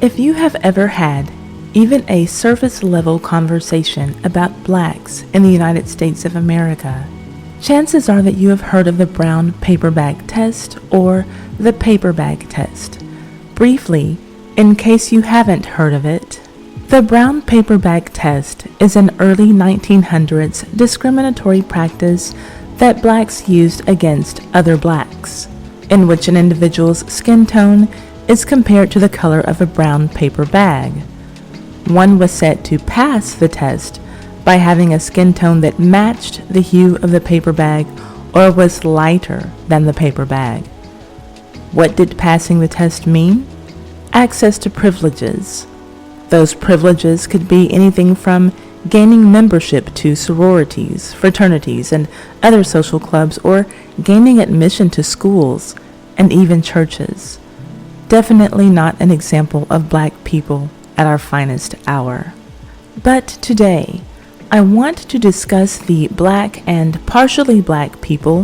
If you have ever had even a surface-level conversation about blacks in the United States of America, chances are that you have heard of the brown paper bag test or the paper bag test. Briefly, in case you haven't heard of it, the brown paper bag test is an early 1900s discriminatory practice that blacks used against other blacks, in which an individual's skin tone is compared to the color of a brown paper bag. One was set to pass the test by having a skin tone that matched the hue of the paper bag or was lighter than the paper bag. What did passing the test mean? Access to privileges. Those privileges could be anything from gaining membership to sororities, fraternities, and other social clubs, or gaining admission to schools and even churches. Definitely not an example of black people at our finest hour. But today, I want to discuss the black and partially black people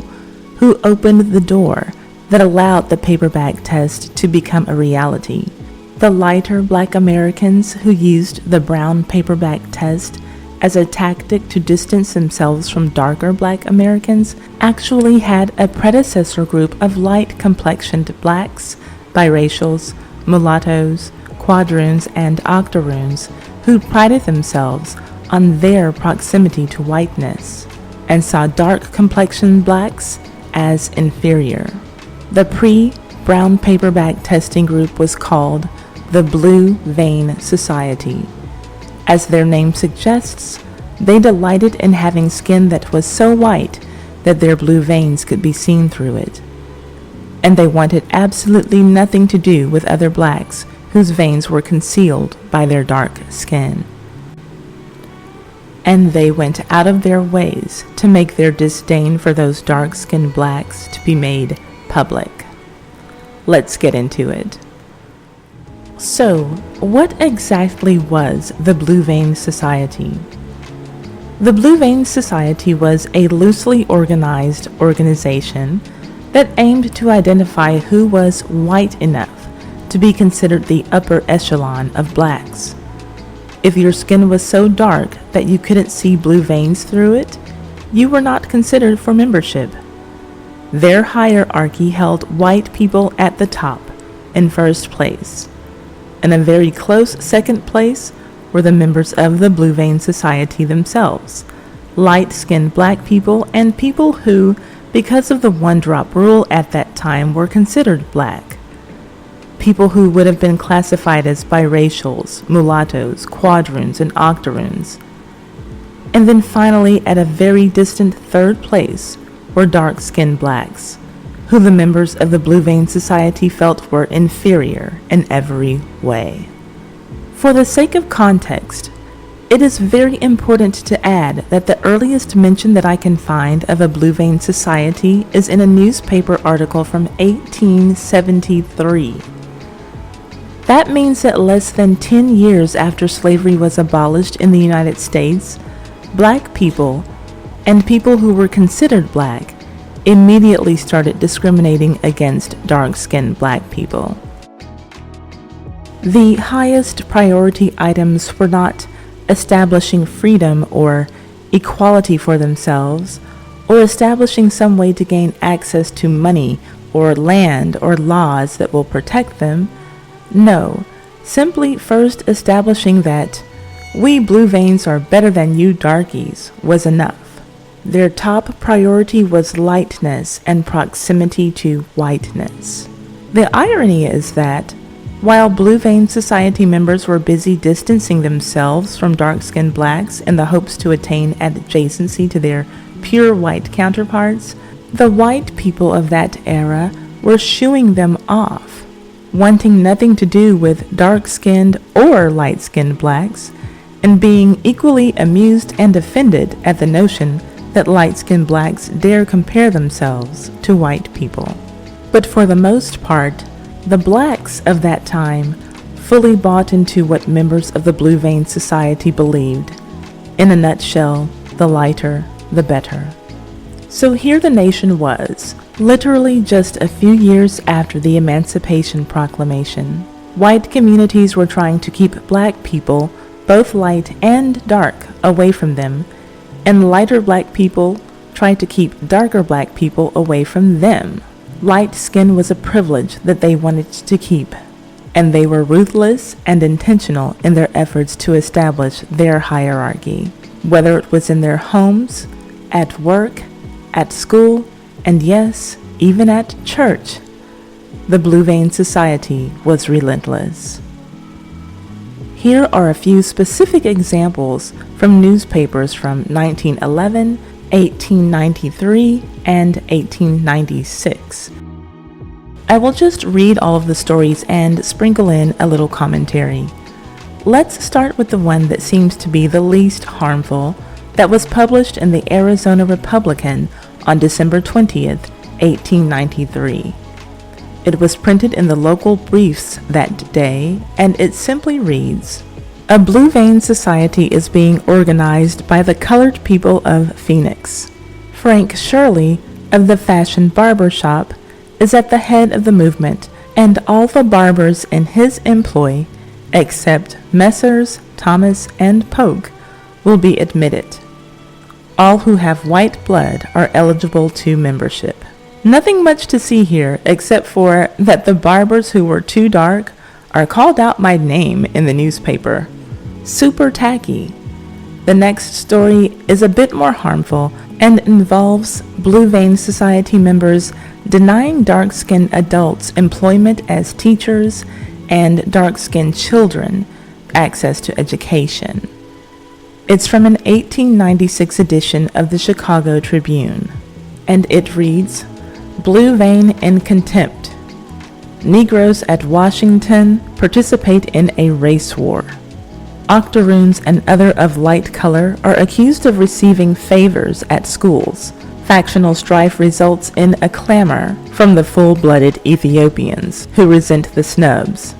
who opened the door that allowed the paper bag test to become a reality. The lighter black Americans who used the brown paper bag test as a tactic to distance themselves from darker black Americans actually had a predecessor group of light-complexioned blacks, biracials, mulattoes, quadroons, and octoroons who prided themselves on their proximity to whiteness and saw dark-complexioned blacks as inferior. The pre-brown paper bag testing group was called the Blue Vein Society. As their name suggests, they delighted in having skin that was so white that their blue veins could be seen through it. And they wanted absolutely nothing to do with other blacks whose veins were concealed by their dark skin. And they went out of their ways to make their disdain for those dark-skinned blacks to be made public. Let's get into it. So, what exactly was the Blue Vein Society? The Blue Vein Society was a loosely organized organization that aimed to identify who was white enough to be considered the upper echelon of blacks. If your skin was so dark that you couldn't see blue veins through it, you were not considered for membership. Their hierarchy held white people at the top, in first place. In a very close second place were the members of the Blue Vein Society themselves, light-skinned black people and people who, because of the one-drop rule at that time, were considered black. People who would have been classified as biracials, mulattoes, quadroons, and octoroons. And then finally, at a very distant third place, were dark-skinned blacks, who the members of the Blue Vein Society felt were inferior in every way. For the sake of context, it is very important to add that the earliest mention that I can find of a Blue Vein Society is in a newspaper article from 1873. That means that less than 10 years after slavery was abolished in the United States, black people and people who were considered black immediately started discriminating against dark-skinned black people. The highest priority items were not establishing freedom or equality for themselves, or establishing some way to gain access to money or land or laws that will protect them. No, simply first establishing that we blue veins are better than you darkies was enough. Their top priority was lightness and proximity to whiteness. The irony is that while Blue Vein Society members were busy distancing themselves from dark-skinned blacks in the hopes to attain adjacency to their pure white counterparts, the white people of that era were shooing them off, wanting nothing to do with dark-skinned or light-skinned blacks, and being equally amused and offended at the notion that light-skinned blacks dare compare themselves to white people. But for the most part, the blacks of that time fully bought into what members of the Blue Vein Society believed. In a nutshell, the lighter, the better. So here the nation was, literally just a few years after the Emancipation Proclamation, White communities were trying to keep black people, both light and dark, away from them, and lighter black people tried to keep darker black people away from them. Light skin was a privilege that they wanted to keep, and they were ruthless and intentional in their efforts to establish their hierarchy, whether it was in their homes, at work, at school, and yes, even at church. The Blue Vein Society was relentless. Here are a few specific examples from newspapers from 1911, 1893, and 1896. I will just read all of the stories and sprinkle in a little commentary. Let's start with the one that seems to be the least harmful, that was published in the Arizona Republican on December 20th, 1893. It was printed in the local briefs that day, and it simply reads, "A Blue Vein Society is being organized by the colored people of Phoenix. Frank Shirley of the Fashion Barber Shop is at the head of the movement, and all the barbers in his employ, except Messrs. Thomas and Polk, will be admitted. All who have white blood are eligible to membership." Nothing much to see here except for that the barbers who were too dark are called out by name in the newspaper. Super tacky. The next story is a bit more harmful and involves Blue Vein Society members denying dark-skinned adults employment as teachers and dark-skinned children access to education. It's from an 1896 edition of the Chicago Tribune, and it reads, "Blue Vein in contempt. Negroes at Washington participate in a race war. Octoroons and other of light color are accused of receiving favors at schools. Factional strife results in a clamor from the full-blooded Ethiopians who resent the snubs.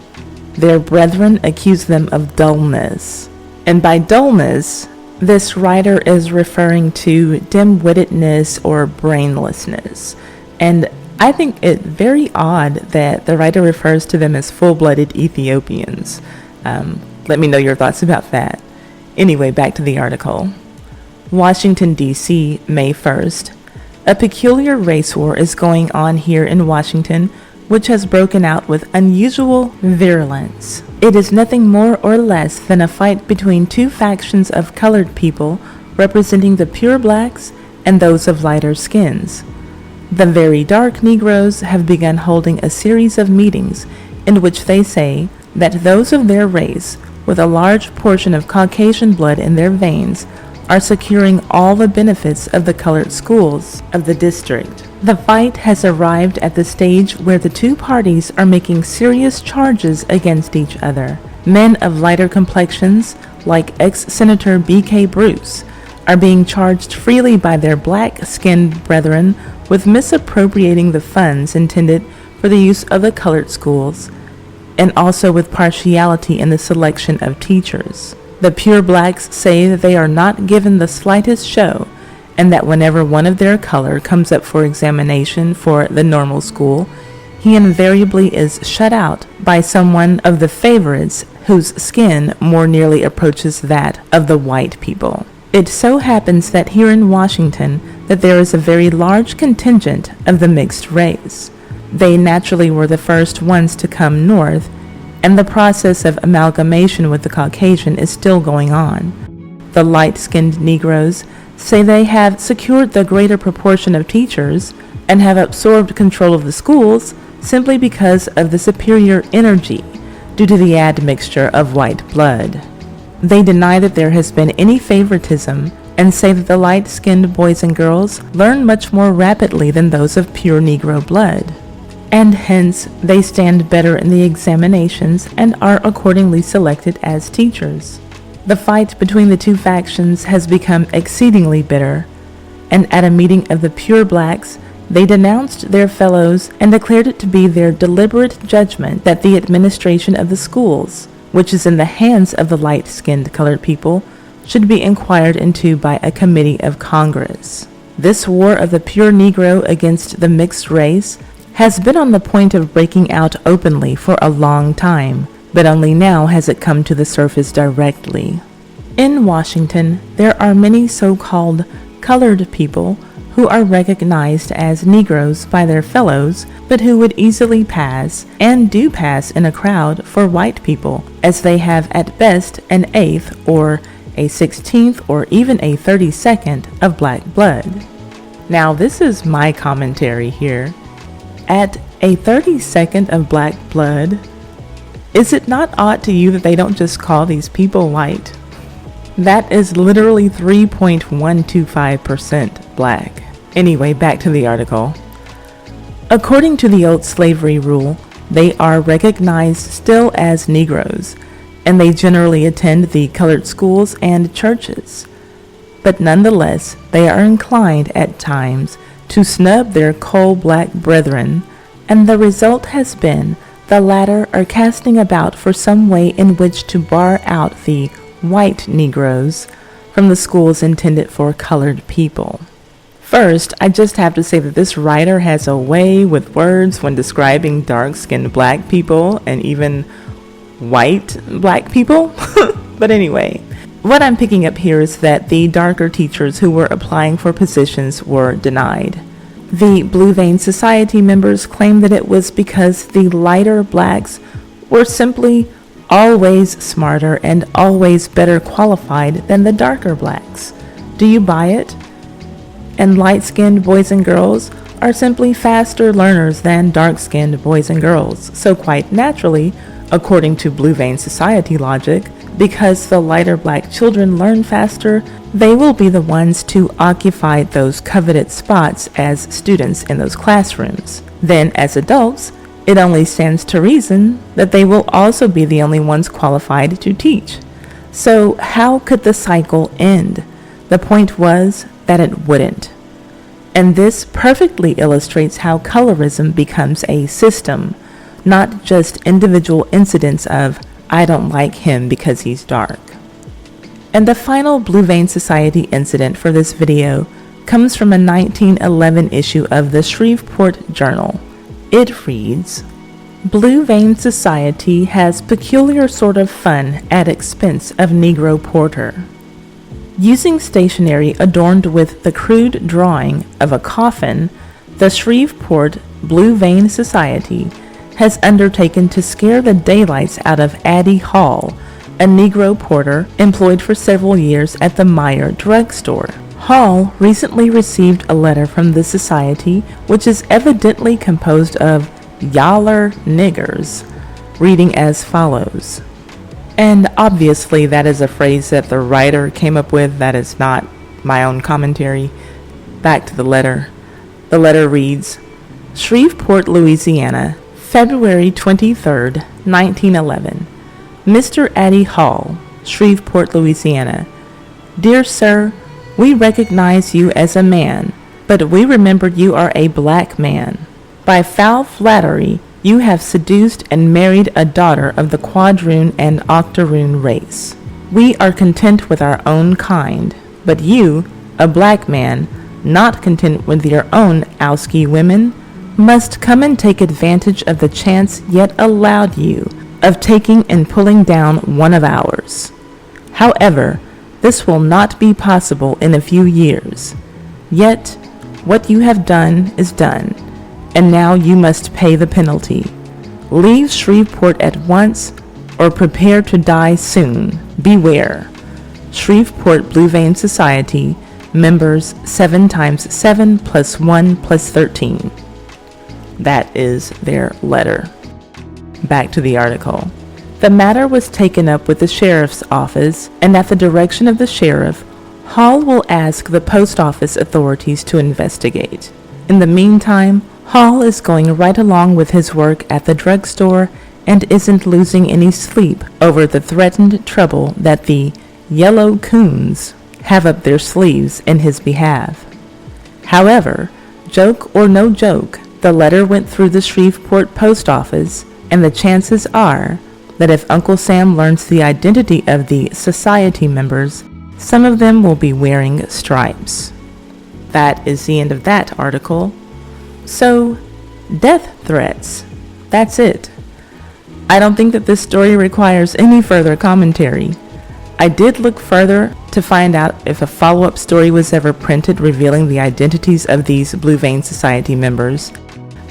Their brethren accuse them of dullness." And by dullness, this writer is referring to dim-wittedness or brainlessness. And I think it very odd that the writer refers to them as full-blooded Ethiopians. Let me know your thoughts about that. Anyway, back to the article. Washington, D.C., May 1st. A peculiar race war is going on here in Washington, which has broken out with unusual virulence. It is nothing more or less than a fight between two factions of colored people representing the pure blacks and those of lighter skins. The very dark Negroes have begun holding a series of meetings in which they say that those of their race with a large portion of Caucasian blood in their veins are securing all the benefits of the colored schools of the district. The fight has arrived at the stage where the two parties are making serious charges against each other. Men of lighter complexions, like ex-Senator B.K. Bruce, are being charged freely by their black-skinned brethren with misappropriating the funds intended for the use of the colored schools, and also with partiality in the selection of teachers. The pure blacks say that they are not given the slightest show, and that whenever one of their color comes up for examination for the normal school, he invariably is shut out by someone of the favorites whose skin more nearly approaches that of the white people. It so happens that here in Washington that there is a very large contingent of the mixed race. They naturally were the first ones to come north, and the process of amalgamation with the Caucasian is still going on. The light-skinned Negroes say they have secured the greater proportion of teachers and have absorbed control of the schools simply because of the superior energy due to the admixture of white blood. They deny that there has been any favoritism and say that the light-skinned boys and girls learn much more rapidly than those of pure Negro blood, and hence they stand better in the examinations and are accordingly selected as teachers. The fight between the two factions has become exceedingly bitter, and at a meeting of the pure blacks, they denounced their fellows and declared it to be their deliberate judgment that the administration of the schools, which is in the hands of the light-skinned colored people, should be inquired into by a committee of Congress. This war of the pure Negro against the mixed race has been on the point of breaking out openly for a long time, but only now has it come to the surface directly. In Washington, there are many so-called colored people who are recognized as Negroes by their fellows, but who would easily pass, and do pass in a crowd, for white people, as they have at best an eighth or a 16th or even a 32nd of black blood. Now this is my commentary here. At a 32nd of black blood, is it not odd to you that they don't just call these people white? That is literally 3.125% black. Anyway, back to the article. According to the old slavery rule, they are recognized still as Negroes, and they generally attend the colored schools and churches. But nonetheless, they are inclined at times to snub their coal-black brethren, and the result has been the latter are casting about for some way in which to bar out the white Negroes from the schools intended for colored people. First, I just have to say that this writer has a way with words when describing dark-skinned black people and even white black people. But anyway, what I'm picking up here is that the darker teachers who were applying for positions were denied. The Blue Vein Society members claimed that it was because the lighter blacks were simply always smarter and always better qualified than the darker blacks. Do you buy it? And light-skinned boys and girls are simply faster learners than dark-skinned boys and girls. So quite naturally, according to Blue Vein Society logic, because the lighter black children learn faster, they will be the ones to occupy those coveted spots as students in those classrooms. Then, as adults, it only stands to reason that they will also be the only ones qualified to teach. So how could the cycle end? The point was that it wouldn't. And this perfectly illustrates how colorism becomes a system, not just individual incidents of, I don't like him because he's dark. And the final Blue Vein Society incident for this video comes from a 1911 issue of the Shreveport Journal. It reads, Blue Vein Society has peculiar sort of fun at expense of Negro Porter. Using stationery adorned with the crude drawing of a coffin, the Shreveport Blue Vein Society has undertaken to scare the daylights out of Addie Hall, a Negro porter employed for several years at the Meyer drugstore. Hall recently received a letter from the society, which is evidently composed of "Yaller niggers," reading as follows. And obviously that is a phrase that the writer came up with. That is not my own commentary. Back to the letter. The letter reads, Shreveport, Louisiana, February 23rd, 1911. Mr. Addie Hall, Shreveport, Louisiana. Dear Sir, we recognize you as a man, but we remember you are a black man. By foul flattery, you have seduced and married a daughter of the quadroon and octoroon race. We are content with our own kind, but you, a black man, not content with your own Owski women, must come and take advantage of the chance yet allowed you of taking and pulling down one of ours. However, this will not be possible in a few years. Yet, what you have done is done, and now you must pay the penalty. Leave Shreveport at once, or prepare to die soon. Beware. Shreveport Blue Vein Society, members 7 times 7 plus 1 plus 13. That is their letter. Back to the article. The matter was taken up with the sheriff's office, and at the direction of the sheriff, Hall will ask the post office authorities to investigate. In the meantime, Hall is going right along with his work at the drugstore and isn't losing any sleep over the threatened trouble that the yellow coons have up their sleeves in his behalf. However, joke or no joke, the letter went through the Shreveport post office, and the chances are that if Uncle Sam learns the identity of the society members, some of them will be wearing stripes. That is the end of that article. So, Death threats. That's it. I don't think that this story requires any further commentary. I did look further to find out if a follow-up story was ever printed revealing the identities of these Blue Vein Society members,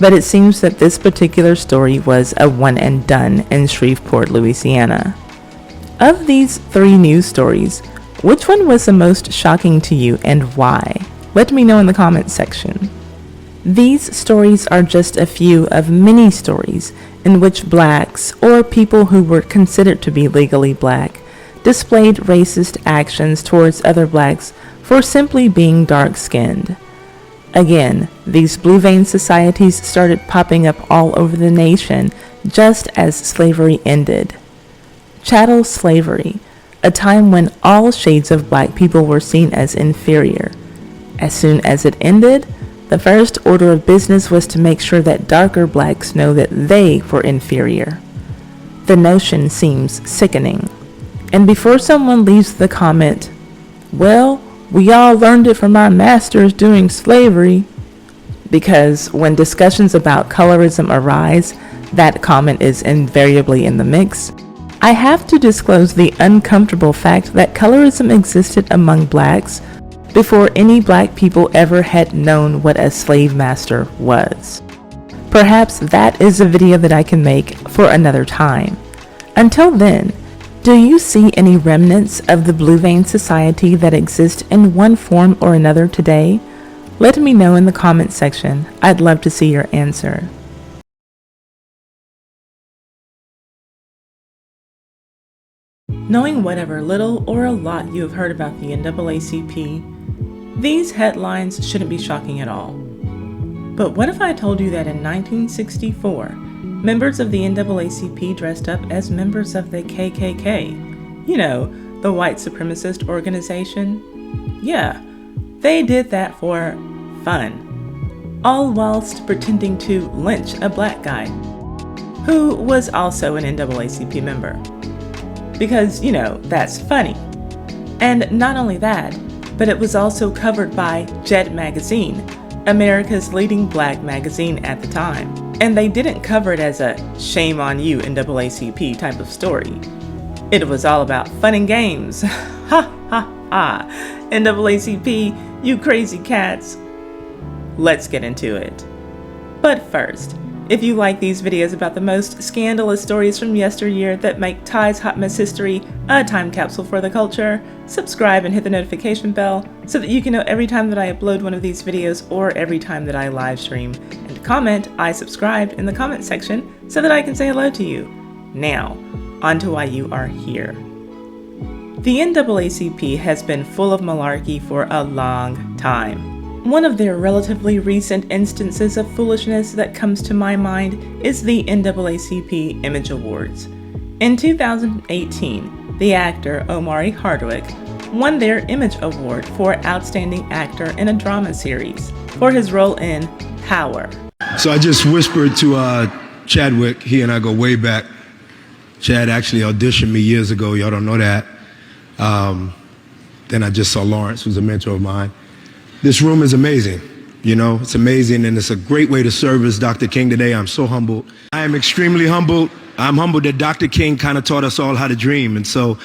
but it seems that this particular story was a one and done in Shreveport, Louisiana. Of these 3 news stories, which one was the most shocking to you and why? Let me know in the comments section. These stories are just a few of many stories in which blacks, or people who were considered to be legally black, displayed racist actions towards other blacks for simply being dark-skinned. Again, these Blue Vein Societies started popping up all over the nation just as slavery ended. Chattel slavery, a time when all shades of black people were seen as inferior. As soon as it ended, the first order of business was to make sure that darker blacks know that they were inferior. The notion seems sickening. And before someone leaves the comment, well, we all learned it from our masters during slavery, because when discussions about colorism arise, that comment is invariably in the mix, I have to disclose the uncomfortable fact that colorism existed among blacks before any black people ever had known what a slave master was. Perhaps that is a video that I can make for another time. Until then, do you see any remnants of the Blue Vein Society that exist in one form or another today? Let me know in the comments section. I'd love to see your answer. Knowing whatever little or a lot you have heard about the NAACP, these headlines shouldn't be shocking at all. But what if I told you that in 1964, members of the NAACP dressed up as members of the KKK? You know, the white supremacist organization? Yeah, they did that for fun, all whilst pretending to lynch a black guy who was also an NAACP member. Because, you know, that's funny. And not only that, but it was also covered by Jet Magazine, America's leading black magazine at the time. And they didn't cover it as a shame on you NAACP type of story. It was all about fun and games. Ha ha ha. NAACP, you crazy cats. Let's get into it. But first, if you like these videos about the most scandalous stories from yesteryear that make Ty's Hot Mess History a time capsule for the culture, subscribe and hit the notification bell so that you can know every time that I upload one of these videos or every time that I live stream. And comment I subscribed in the comment section so that I can say hello to you. Now, on to why you are here. The NAACP has been full of malarkey for a long time. One of their relatively recent instances of foolishness that comes to my mind is the NAACP Image Awards. In 2018, the actor Omari Hardwick won their Image Award for Outstanding Actor in a Drama Series for his role in Power. So I just whispered to Chadwick, he and I go way back. Chad actually auditioned me years ago, y'all don't know that. Then I just saw Lawrence, who's a mentor of mine. This room is amazing, you know, it's amazing, and it's a great way to service Dr. King today. I'm so humbled. I am extremely humbled. I'm humbled that Dr. King kind of taught us all how to dream, and so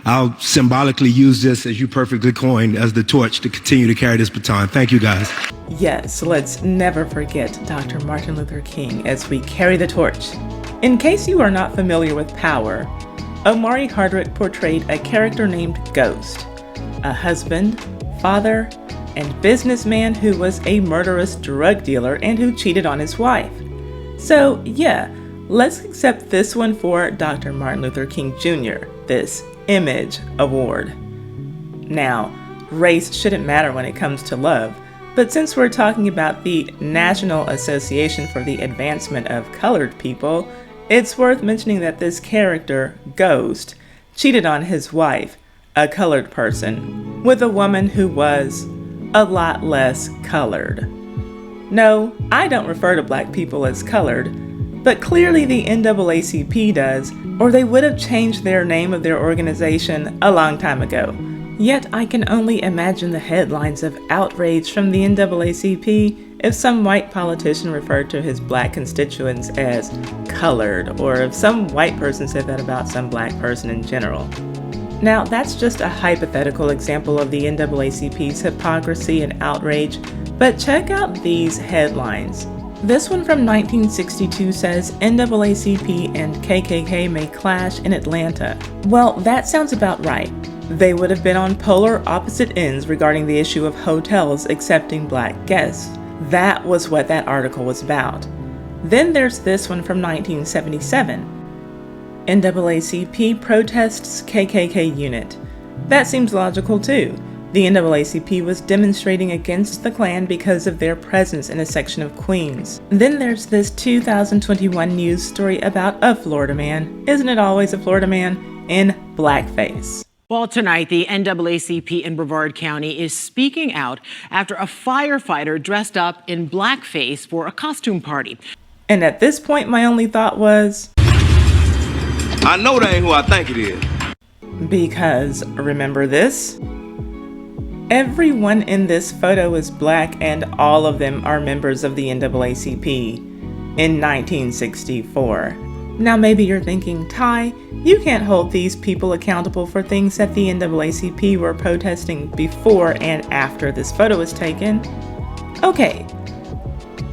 I'll symbolically use this, as you perfectly coined, as the torch to continue to carry this baton. Thank you, guys. Yes, let's never forget Dr. Martin Luther King as we carry the torch. In case you are not familiar with Power, Omari Hardwick portrayed a character named Ghost, a husband, father, and businessman who was a murderous drug dealer and who cheated on his wife. So yeah, let's accept this one for Dr. Martin Luther King Jr., this Image Award. Now, race shouldn't matter when it comes to love, but since we're talking about the National Association for the Advancement of Colored People, it's worth mentioning that this character, Ghost, cheated on his wife, a colored person, with a woman who was a lot less colored. No, I don't refer to black people as colored, but clearly the NAACP does, or they would have changed their name of their organization a long time ago. Yet I can only imagine the headlines of outrage from the NAACP if some white politician referred to his black constituents as colored, or if some white person said that about some black person in general. Now, that's just a hypothetical example of the NAACP's hypocrisy and outrage, but check out these headlines. This one from 1962 says NAACP and KKK may clash in Atlanta. Well, that sounds about right. They would have been on polar opposite ends regarding the issue of hotels accepting black guests. That was what that article was about. Then there's this one from 1977. NAACP protests KKK unit. That seems logical too. The NAACP was demonstrating against the Klan because of their presence in a section of Queens. Then there's this 2021 news story about a Florida man, isn't it always a Florida man, in blackface. Well, tonight, the NAACP in Brevard County is speaking out after a firefighter dressed up in blackface for a costume party. And at this point, my only thought was, I know that ain't who I think it is. Because, remember this? Everyone in this photo is black and all of them are members of the NAACP in 1964. Now maybe you're thinking, Ty, you can't hold these people accountable for things that the NAACP were protesting before and after this photo was taken. Okay,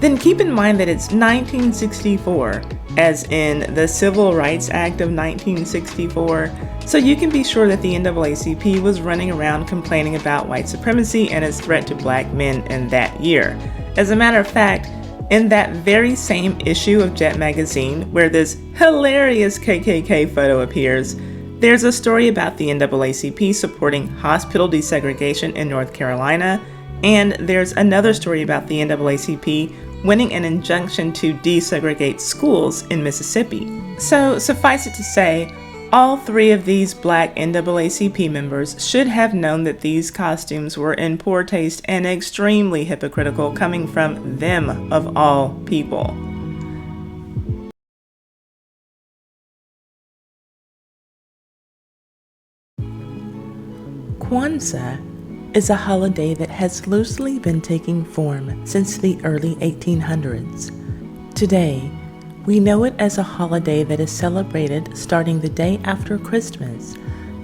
then keep in mind that it's 1964, as in the Civil Rights Act of 1964, so you can be sure that the NAACP was running around complaining about white supremacy and its threat to black men in that year. As a matter of fact, in that very same issue of Jet magazine, where this hilarious KKK photo appears, there's a story about the NAACP supporting hospital desegregation in North Carolina, and there's another story about the NAACP winning an injunction to desegregate schools in Mississippi. So suffice it to say, all three of these black NAACP members should have known that these costumes were in poor taste and extremely hypocritical coming from them of all people. Kwanzaa is a holiday that has loosely been taking form since the early 1800s. Today, we know it as a holiday that is celebrated starting the day after Christmas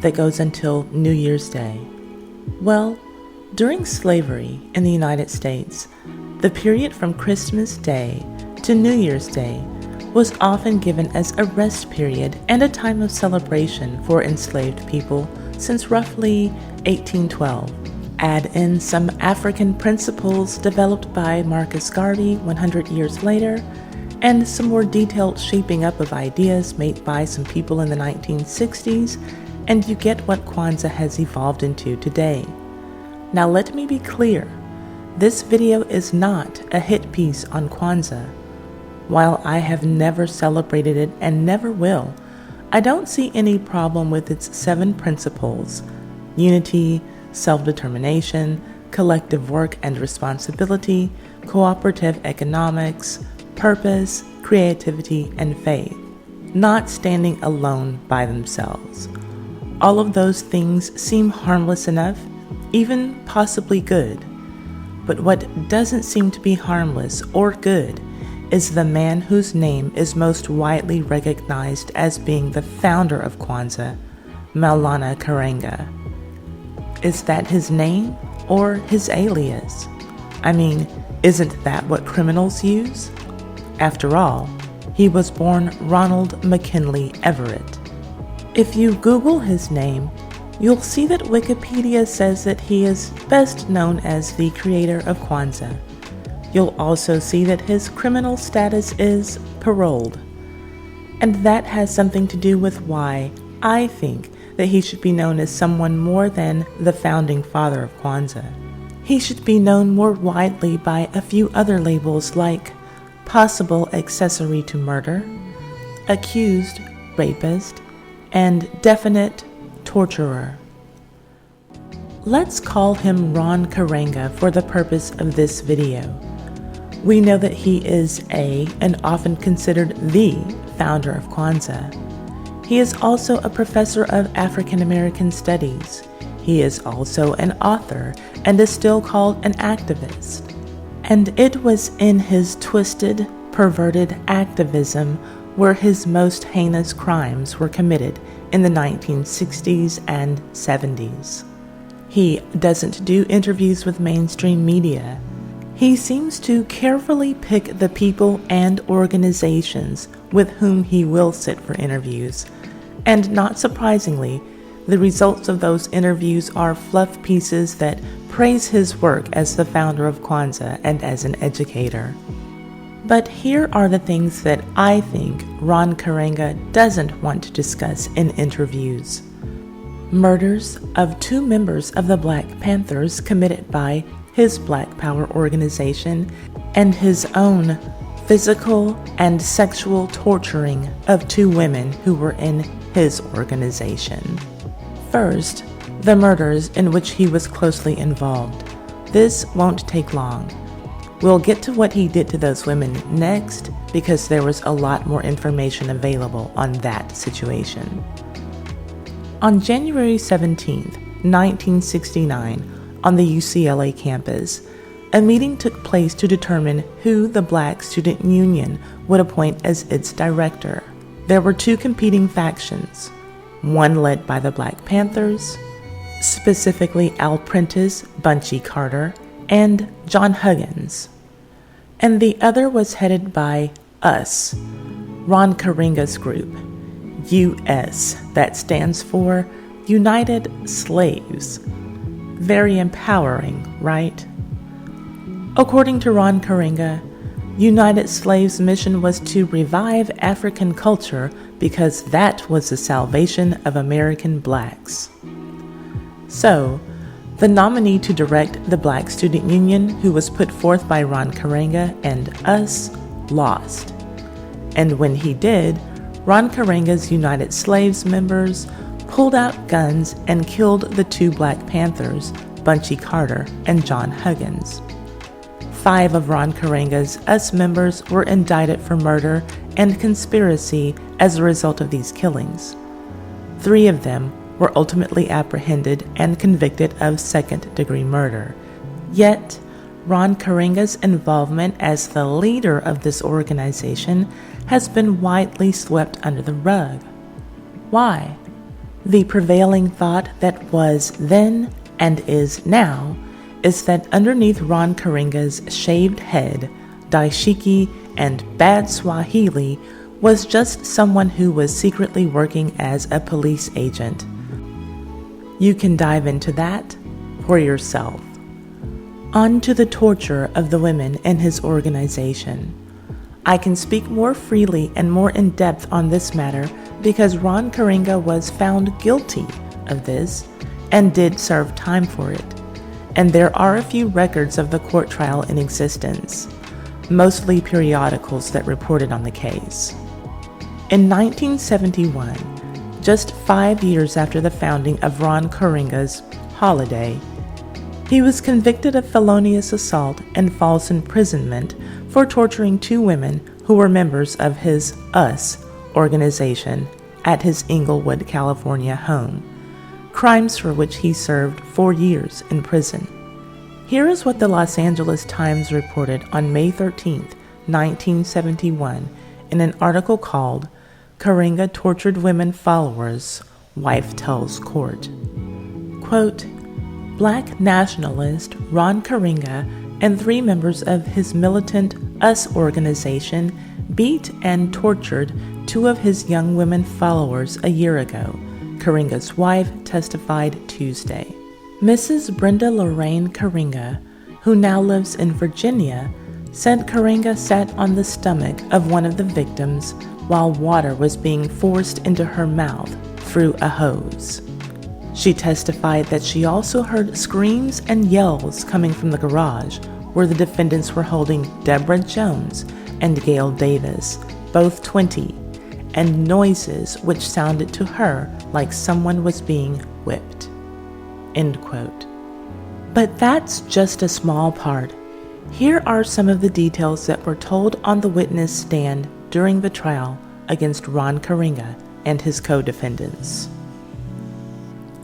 that goes until New Year's Day. Well, during slavery in the United States, the period from Christmas Day to New Year's Day was often given as a rest period and a time of celebration for enslaved people since roughly 1812. Add in some African principles developed by Marcus Garvey 100 years later, and some more detailed shaping up of ideas made by some people in the 1960s, and you get what Kwanzaa has evolved into today. Now let me be clear, this video is not a hit piece on Kwanzaa. While I have never celebrated it and never will, I don't see any problem with its 7 principles: unity, self-determination, collective work and responsibility, cooperative economics, purpose, creativity, and faith, not standing alone by themselves. All of those things seem harmless enough, even possibly good. But what doesn't seem to be harmless or good is the man whose name is most widely recognized as being the founder of Kwanzaa, Maulana Karenga. Is that his name or his alias? I mean, isn't that what criminals use? After all, he was born Ronald McKinley Everett. If you Google his name, you'll see that Wikipedia says that he is best known as the creator of Kwanzaa. You'll also see that his criminal status is paroled. And that has something to do with why I think that he should be known as someone more than the founding father of Kwanzaa. He should be known more widely by a few other labels like possible accessory to murder, accused rapist, and definite torturer. Let's call him Ron Karenga for the purpose of this video. We know that he is and often considered the founder of Kwanzaa. He is also a professor of African American Studies. He is also an author and is still called an activist. And it was in his twisted, perverted activism where his most heinous crimes were committed in the 1960s and 70s. He doesn't do interviews with mainstream media. He seems to carefully pick the people and organizations with whom he will sit for interviews. And not surprisingly, the results of those interviews are fluff pieces that praise his work as the founder of Kwanzaa and as an educator. But here are the things that I think Ron Karenga doesn't want to discuss in interviews. Murders of 2 members of the Black Panthers committed by his Black Power organization, and his own physical and sexual torturing of 2 women who were in his organization. First, the murders in which he was closely involved. This won't take long. We'll get to what he did to those women next because there was a lot more information available on that situation. On January 17, 1969, on the UCLA campus, a meeting took place to determine who the Black Student Union would appoint as its director. There were 2 competing factions, one led by the Black Panthers, specifically Al Prentice, Bunchy Carter, and John Huggins, and the other was headed by US, Ron Karenga's group, US, that stands for United Slaves. Very empowering, right? According to Ron Karenga, United Slaves' mission was to revive African culture because that was the salvation of American blacks. So, the nominee to direct the Black Student Union, who was put forth by Ron Karenga and US, lost. And when he did, Ron Karenga's United Slaves members pulled out guns and killed the 2 Black Panthers, Bunchy Carter and John Huggins. 5 of Ron Karenga's US members were indicted for murder and conspiracy as a result of these killings. 3 of them were ultimately apprehended and convicted of second-degree murder. Yet, Ron Karenga's involvement as the leader of this organization has been widely swept under the rug. Why? The prevailing thought that was then and is now is that underneath Ron Karenga's shaved head, dashiki, and bad Swahili was just someone who was secretly working as a police agent. You can dive into that for yourself. On to the torture of the women in his organization. I can speak more freely and more in depth on this matter because Ron Karenga was found guilty of this and did serve time for it. And there are a few records of the court trial in existence, mostly periodicals that reported on the case. In 1971, just 5 years after the founding of Ron Karenga's holiday, he was convicted of felonious assault and false imprisonment for torturing 2 women who were members of his US organization at his Inglewood, California home, crimes for which he served 4 years in prison. Here is what the Los Angeles Times reported on May 13, 1971, in an article called Karenga Tortured Women Followers, Wife Tells Court. Quote, Black nationalist Ron Karenga and 3 members of his militant US organization beat and tortured 2 of his young women followers a year ago, Karenga's wife testified Tuesday. Mrs. Brenda Lorraine Karenga, who now lives in Virginia, said Karenga sat on the stomach of one of the victims while water was being forced into her mouth through a hose. She testified that she also heard screams and yells coming from the garage where the defendants were holding Deborah Jones and Gail Davis, both 20, and noises which sounded to her like someone was being whipped. End quote. But that's just a small part. Here are some of the details that were told on the witness stand during the trial against Ron Karenga and his co-defendants.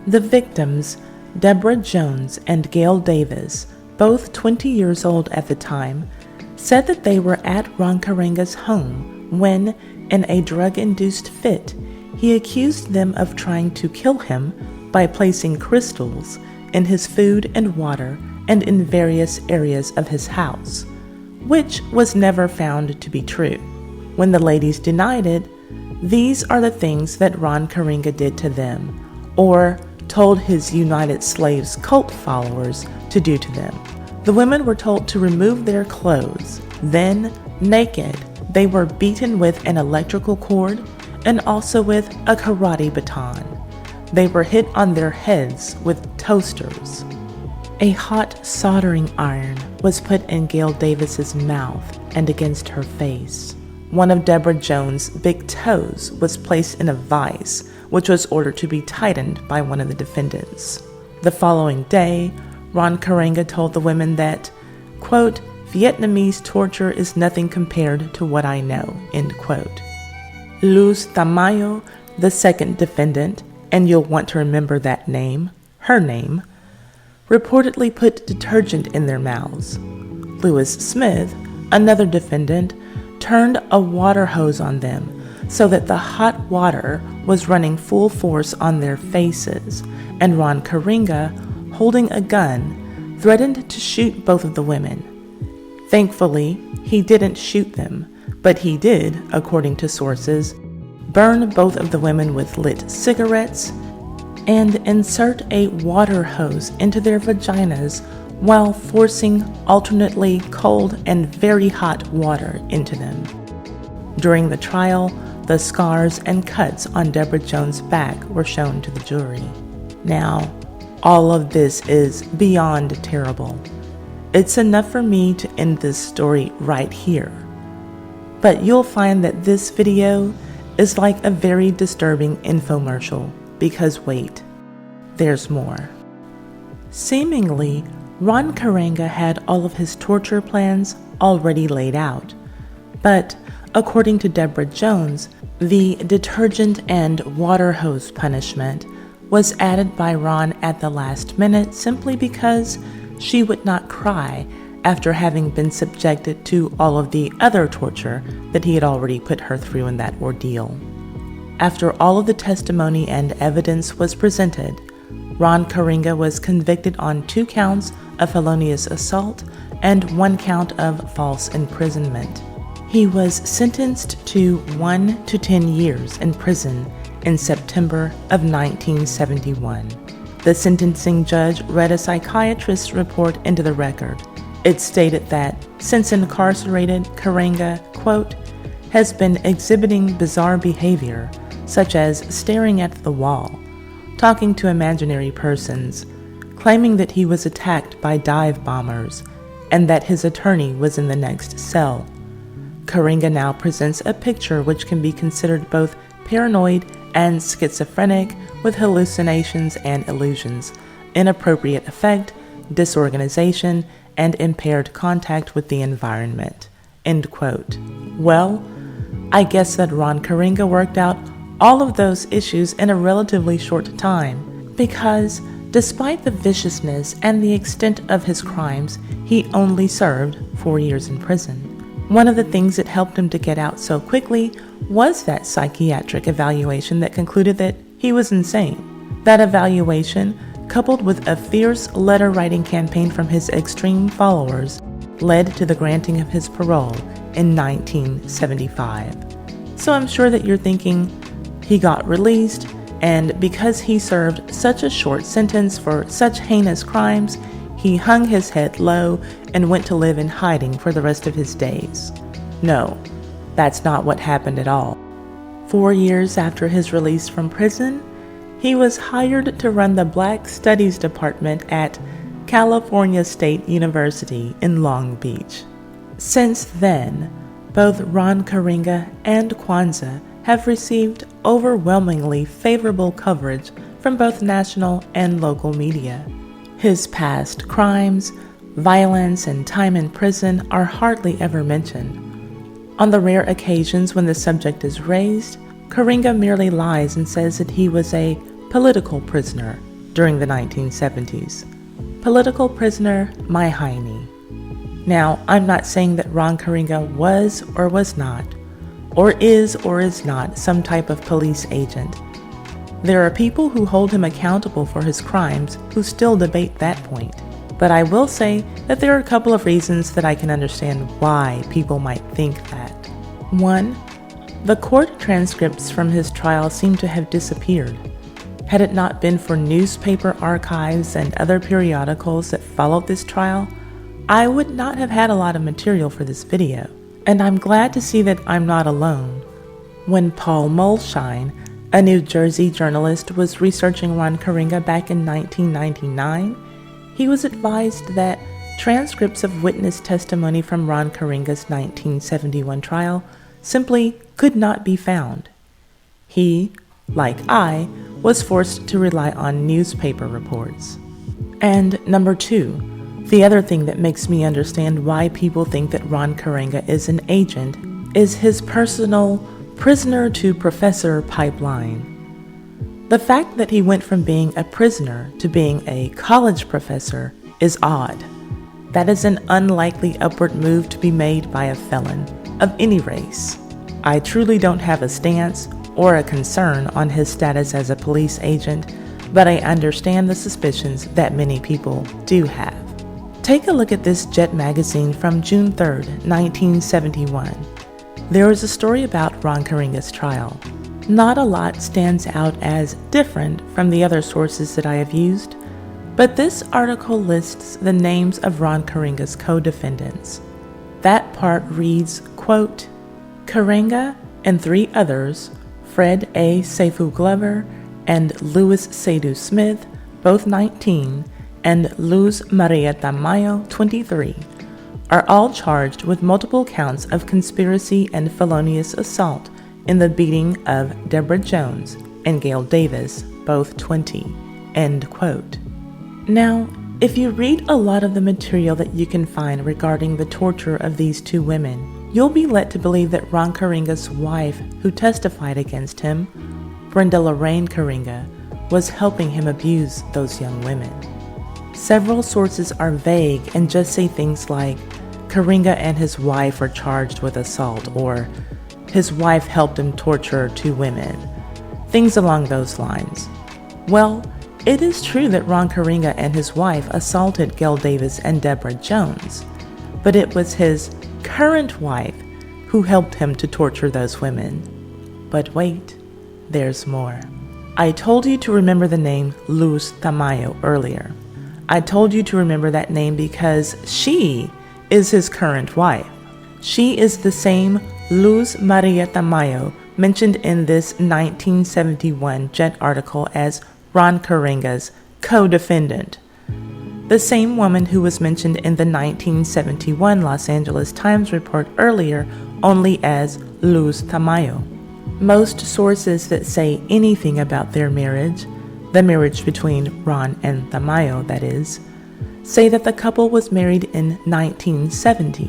The victims, Deborah Jones and Gail Davis, both 20 years old at the time, said that they were at Ron Karenga's home when, in a drug-induced fit, he accused them of trying to kill him by placing crystals in his food and water and in various areas of his house, which was never found to be true. When the ladies denied it, these are the things that Ron Karenga did to them, or told his United Slaves cult followers to do to them. The women were told to remove their clothes. Then, naked, they were beaten with an electrical cord and also with a karate baton. They were hit on their heads with toasters. A hot soldering iron was put in Gail Davis's mouth and against her face. One of Deborah Jones' big toes was placed in a vise, which was ordered to be tightened by one of the defendants. The following day, Ron Karenga told the women that, quote, Vietnamese torture is nothing compared to what I know, end quote. Luz Tamayo, the second defendant, and you'll want to remember that name, her name, reportedly put detergent in their mouths. Lewis Smith, another defendant, turned a water hose on them so that the hot water was running full force on their faces, and Ron Karenga, holding a gun, threatened to shoot both of the women. Thankfully, he didn't shoot them, but he did, according to sources, burn both of the women with lit cigarettes and insert a water hose into their vaginas while forcing alternately cold and very hot water into them. During the trial, the scars and cuts on Deborah Jones' back were shown to the jury. Now, all of this is beyond terrible. It's enough for me to end this story right here. But you'll find that this video is like a very disturbing infomercial, because wait, there's more. Seemingly, Ron Karenga had all of his torture plans already laid out, but according to Deborah Jones, the detergent and water hose punishment was added by Ron at the last minute simply because she would not cry after having been subjected to all of the other torture that he had already put her through in that ordeal. After all of the testimony and evidence was presented, Ron Karenga was convicted on 2 counts of felonious assault and 1 count of false imprisonment. He was sentenced to 1 to 10 years in prison in September of 1971. The sentencing judge read a psychiatrist's report into the record. It stated that, since incarcerated, Karenga, quote, has been exhibiting bizarre behavior, such as staring at the wall, talking to imaginary persons, claiming that he was attacked by dive bombers, and that his attorney was in the next cell. Karenga now presents a picture which can be considered both paranoid and schizophrenic, with hallucinations and illusions, inappropriate affect, disorganization, and impaired contact with the environment, end quote. Well, I guess that Ron Karenga worked out all of those issues in a relatively short time, because despite the viciousness and the extent of his crimes, he only served 4 years in prison. One of the things that helped him to get out so quickly was that psychiatric evaluation that concluded that he was insane. That evaluation, coupled with a fierce letter-writing campaign from his extreme followers, led to the granting of his parole in 1975. So I'm sure that you're thinking, he got released, and because he served such a short sentence for such heinous crimes, he hung his head low and went to live in hiding for the rest of his days. No, that's not what happened at all. 4 years after his release from prison, he was hired to run the Black Studies Department at California State University in Long Beach. Since then, both Ron Karenga and Kwanzaa have received overwhelmingly favorable coverage from both national and local media. His past crimes, violence, and time in prison are hardly ever mentioned. On the rare occasions when the subject is raised, Karenga merely lies and says that he was a political prisoner during the 1970s. political prisoner Mai Haini. Now, I'm not saying that Ron Karenga was or was not, or is not some type of police agent. There are people who hold him accountable for his crimes who still debate that point. But I will say that there are a couple of reasons that I can understand why people might think that. 1. The court transcripts from his trial seem to have disappeared. Had it not been for newspaper archives and other periodicals that followed this trial, I would not have had a lot of material for this video. And I'm glad to see that I'm not alone. When Paul Mulshine, a New Jersey journalist, was researching Ron Karenga back in 1999, he was advised that transcripts of witness testimony from Ron Karenga's 1971 trial simply could not be found. He, like I, was forced to rely on newspaper reports. And number 2, the other thing that makes me understand why people think that Ron Karenga is an agent is his personal prisoner-to-professor pipeline. The fact that he went from being a prisoner to being a college professor is odd. That is an unlikely upward move to be made by a felon of any race. I truly don't have a stance or a concern on his status as a police agent, but I understand the suspicions that many people do have. Take a look at this Jet magazine from June 3rd, 1971. There is a story about Ron Karenga's trial. Not a lot stands out as different from the other sources that I have used, but this article lists the names of Ron Karenga's co-defendants. That part reads, quote, Karenga and 3 others, Fred A. Seifu Glover and Louis Seydu Smith, both 19, and Luz Maria Tamayo, 23, are all charged with multiple counts of conspiracy and felonious assault in the beating of Deborah Jones and Gail Davis, both 20, end quote. Now, if you read a lot of the material that you can find regarding the torture of these 2 women, you'll be led to believe that Ron Karenga's wife, who testified against him, Brenda Lorraine Karenga, was helping him abuse those young women. Several sources are vague and just say things like, Karenga and his wife were charged with assault, or his wife helped him torture 2 women. Things along those lines. Well, it is true that Ron Karenga and his wife assaulted Gail Davis and Deborah Jones, but it was his current wife who helped him to torture those women. But wait, there's more. I told you to remember the name Luz Tamayo earlier. I told you to remember that name because she is his current wife. She is the same Luz Maria Tamayo mentioned in this 1971 Jet article as Ron Karenga's co-defendant. The same woman who was mentioned in the 1971 Los Angeles Times report earlier only as Luz Tamayo. Most sources that say anything about their marriage, the marriage between Ron and Tamayo, that is, say that the couple was married in 1970,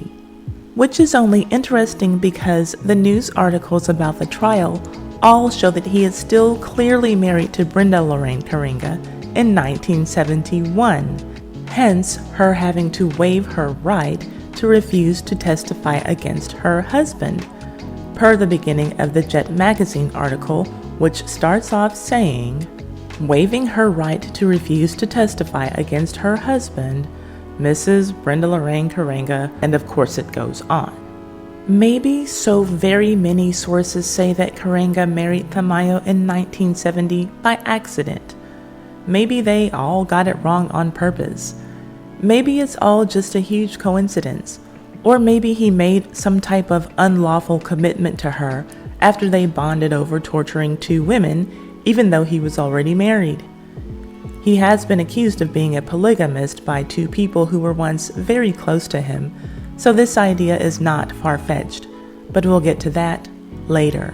which is only interesting because the news articles about the trial all show that he is still clearly married to Brenda Lorraine Karenga in 1971, hence her having to waive her right to refuse to testify against her husband, per the beginning of the Jet magazine article, which starts off saying, waiving her right to refuse to testify against her husband, Mrs. Brenda Lorraine Karenga, and of course it goes on. Maybe so very many sources say that Karenga married Tamayo in 1970 by accident. Maybe they all got it wrong on purpose. Maybe it's all just a huge coincidence. Or maybe he made some type of unlawful commitment to her after they bonded over torturing 2 women, even though he was already married. He has been accused of being a polygamist by 2 people who were once very close to him, so this idea is not far-fetched, but we'll get to that later.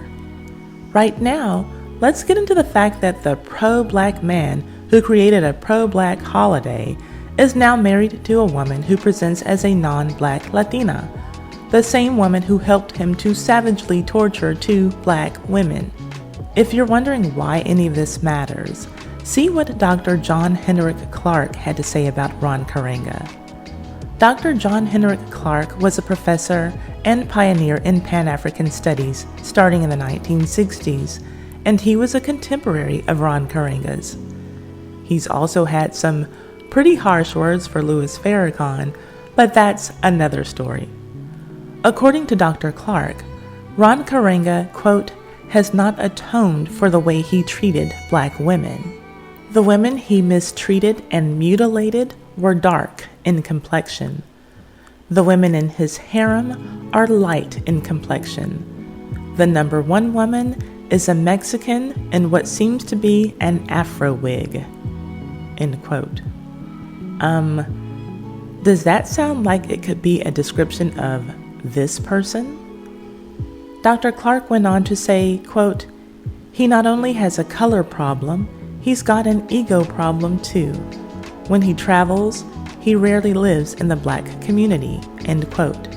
Right now, let's get into the fact that the pro-black man who created a pro-black holiday is now married to a woman who presents as a non-black Latina, the same woman who helped him to savagely torture 2 black women. If you're wondering why any of this matters, See what Dr. John Henrik Clark had to say about Ron Karenga. Dr. John Henrik Clark was a professor and pioneer in Pan-African studies starting in the 1960s, and he was a contemporary of Ron Karenga's. He's also had some pretty harsh words for Louis Farrakhan, but that's another story. According to Dr. Clark, Ron Karenga, quote, has not atoned for the way he treated black women. The women he mistreated and mutilated were dark in complexion. The women in his harem are light in complexion. The number one woman is a Mexican in what seems to be an Afro wig. End quote. Does that sound like it could be a description of this person? Dr. Clark went on to say, quote, he not only has a color problem, he's got an ego problem too. When he travels, he rarely lives in the black community, end quote.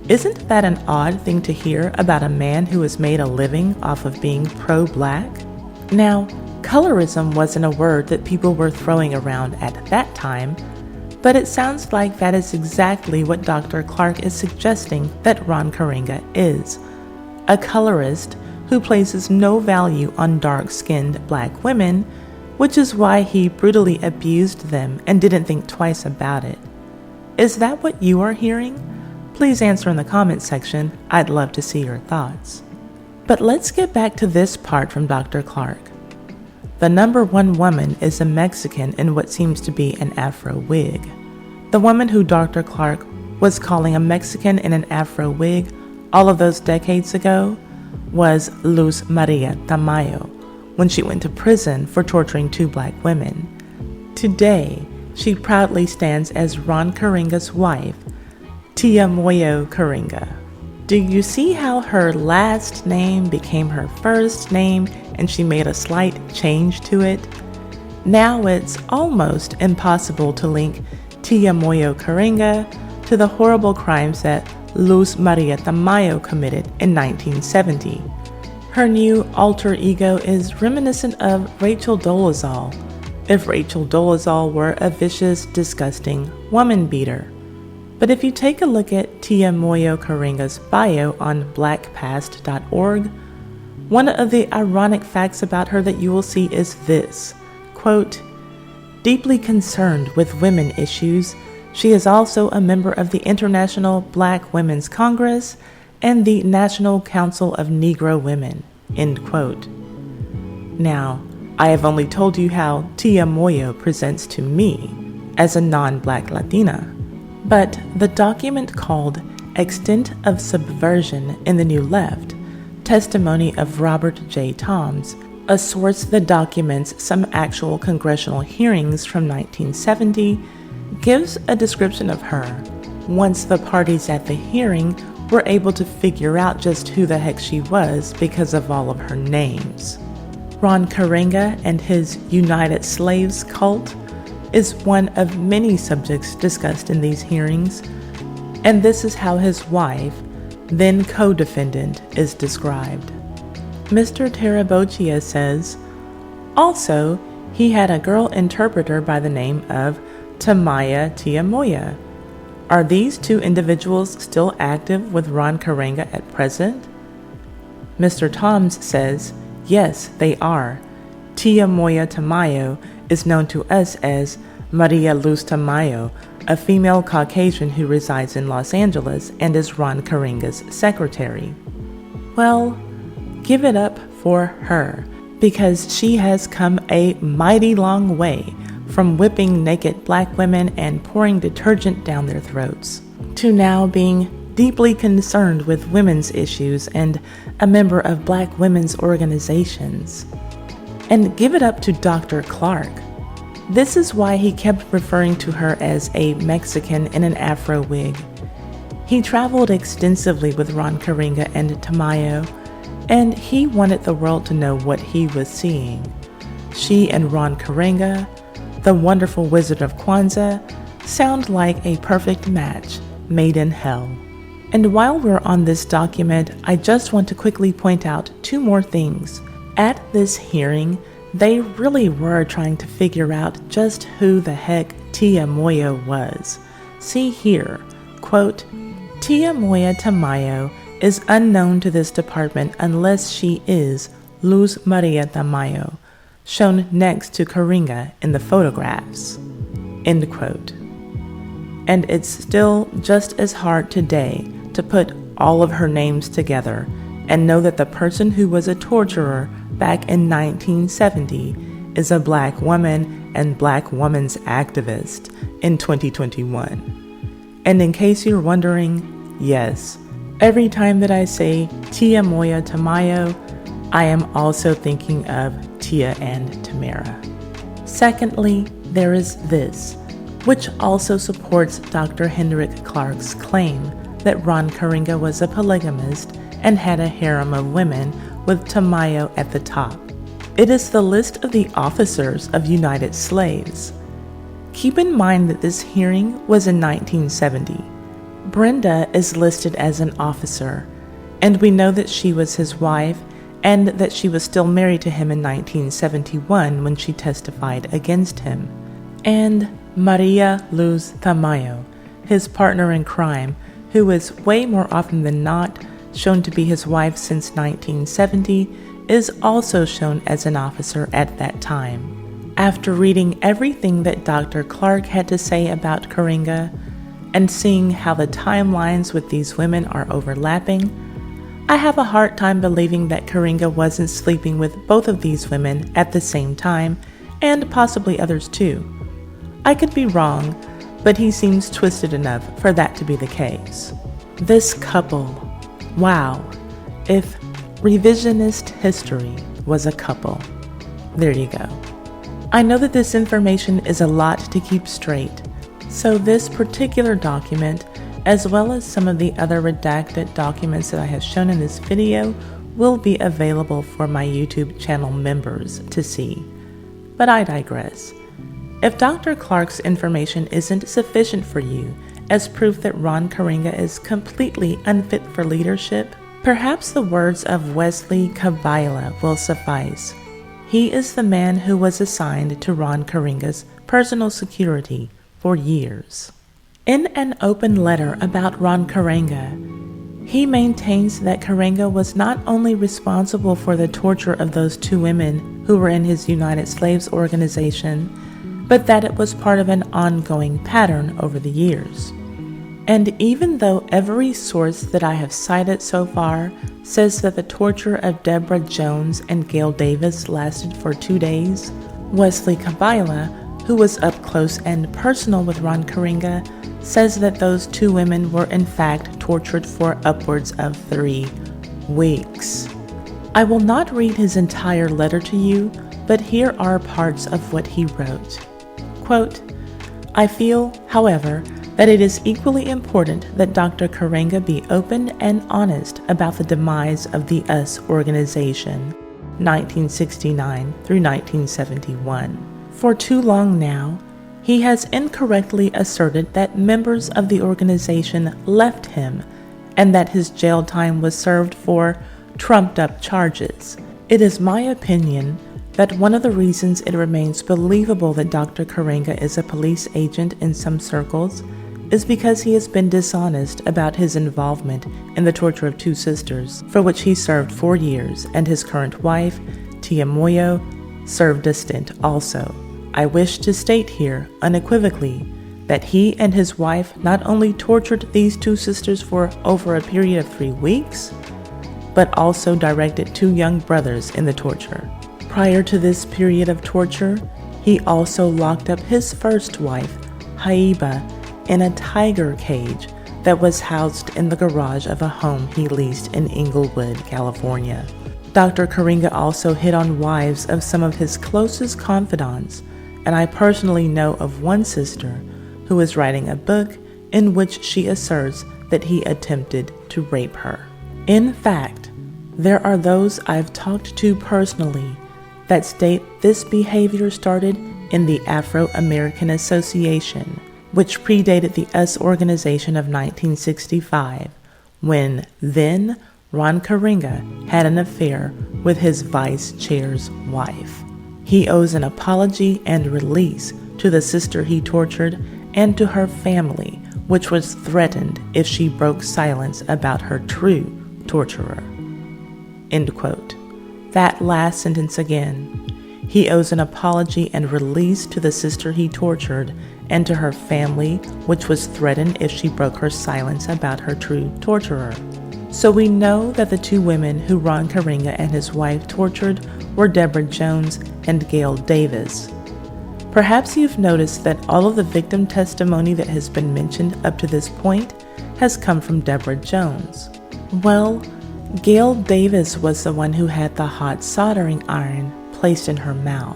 Isn't that an odd thing to hear about a man who has made a living off of being pro-black? Now, colorism wasn't a word that people were throwing around at that time, but it sounds like that is exactly what Dr. Clark is suggesting that Ron Karenga is. A colorist who places no value on dark-skinned black women, which is why he brutally abused them and didn't think twice about it. Is that what you are hearing? Please answer in the comments section. I'd love to see your thoughts. But let's get back to this part from Dr. Clark. The number one woman is a Mexican in what seems to be an Afro wig. The woman who Dr. Clark was calling a Mexican in an Afro wig all of those decades ago was Luz Maria Tamayo, when she went to prison for torturing 2 black women. Today, she proudly stands as Ron Karenga's wife, Tia Moyo Karenga. Do you see how her last name became her first name and she made a slight change to it? Now it's almost impossible to link Tia Moyo Karenga to the horrible crimes that Luz Maria Tamayo committed in 1970. Her new alter ego is reminiscent of Rachel Dolezal, if Rachel Dolezal were a vicious, disgusting woman beater. But if you take a look at Tia Moyo Karenga's bio on blackpast.org, one of the ironic facts about her that you will see is this, quote, deeply concerned with women issues, she is also a member of the International Black Women's Congress and the National Council of Negro Women, end quote. Now, I have only told you how Tia Moyo presents to me as a non-black Latina. But the document called Extent of Subversion in the New Left, Testimony of Robert J. Toms, a source that documents some actual congressional hearings from 1970, gives a description of her once the parties at the hearing were able to figure out just who the heck she was because of all of her names. Ron Karenga and his United Slaves cult is one of many subjects discussed in these hearings, and this is how his wife, then co-defendant, is described. Mr. Tarabochia says, also, he had a girl interpreter by the name of Tamaya Tia Moya. Are these 2 individuals still active with Ron Karenga at present? Mr. Toms says, yes, they are. Tia Moya Tamayo is known to us as Maria Luz Tamayo, a female Caucasian who resides in Los Angeles and is Ron Karenga's secretary. Well, give it up for her, because she has come a mighty long way from whipping naked black women and pouring detergent down their throats, to now being deeply concerned with women's issues and a member of black women's organizations. And give it up to Dr. Clark. This is why he kept referring to her as a Mexican in an Afro wig. He traveled extensively with Ron Karenga and Tamayo, and he wanted the world to know what he was seeing. She and Ron Karenga, the wonderful Wizard of Kwanzaa, sound like a perfect match made in hell. And while we're on this document, I just want to quickly point out 2 more things. At this hearing, they really were trying to figure out just who the heck Tia Moyo was. See here, quote, Tia Moya Tamayo is unknown to this department unless she is Luz Maria Tamayo, shown next to Karinga in the photographs, end quote. And it's still just as hard today to put all of her names together and know that the person who was a torturer back in 1970 is a black woman and black woman's activist in 2021. And in case you're wondering, yes, every time that I say Tia Moya Tamayo, I am also thinking of Tia and Tamara. Secondly, there is this, which also supports Dr. Hendrik Clark's claim that Ron Karenga was a polygamist and had a harem of women with Tamayo at the top. It is the list of the officers of United Slaves. Keep in mind that this hearing was in 1970. Brenda is listed as an officer, and we know that she was his wife and that she was still married to him in 1971 when she testified against him. And Maria Luz Tamayo, his partner in crime, who is way more often than not shown to be his wife since 1970, is also shown as an officer at that time. After reading everything that Dr. Clark had to say about Karenga and seeing how the timelines with these women are overlapping, I have a hard time believing that Karenga wasn't sleeping with both of these women at the same time, and possibly others too. I could be wrong, but he seems twisted enough for that to be the case. This couple, wow, if revisionist history was a couple. There you go. I know that this information is a lot to keep straight, so this particular document, as well as some of the other redacted documents that I have shown in this video, will be available for my YouTube channel members to see. But I digress. If Dr. Clark's information isn't sufficient for you as proof that Ron Karenga is completely unfit for leadership, perhaps the words of Wesley Kabila will suffice. He is the man who was assigned to Ron Karenga's personal security for years. In an open letter about Ron Karenga, he maintains that Karenga was not only responsible for the torture of those two women who were in his United Slaves organization, but that it was part of an ongoing pattern over the years. And even though every source that I have cited so far says that the torture of Deborah Jones and Gail Davis lasted for 2 days, Wesley Kabila, who was up close and personal with Ron Karenga, says that those two women were in fact tortured for upwards of 3 weeks. I will not read his entire letter to you, but here are parts of what he wrote. Quote, I feel, however, that it is equally important that Dr. Karenga be open and honest about the demise of the US organization, 1969 through 1971. For too long now, he has incorrectly asserted that members of the organization left him and that his jail time was served for trumped-up charges. It is my opinion that one of the reasons it remains believable that Dr. Karenga is a police agent in some circles is because he has been dishonest about his involvement in the torture of 2 sisters, for which he served 4 years, and his current wife, Tia Moyo, served a stint also. I wish to state here unequivocally that he and his wife not only tortured these 2 sisters for over a period of 3 weeks, but also directed 2 young brothers in the torture. Prior to this period of torture, he also locked up his first wife, Haiba, in a tiger cage that was housed in the garage of a home he leased in Inglewood, California. Dr. Karenga also hit on wives of some of his closest confidants, and I personally know of one sister who is writing a book in which she asserts that he attempted to rape her. In fact, there are those I've talked to personally that state this behavior started in the Afro-American Association, which predated the US organization of 1965, when then Ron Karenga had an affair with his vice chair's wife. He owes an apology and release to the sister he tortured and to her family, which was threatened if she broke silence about her true torturer." End quote. That last sentence again. He owes an apology and release to the sister he tortured and to her family, which was threatened if she broke her silence about her true torturer. So we know that the two women who Ron Karenga and his wife tortured were Deborah Jones and Gail Davis. Perhaps you've noticed that all of the victim testimony that has been mentioned up to this point has come from Deborah Jones. Well, Gail Davis was the one who had the hot soldering iron placed in her mouth.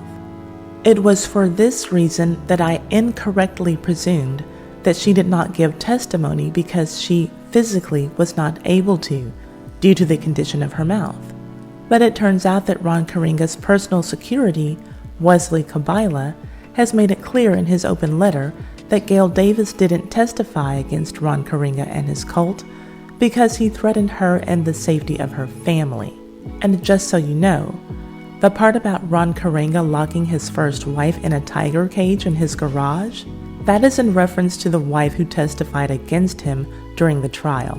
It was for this reason that I incorrectly presumed that she did not give testimony because she physically was not able to due to the condition of her mouth. But it turns out that Ron Karenga's personal security, Wesley Kabila, has made it clear in his open letter that Gail Davis didn't testify against Ron Karenga and his cult because he threatened her and the safety of her family. And just so you know, the part about Ron Karenga locking his first wife in a tiger cage in his garage, that is in reference to the wife who testified against him during the trial.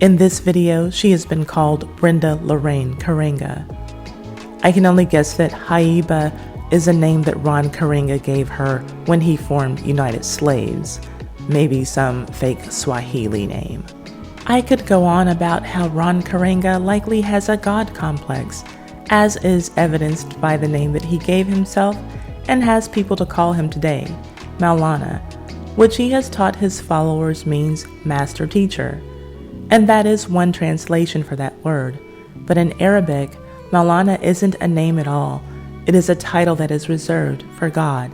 In this video, she has been called Brenda Lorraine Karenga. I can only guess that Haiba is a name that Ron Karenga gave her when he formed United Slaves, maybe some fake Swahili name. I could go on about how Ron Karenga likely has a God complex, as is evidenced by the name that he gave himself and has people to call him today, Maulana, which he has taught his followers means master teacher. And that is one translation for that word. But in Arabic, Maulana isn't a name at all. It is a title that is reserved for God.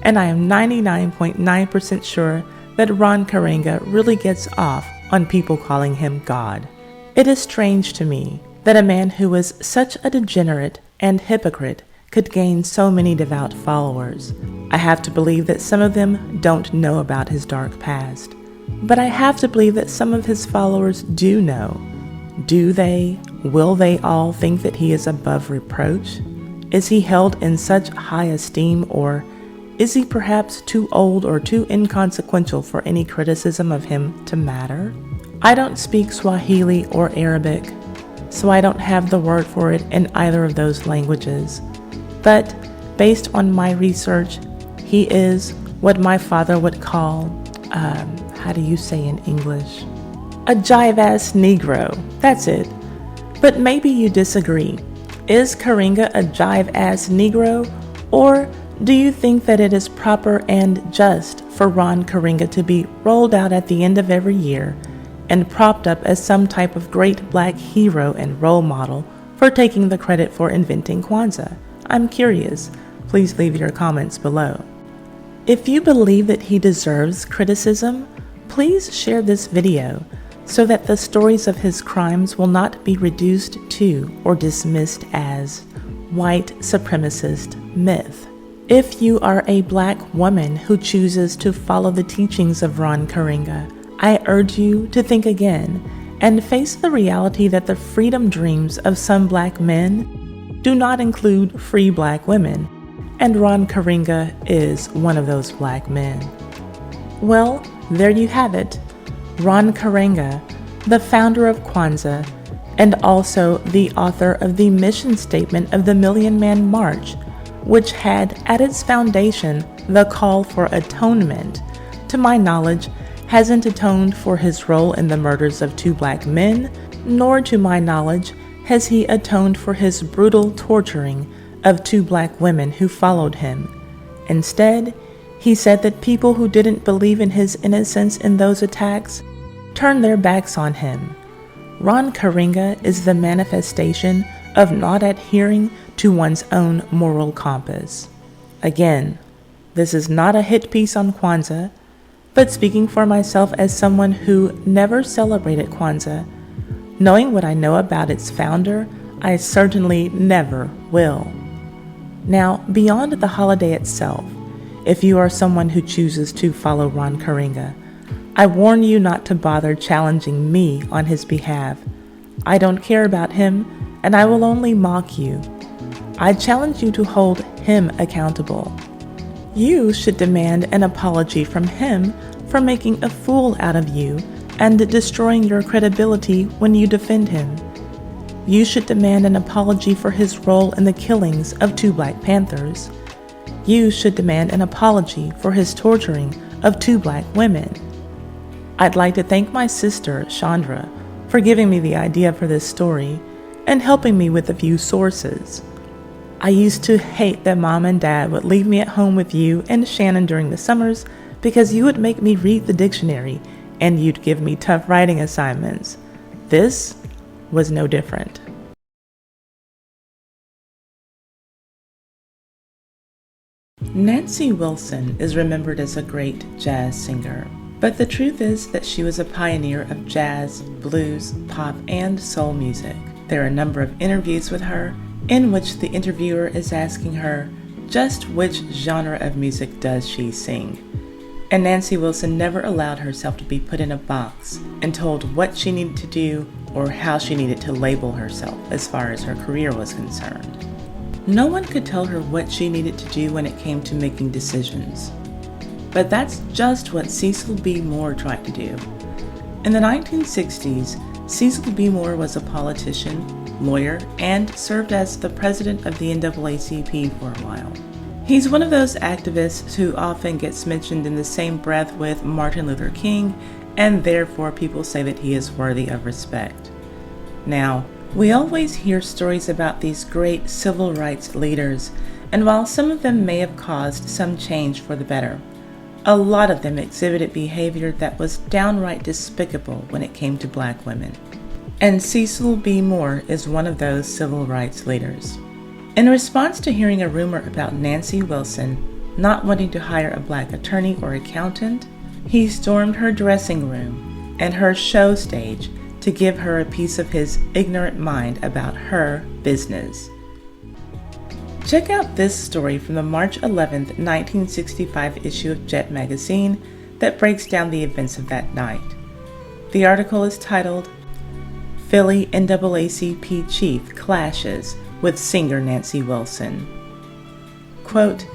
And I am 99.9% sure that Ron Karenga really gets off on people calling him God. It is strange to me that a man who was such a degenerate and hypocrite could gain so many devout followers. I have to believe that some of them don't know about his dark past. But I have to believe that some of his followers do know. Do they? Will they all think that he is above reproach? Is he held in such high esteem, or is he perhaps too old or too inconsequential for any criticism of him to matter? I don't speak Swahili or Arabic, so I don't have the word for it in either of those languages. But based on my research, he is what my father would call, how do you say in English? A jive-ass Negro. That's it. But maybe you disagree. Is Karenga a jive-ass Negro, or do you think that it is proper and just for Ron Karenga to be rolled out at the end of every year and propped up as some type of great black hero and role model for taking the credit for inventing Kwanzaa? I'm curious. Please leave your comments below. If you believe that he deserves criticism, please share this video so that the stories of his crimes will not be reduced to or dismissed as white supremacist myth. If you are a black woman who chooses to follow the teachings of Ron Karenga, I urge you to think again and face the reality that the freedom dreams of some black men do not include free black women, and Ron Karenga is one of those black men. Well, there you have it. Ron Karenga, the founder of Kwanzaa, and also the author of the mission statement of the Million Man March, which had at its foundation the call for atonement, to my knowledge, hasn't atoned for his role in the murders of 2 black men, nor to my knowledge has he atoned for his brutal torturing of 2 black women who followed him. Instead, he said that people who didn't believe in his innocence in those attacks turned their backs on him. Ron Karenga is the manifestation of not adhering to one's own moral compass. Again, this is not a hit piece on Kwanzaa, but speaking for myself as someone who never celebrated Kwanzaa, knowing what I know about its founder, I certainly never will. Now, beyond the holiday itself, if you are someone who chooses to follow Ron Karenga, I warn you not to bother challenging me on his behalf. I don't care about him, and I will only mock you. I challenge you to hold him accountable. You should demand an apology from him for making a fool out of you and destroying your credibility when you defend him. You should demand an apology for his role in the killings of 2 Black Panthers. You should demand an apology for his torturing of 2 Black women. I'd like to thank my sister, Chandra, for giving me the idea for this story and helping me with a few sources. I used to hate that Mom and Dad would leave me at home with you and Shannon during the summers because you would make me read the dictionary and you'd give me tough writing assignments. This was no different. Nancy Wilson is remembered as a great jazz singer, but the truth is that she was a pioneer of jazz, blues, pop, and soul music. There are a number of interviews with her in which the interviewer is asking her just which genre of music does she sing. And Nancy Wilson never allowed herself to be put in a box and told what she needed to do or how she needed to label herself as far as her career was concerned. No one could tell her what she needed to do when it came to making decisions. But that's just what Cecil B. Moore tried to do. In the 1960s, Cecil B. Moore was a politician, lawyer, and served as the president of the NAACP for a while. He's one of those activists who often gets mentioned in the same breath with Martin Luther King, and therefore people say that he is worthy of respect. Now, we always hear stories about these great civil rights leaders, and while some of them may have caused some change for the better, a lot of them exhibited behavior that was downright despicable when it came to Black women. And Cecil B. Moore is one of those civil rights leaders. In response to hearing a rumor about Nancy Wilson not wanting to hire a Black attorney or accountant, he stormed her dressing room and her show stage to give her a piece of his ignorant mind about her business. Check out this story from the March 11, 1965 issue of Jet magazine that breaks down the events of that night. The article is titled, "Philly NAACP Chief Clashes with Singer Nancy Wilson." Quote,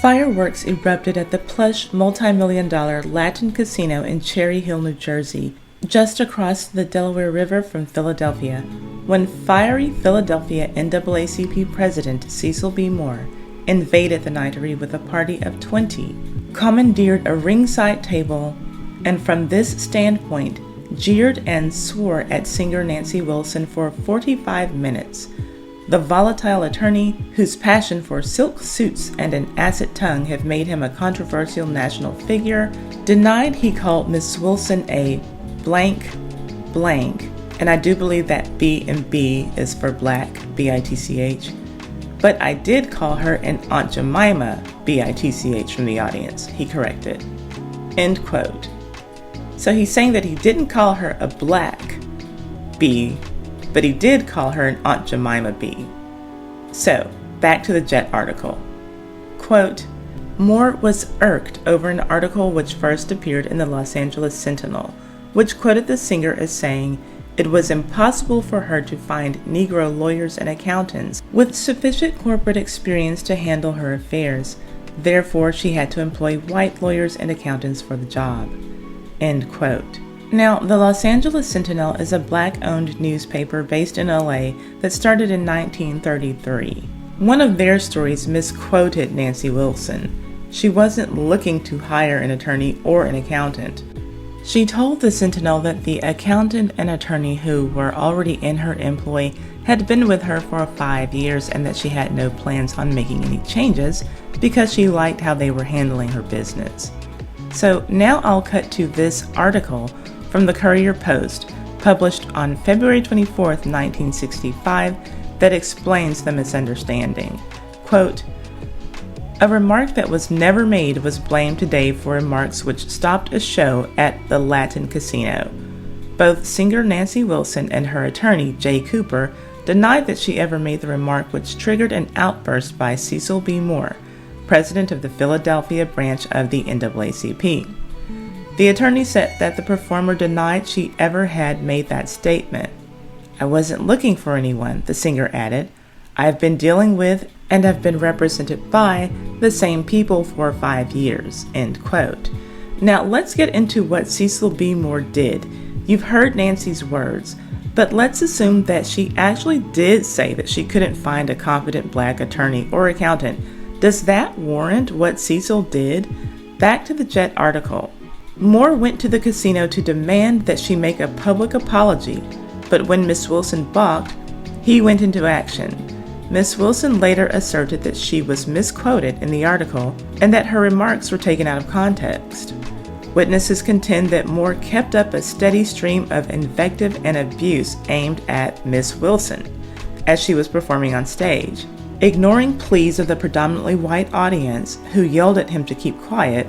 "Fireworks erupted at the plush multi-million-dollar Latin Casino in Cherry Hill, New Jersey, just across the Delaware River from Philadelphia, when fiery Philadelphia NAACP President Cecil B. Moore invaded the nightery with a party of 20, commandeered a ringside table, and from this standpoint jeered and swore at singer Nancy Wilson for 45 minutes. The volatile attorney, whose passion for silk suits and an acid tongue have made him a controversial national figure, denied he called Miss Wilson a blank, and I do believe that B and B is for black, B-I-T-C-H, but I did call her an Aunt Jemima, B-I-T-C-H, from the audience, he corrected." End quote. So he's saying that he didn't call her a black B, but he did call her an Aunt Jemima B. So, back to the Jet article. Quote, "Moore was irked over an article which first appeared in the Los Angeles Sentinel, which quoted the singer as saying it was impossible for her to find Negro lawyers and accountants with sufficient corporate experience to handle her affairs. Therefore, she had to employ white lawyers and accountants for the job." End quote. Now, the Los Angeles Sentinel is a Black-owned newspaper based in LA that started in 1933. One of their stories misquoted Nancy Wilson. She wasn't looking to hire an attorney or an accountant. She told the Sentinel that the accountant and attorney who were already in her employ had been with her for 5 years and that she had no plans on making any changes because she liked how they were handling her business. So now I'll cut to this article from the Courier-Post, published on February 24, 1965, that explains the misunderstanding. Quote, "A remark that was never made was blamed today for remarks which stopped a show at the Latin Casino. Both singer Nancy Wilson and her attorney, Jay Cooper, denied that she ever made the remark which triggered an outburst by Cecil B. Moore, president of the Philadelphia branch of the NAACP. The attorney said that the performer denied she ever had made that statement. I wasn't looking for anyone," the singer added. I've been dealing with and have been represented by the same people for 5 years, end quote. Now let's get into what Cecil B. Moore did. You've heard Nancy's words, but let's assume that she actually did say that she couldn't find a competent black attorney or accountant. Does that warrant what Cecil did? Back to the Jet article. Moore went to the casino to demand that she make a public apology, but when Miss Wilson balked, he went into action. Miss Wilson later asserted that she was misquoted in the article and that her remarks were taken out of context. Witnesses contend that Moore kept up a steady stream of invective and abuse aimed at Miss Wilson as she was performing on stage. Ignoring pleas of the predominantly white audience, who yelled at him to keep quiet,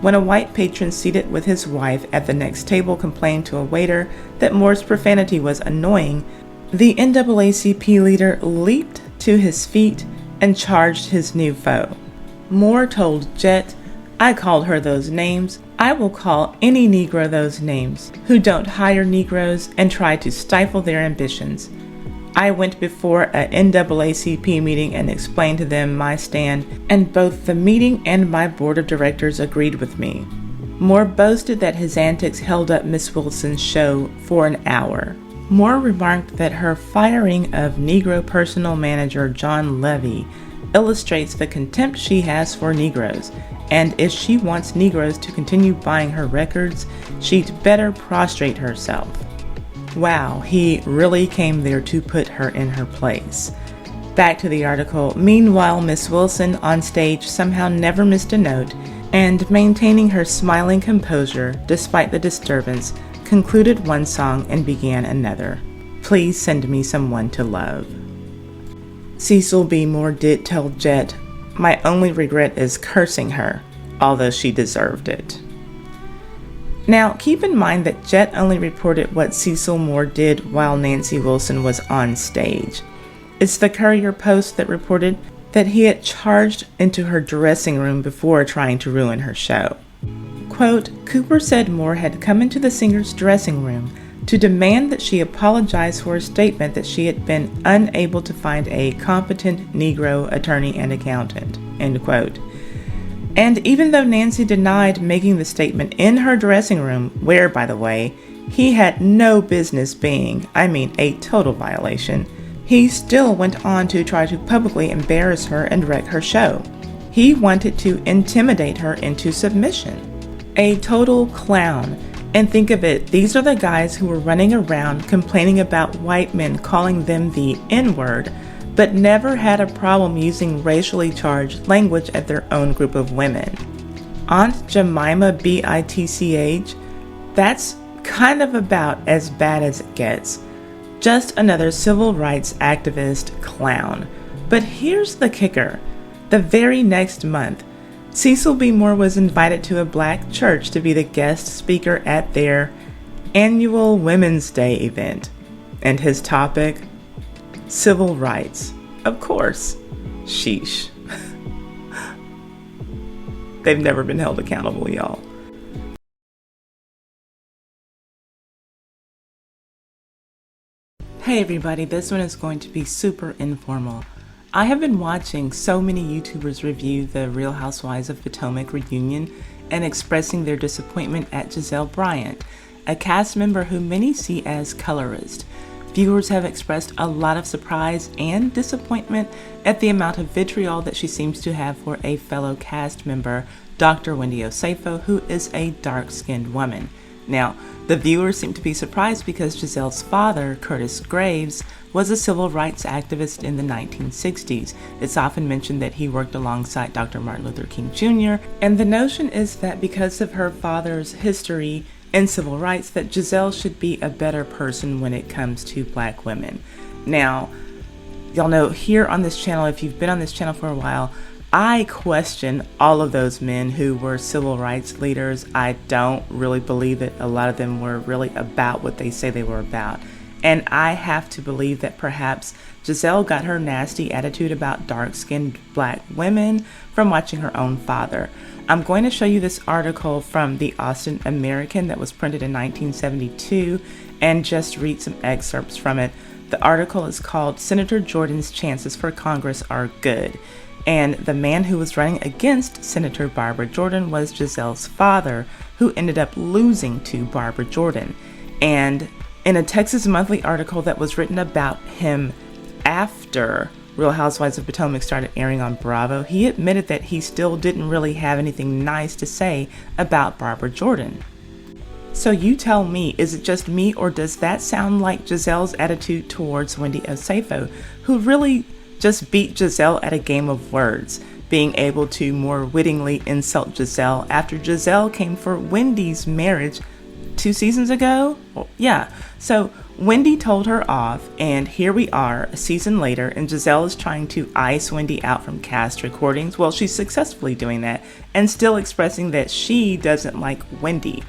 when a white patron seated with his wife at the next table complained to a waiter that Moore's profanity was annoying, the NAACP leader leaped to his feet and charged his new foe. Moore told Jet, "I called her those names. I will call any Negro those names who don't hire Negroes and try to stifle their ambitions. I went before a NAACP meeting and explained to them my stand, and both the meeting and my board of directors agreed with me." Moore boasted that his antics held up Miss Wilson's show for an hour. Moore remarked that her firing of Negro personal manager John Levy illustrates the contempt she has for Negroes, and if she wants Negroes to continue buying her records, she'd better prostrate herself. Wow, he really came there to put her in her place. Back to the article. Meanwhile, Miss Wilson on stage somehow never missed a note, and maintaining her smiling composure despite the disturbance, concluded one song and began another. "Please send me someone to love." Cecil B. Moore did tell Jet, "My only regret is cursing her, although she deserved it." Now, keep in mind that Jet only reported what Cecil Moore did while Nancy Wilson was on stage. It's the Courier Post that reported that he had charged into her dressing room before trying to ruin her show. Quote, Cooper said Moore had come into the singer's dressing room to demand that she apologize for a statement that she had been unable to find a competent Negro attorney and accountant, end quote. And even though Nancy denied making the statement in her dressing room, where, by the way, he had no business being, a total violation, he still went on to try to publicly embarrass her and wreck her show. He wanted to intimidate her into submission. A total clown. And think of it, these are the guys who were running around complaining about white men calling them the N-word, but never had a problem using racially charged language at their own group of women. Aunt Jemima Bitch, that's kind of about as bad as it gets. Just another civil rights activist clown. But here's the kicker. The very next month, Cecil B. Moore was invited to a black church to be the guest speaker at their annual Women's Day event. And his topic? Civil rights. Of course. Sheesh. They've never been held accountable, y'all. Hey everybody, this one is going to be super informal. I have been watching so many YouTubers review the Real Housewives of Potomac reunion and expressing their disappointment at Giselle Bryant, a cast member who many see as colorist. Viewers have expressed a lot of surprise and disappointment at the amount of vitriol that she seems to have for a fellow cast member, Dr. Wendy Osefo, who is a dark-skinned woman. Now, the viewers seem to be surprised because Giselle's father, Curtis Graves, was a civil rights activist in the 1960s. It's often mentioned that he worked alongside Dr. Martin Luther King Jr., and the notion is that because of her father's history in civil rights, that Giselle should be a better person when it comes to black women. Now, y'all know here on this channel, if you've been on this channel for a while, I question all of those men who were civil rights leaders. I don't really believe that a lot of them were really about what they say they were about. And I have to believe that perhaps Giselle got her nasty attitude about dark-skinned black women from watching her own father. I'm going to show you this article from the Austin American that was printed in 1972 and just read some excerpts from it. The article is called Senator Jordan's Chances for Congress Are Good. And the man who was running against Senator Barbara Jordan was Giselle's father, who ended up losing to Barbara Jordan. And in a Texas Monthly article that was written about him after Real Housewives of Potomac started airing on Bravo, he admitted that he still didn't really have anything nice to say about Barbara Jordan. So you tell me, is it just me, or does that sound like Giselle's attitude towards Wendy Osefo, who really just beat Giselle at a game of words, being able to more wittingly insult Giselle after Giselle came for Wendy's marriage 2 seasons ago? Well, yeah. So Wendy told her off, and here we are a season later, and Giselle is trying to ice Wendy out from cast recordings. Well, she's successfully doing that and still expressing that she doesn't like Wendy.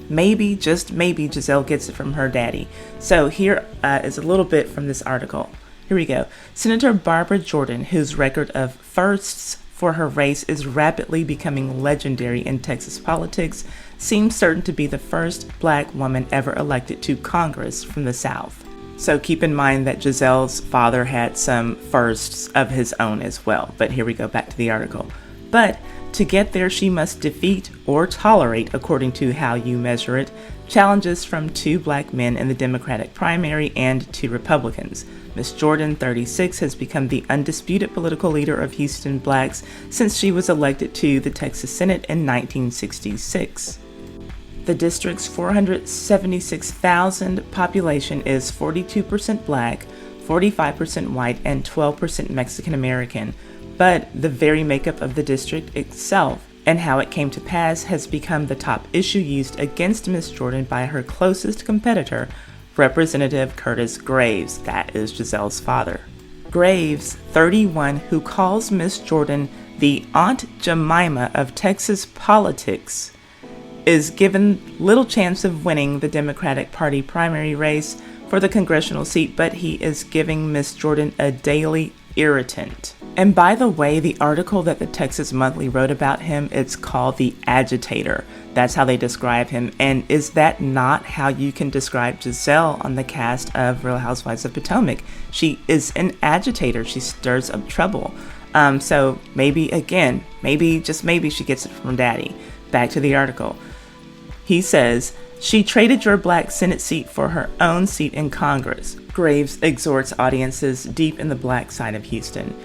Maybe, just maybe, Giselle gets it from her daddy. So here is a little bit from this article. Here we go. Senator Barbara Jordan, whose record of firsts for her race is rapidly becoming legendary in Texas politics, seems certain to be the first black woman ever elected to Congress from the South. So keep in mind that Giselle's father had some firsts of his own as well. But here we go, back to the article. But to get there, she must defeat or tolerate, according to how you measure it, challenges from 2 black men in the Democratic primary and 2 Republicans. Miss Jordan, 36, has become the undisputed political leader of Houston blacks since she was elected to the Texas Senate in 1966. The district's 476,000 population is 42% black, 45% white, and 12% Mexican American. But the very makeup of the district itself and how it came to pass has become the top issue used against Miss Jordan by her closest competitor, Representative Curtis Graves. That is Giselle's father. Graves, 31, who calls Miss Jordan the Aunt Jemima of Texas politics, is given little chance of winning the Democratic Party primary race for the congressional seat, but he is giving Miss Jordan a daily irritant. And by the way, the article that the Texas Monthly wrote about him, it's called The Agitator. That's how they describe him. And is that not how you can describe Giselle on the cast of Real Housewives of Potomac? She is an agitator. She stirs up trouble. So maybe, again, maybe, just maybe she gets it from daddy. Back to the article. He says, she traded your black Senate seat for her own seat in Congress. Graves exhorts audiences deep in the black side of Houston.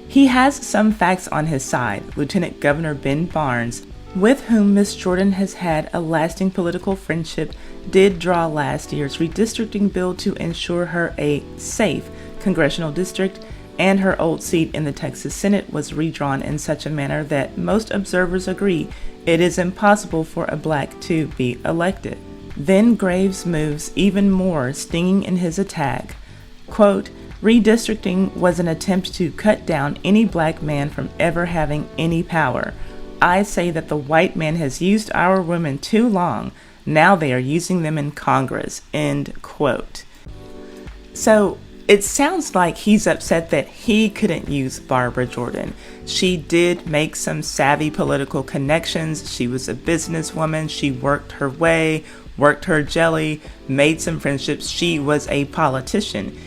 He has some facts on his side. Lieutenant Governor Ben Barnes, with whom Miss Jordan has had a lasting political friendship, did draw last year's redistricting bill to ensure her a safe congressional district, and her old seat in the Texas Senate was redrawn in such a manner that most observers agree it is impossible for a black to be elected. Then Graves moves even more, stinging in his attack. Quote, redistricting was an attempt to cut down any black man from ever having any power. I say that the white man has used our women too long. Now they are using them in Congress. End quote. So it sounds like he's upset that he couldn't use Barbara Jordan. She did make some savvy political connections. She was a businesswoman. She worked her way, worked her jelly, made some friendships. She was a politician.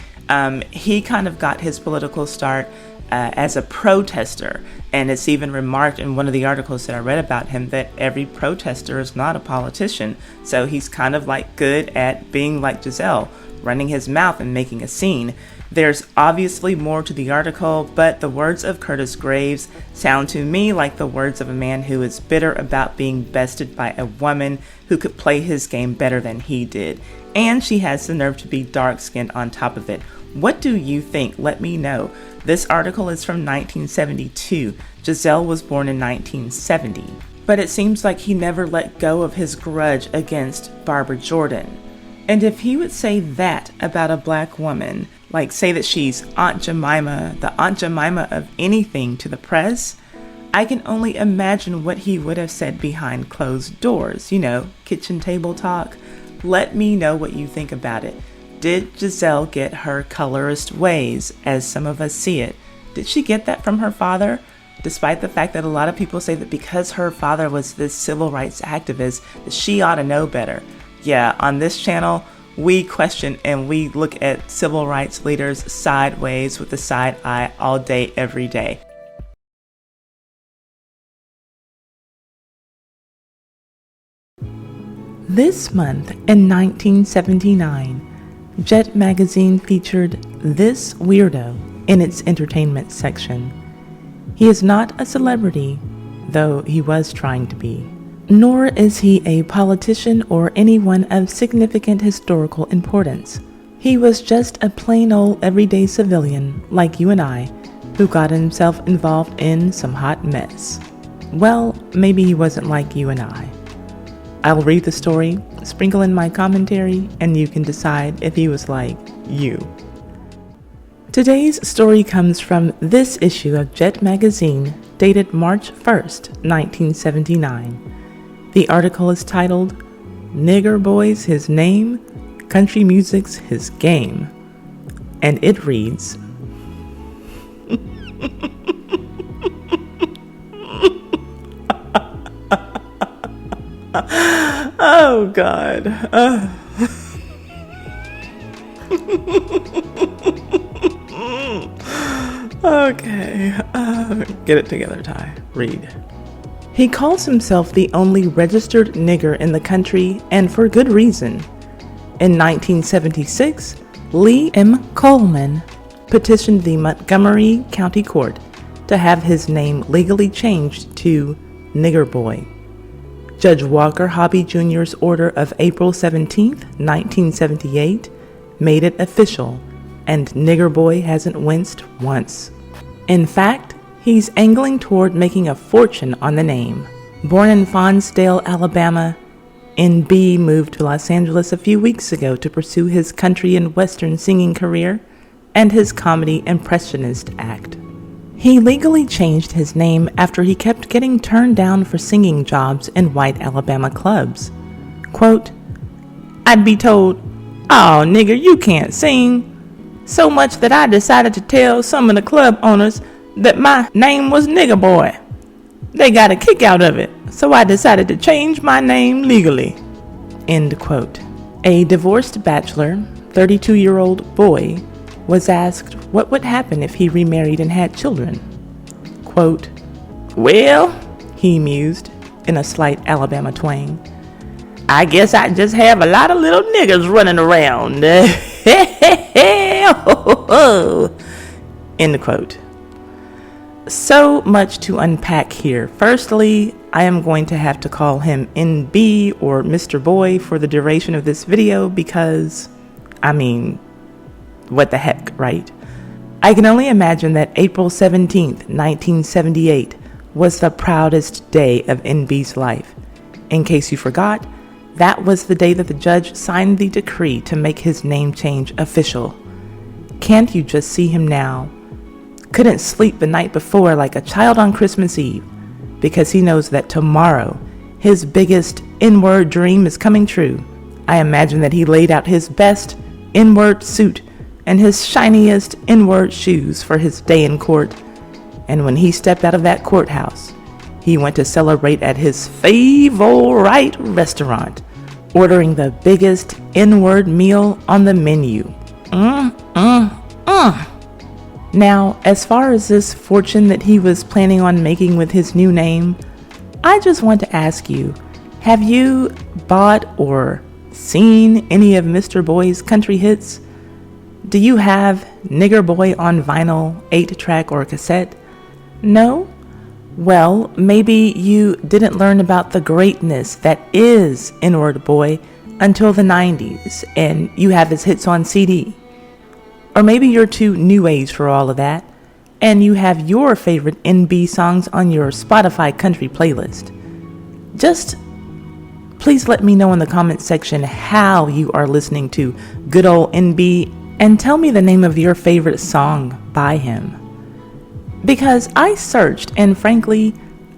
He kind of got his political start as a protester. And it's even remarked in one of the articles that I read about him that every protester is not a politician. So he's kind of like good at being like Giselle, running his mouth and making a scene. There's obviously more to the article, but the words of Curtis Graves sound to me like the words of a man who is bitter about being bested by a woman who could play his game better than he did. And she has the nerve to be dark-skinned on top of it. What do you think? Let me know. This article is from 1972. Giselle was born in 1970. But it seems like he never let go of his grudge against Barbara Jordan. And if he would say that about a black woman, like say that she's Aunt Jemima, the Aunt Jemima of anything to the press, I can only imagine what he would have said behind closed doors, kitchen table talk. Let me know what you think about it. Did Giselle get her colorist ways, as some of us see it? Did she get that from her father? Despite the fact that a lot of people say that because her father was this civil rights activist, that she ought to know better. Yeah, on this channel, we question and we look at civil rights leaders sideways with a side eye all day, every day. This month in 1979, Jet magazine featured this weirdo in its entertainment section. He is not a celebrity, though he was trying to be. Nor is he a politician or anyone of significant historical importance. He was just a plain old everyday civilian like you and I, who got himself involved in some hot mess. Well, maybe he wasn't like you and I. I'll read the story, sprinkle in my commentary, and you can decide if he was like you. Today's story comes from this issue of Jet magazine, dated March 1st, 1979. The article is titled, "Nigger Boy's His Name, Country Music's His Game." And it reads, oh God. Okay. Get it together, Ty. Read. He calls himself the only registered nigger in the country, and for good reason. In 1976, Lee M. Coleman petitioned the Montgomery County Court to have his name legally changed to Nigger Boy. Judge Walker Hobby Jr.'s order of April 17, 1978, made it official, and Nigger Boy hasn't winced once. In fact, he's angling toward making a fortune on the name. Born in Fonsdale, Alabama, NB moved to Los Angeles a few weeks ago to pursue his country and western singing career and his comedy impressionist act. He legally changed his name after he kept getting turned down for singing jobs in white Alabama clubs. Quote, "I'd be told, 'Oh, nigger, you can't sing,' so much that I decided to tell some of the club owners that my name was Nigger Boy. They got a kick out of it, so I decided to change my name legally." End quote. A divorced bachelor, 32-year-old boy, was asked what would happen if he remarried and had children. Quote, "Well," he mused in a slight Alabama twang, "I guess I just have a lot of little niggers running around." End quote. So much to unpack here. Firstly, I am going to have to call him NB or Mr. Boy for the duration of this video because, what the heck, right? I can only imagine that April 17th, 1978 was the proudest day of NB's life. In case you forgot, that was the day that the judge signed the decree to make his name change official. Can't you just see him now? Couldn't sleep the night before like a child on Christmas Eve because he knows that tomorrow his biggest N-word dream is coming true. I imagine that he laid out his best N-word suit and his shiniest N-word shoes for his day in court. And when he stepped out of that courthouse, he went to celebrate at his favorite restaurant, ordering the biggest N-word meal on the menu. Now, as far as this fortune that he was planning on making with his new name, I just want to ask you, have you bought or seen any of Mr. Boy's country hits? Do you have Nigger Boy on vinyl, 8-track, or cassette? No? Well, maybe you didn't learn about the greatness that is N-word Boy until the 90s, and you have his hits on CD. Or maybe you're too new age for all of that, and you have your favorite NB songs on your Spotify country playlist. Just please let me know in the comment section how you are listening to good old NB, and tell me the name of your favorite song by him. Because I searched, and frankly,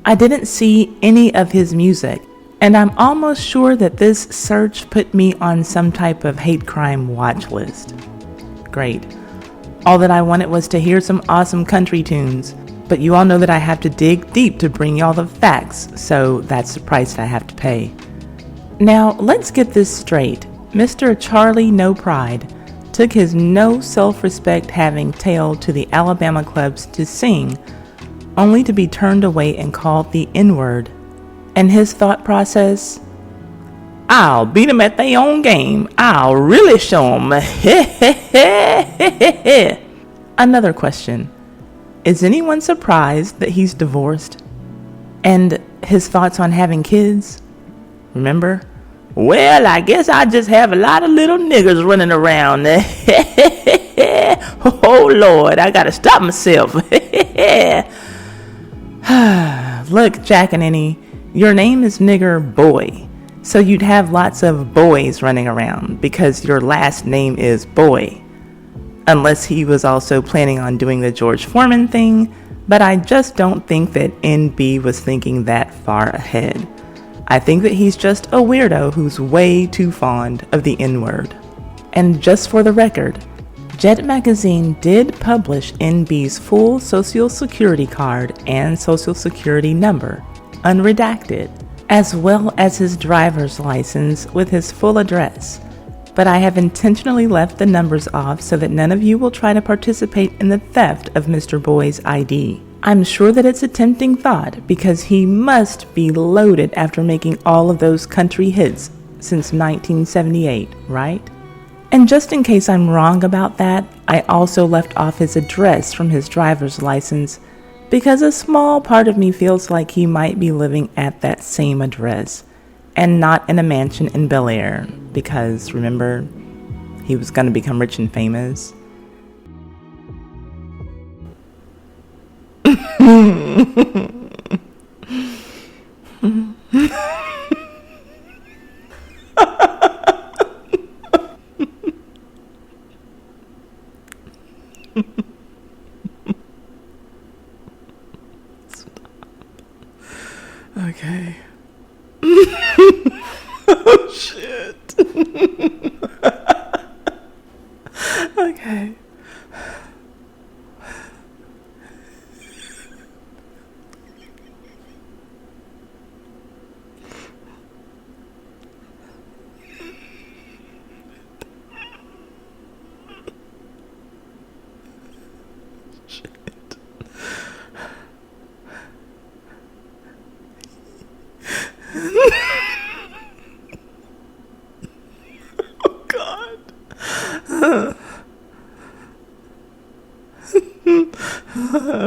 I didn't see any of his music, and I'm almost sure that this search put me on some type of hate crime watch list. Great. All that I wanted was to hear some awesome country tunes, but you all know that I have to dig deep to bring y'all the facts, so that's the price I have to pay. Now, let's get this straight. Mr. Charlie No Pride took his no self-respect having tale to the Alabama clubs to sing, only to be turned away and called the N-word. And his thought process, I'll beat them at their own game. I'll really show them. Another question. Is anyone surprised that he's divorced? And his thoughts on having kids? Remember? Well, I guess I just have a lot of little niggers running around. Oh, Lord, I gotta stop myself. Look, Jack and Annie, your name is Nigger Boy. So you'd have lots of boys running around because your last name is Boy. Unless he was also planning on doing the George Foreman thing, but I just don't think that NB was thinking that far ahead. I think that he's just a weirdo who's way too fond of the N-word. And just for the record, Jet Magazine did publish NB's full Social Security card and Social Security number, unredacted, as well as his driver's license with his full address. But I have intentionally left the numbers off so that none of you will try to participate in the theft of Mr. Boy's ID. I'm sure that it's a tempting thought because he must be loaded after making all of those country hits since 1978, right? And just in case I'm wrong about that, I also left off his address from his driver's license because a small part of me feels like he might be living at that same address and not in a mansion in Bel Air because, remember, he was going to become rich and famous. Okay. Oh, shit. Okay.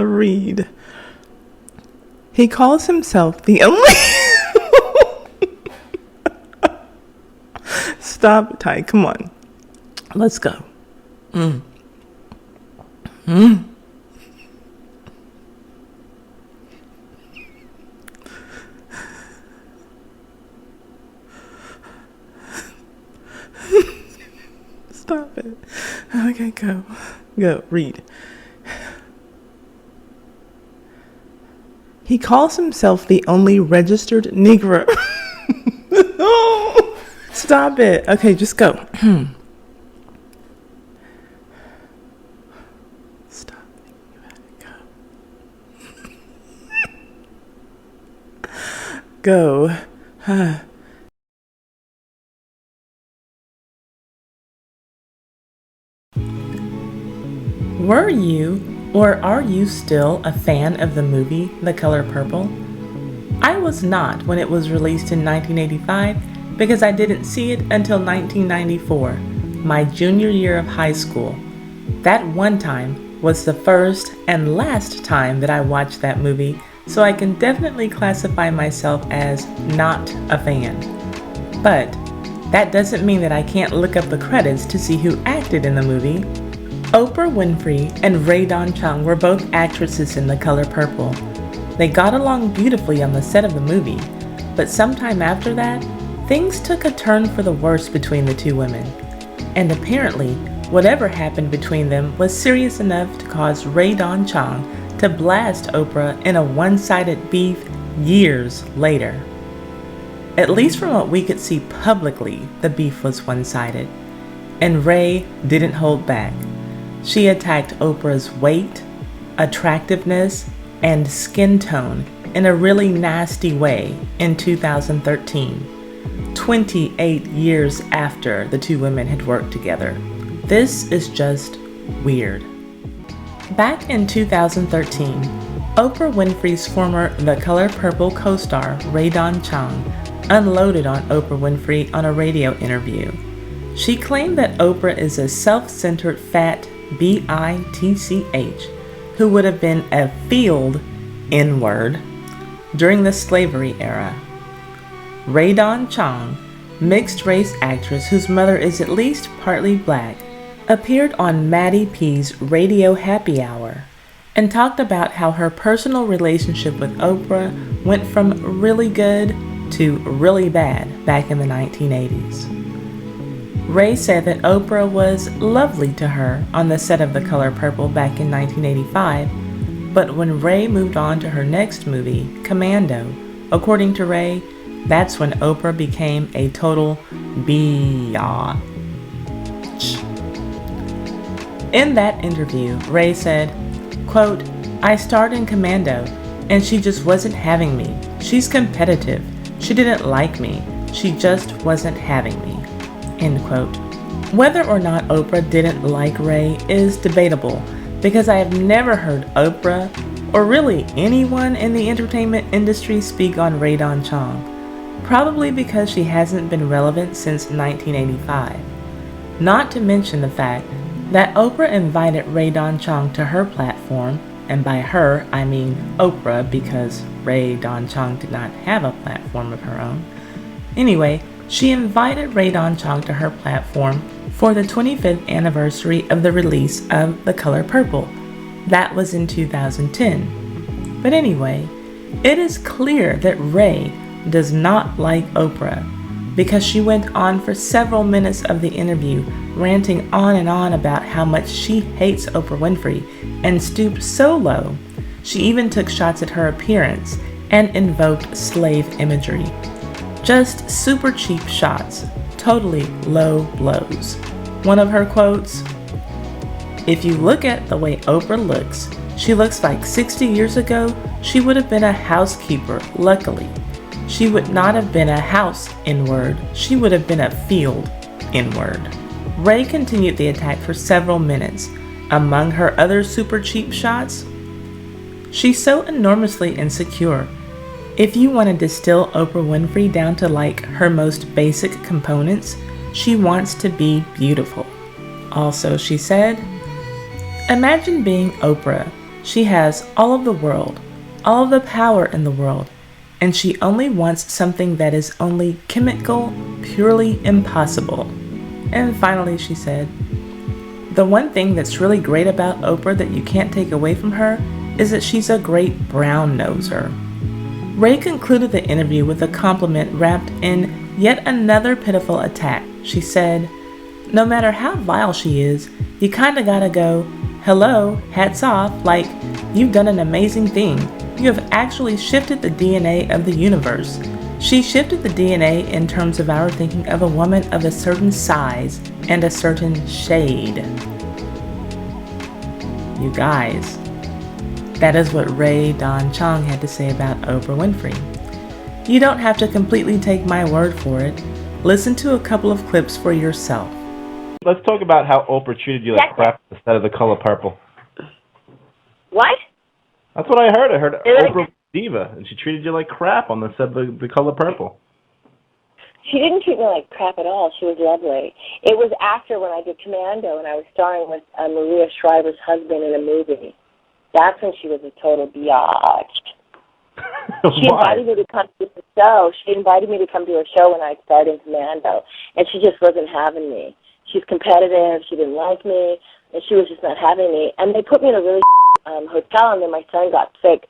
Read. He calls himself the only... Stop, Ty. Come on. Let's go. Stop it. Okay, go. Go, read. He calls himself the only registered Negro. Stop it. Okay, just go. Stop. You gotta go. Go. Were you or are you still a fan of the movie The Color Purple? I was not when it was released in 1985 because I didn't see it until 1994, my junior year of high school. That one time was the first and last time that I watched that movie, so I can definitely classify myself as not a fan. But that doesn't mean that I can't look up the credits to see who acted in the movie. Oprah Winfrey and Rae Dawn Chong were both actresses in The Color Purple. They got along beautifully on the set of the movie, but sometime after that, things took a turn for the worse between the two women. And apparently, whatever happened between them was serious enough to cause Rae Dawn Chong to blast Oprah in a one-sided beef years later. At least from what we could see publicly, the beef was one-sided. And Rae didn't hold back. She attacked Oprah's weight, attractiveness, and skin tone in a really nasty way in 2013. 28 years after the two women had worked together. This is just weird. Back in 2013, Oprah Winfrey's former The Color Purple co-star Ray Don Chong unloaded on Oprah Winfrey on a radio interview. She claimed that Oprah is a self-centered fat bitch who would have been a field N-word during the slavery era. Ray Don Chong, mixed-race actress whose mother is at least partly black, appeared on Maddie P's Radio Happy Hour and talked about how her personal relationship with Oprah went from really good to really bad back in the 1980s. Ray said that Oprah was lovely to her on the set of The Color Purple back in 1985, but when Ray moved on to her next movie, Commando, according to Ray, that's when Oprah became a total biatch. In that interview, Ray said, quote, "I starred in Commando, and she just wasn't having me. She's competitive. She didn't like me. She just wasn't having me." End quote. Whether or not Oprah didn't like Ray is debatable, because I have never heard Oprah, or really anyone in the entertainment industry, speak on Ray Don Chong. Probably because she hasn't been relevant since 1985. Not to mention the fact that Oprah invited Ray Don Chong to her platform, and by her I mean Oprah because Ray Don Chong did not have a platform of her own. Anyway, she invited Ray Don Chong to her platform for the 25th anniversary of the release of The Color Purple. That was in 2010. But anyway, it is clear that Ray does not like Oprah, because she went on for several minutes of the interview ranting on and on about how much she hates Oprah Winfrey and stooped so low she even took shots at her appearance and invoked slave imagery. Just super cheap shots, totally low blows. One of her quotes, "If you look at the way Oprah looks, she looks like 60 years ago she would have been a housekeeper, luckily. She would not have been a house N-word, she would have been a field N-word." Ray continued the attack for several minutes. Among her other super cheap shots, "She's so enormously insecure. If you want to distill Oprah Winfrey down to like her most basic components, she wants to be beautiful." Also, she said, "Imagine being Oprah. She has all of the world, all of the power in the world, and she only wants something that is only chemical, purely impossible." And finally she said, "The one thing that's really great about Oprah that you can't take away from her is that she's a great brown noser." Ray concluded the interview with a compliment wrapped in yet another pitiful attack. She said, "No matter how vile she is, you kinda gotta go, 'Hello, hats off, like, you've done an amazing thing. You have actually shifted the DNA of the universe. She shifted the DNA in terms of our thinking of a woman of a certain size and a certain shade." You guys, that is what Ray Don Chong had to say about Oprah Winfrey. You don't have to completely take my word for it. Listen to a couple of clips for yourself. Let's talk about how Oprah treated you like crap instead of The Color Purple. What? That's what I heard. I heard Oprah was a diva, and she treated you like crap on the set of The Color Purple. She didn't treat me like crap at all. She was lovely. It was after when I did Commando and I was starring with Maria Shriver's husband in a movie. That's when she was a total biatch. She invited me to come to the show. She invited me to come to her show when I starred in Commando, and she just wasn't having me. She's competitive. She didn't like me, and she was just not having me. And they put me in a really hotel, and then my son got sick.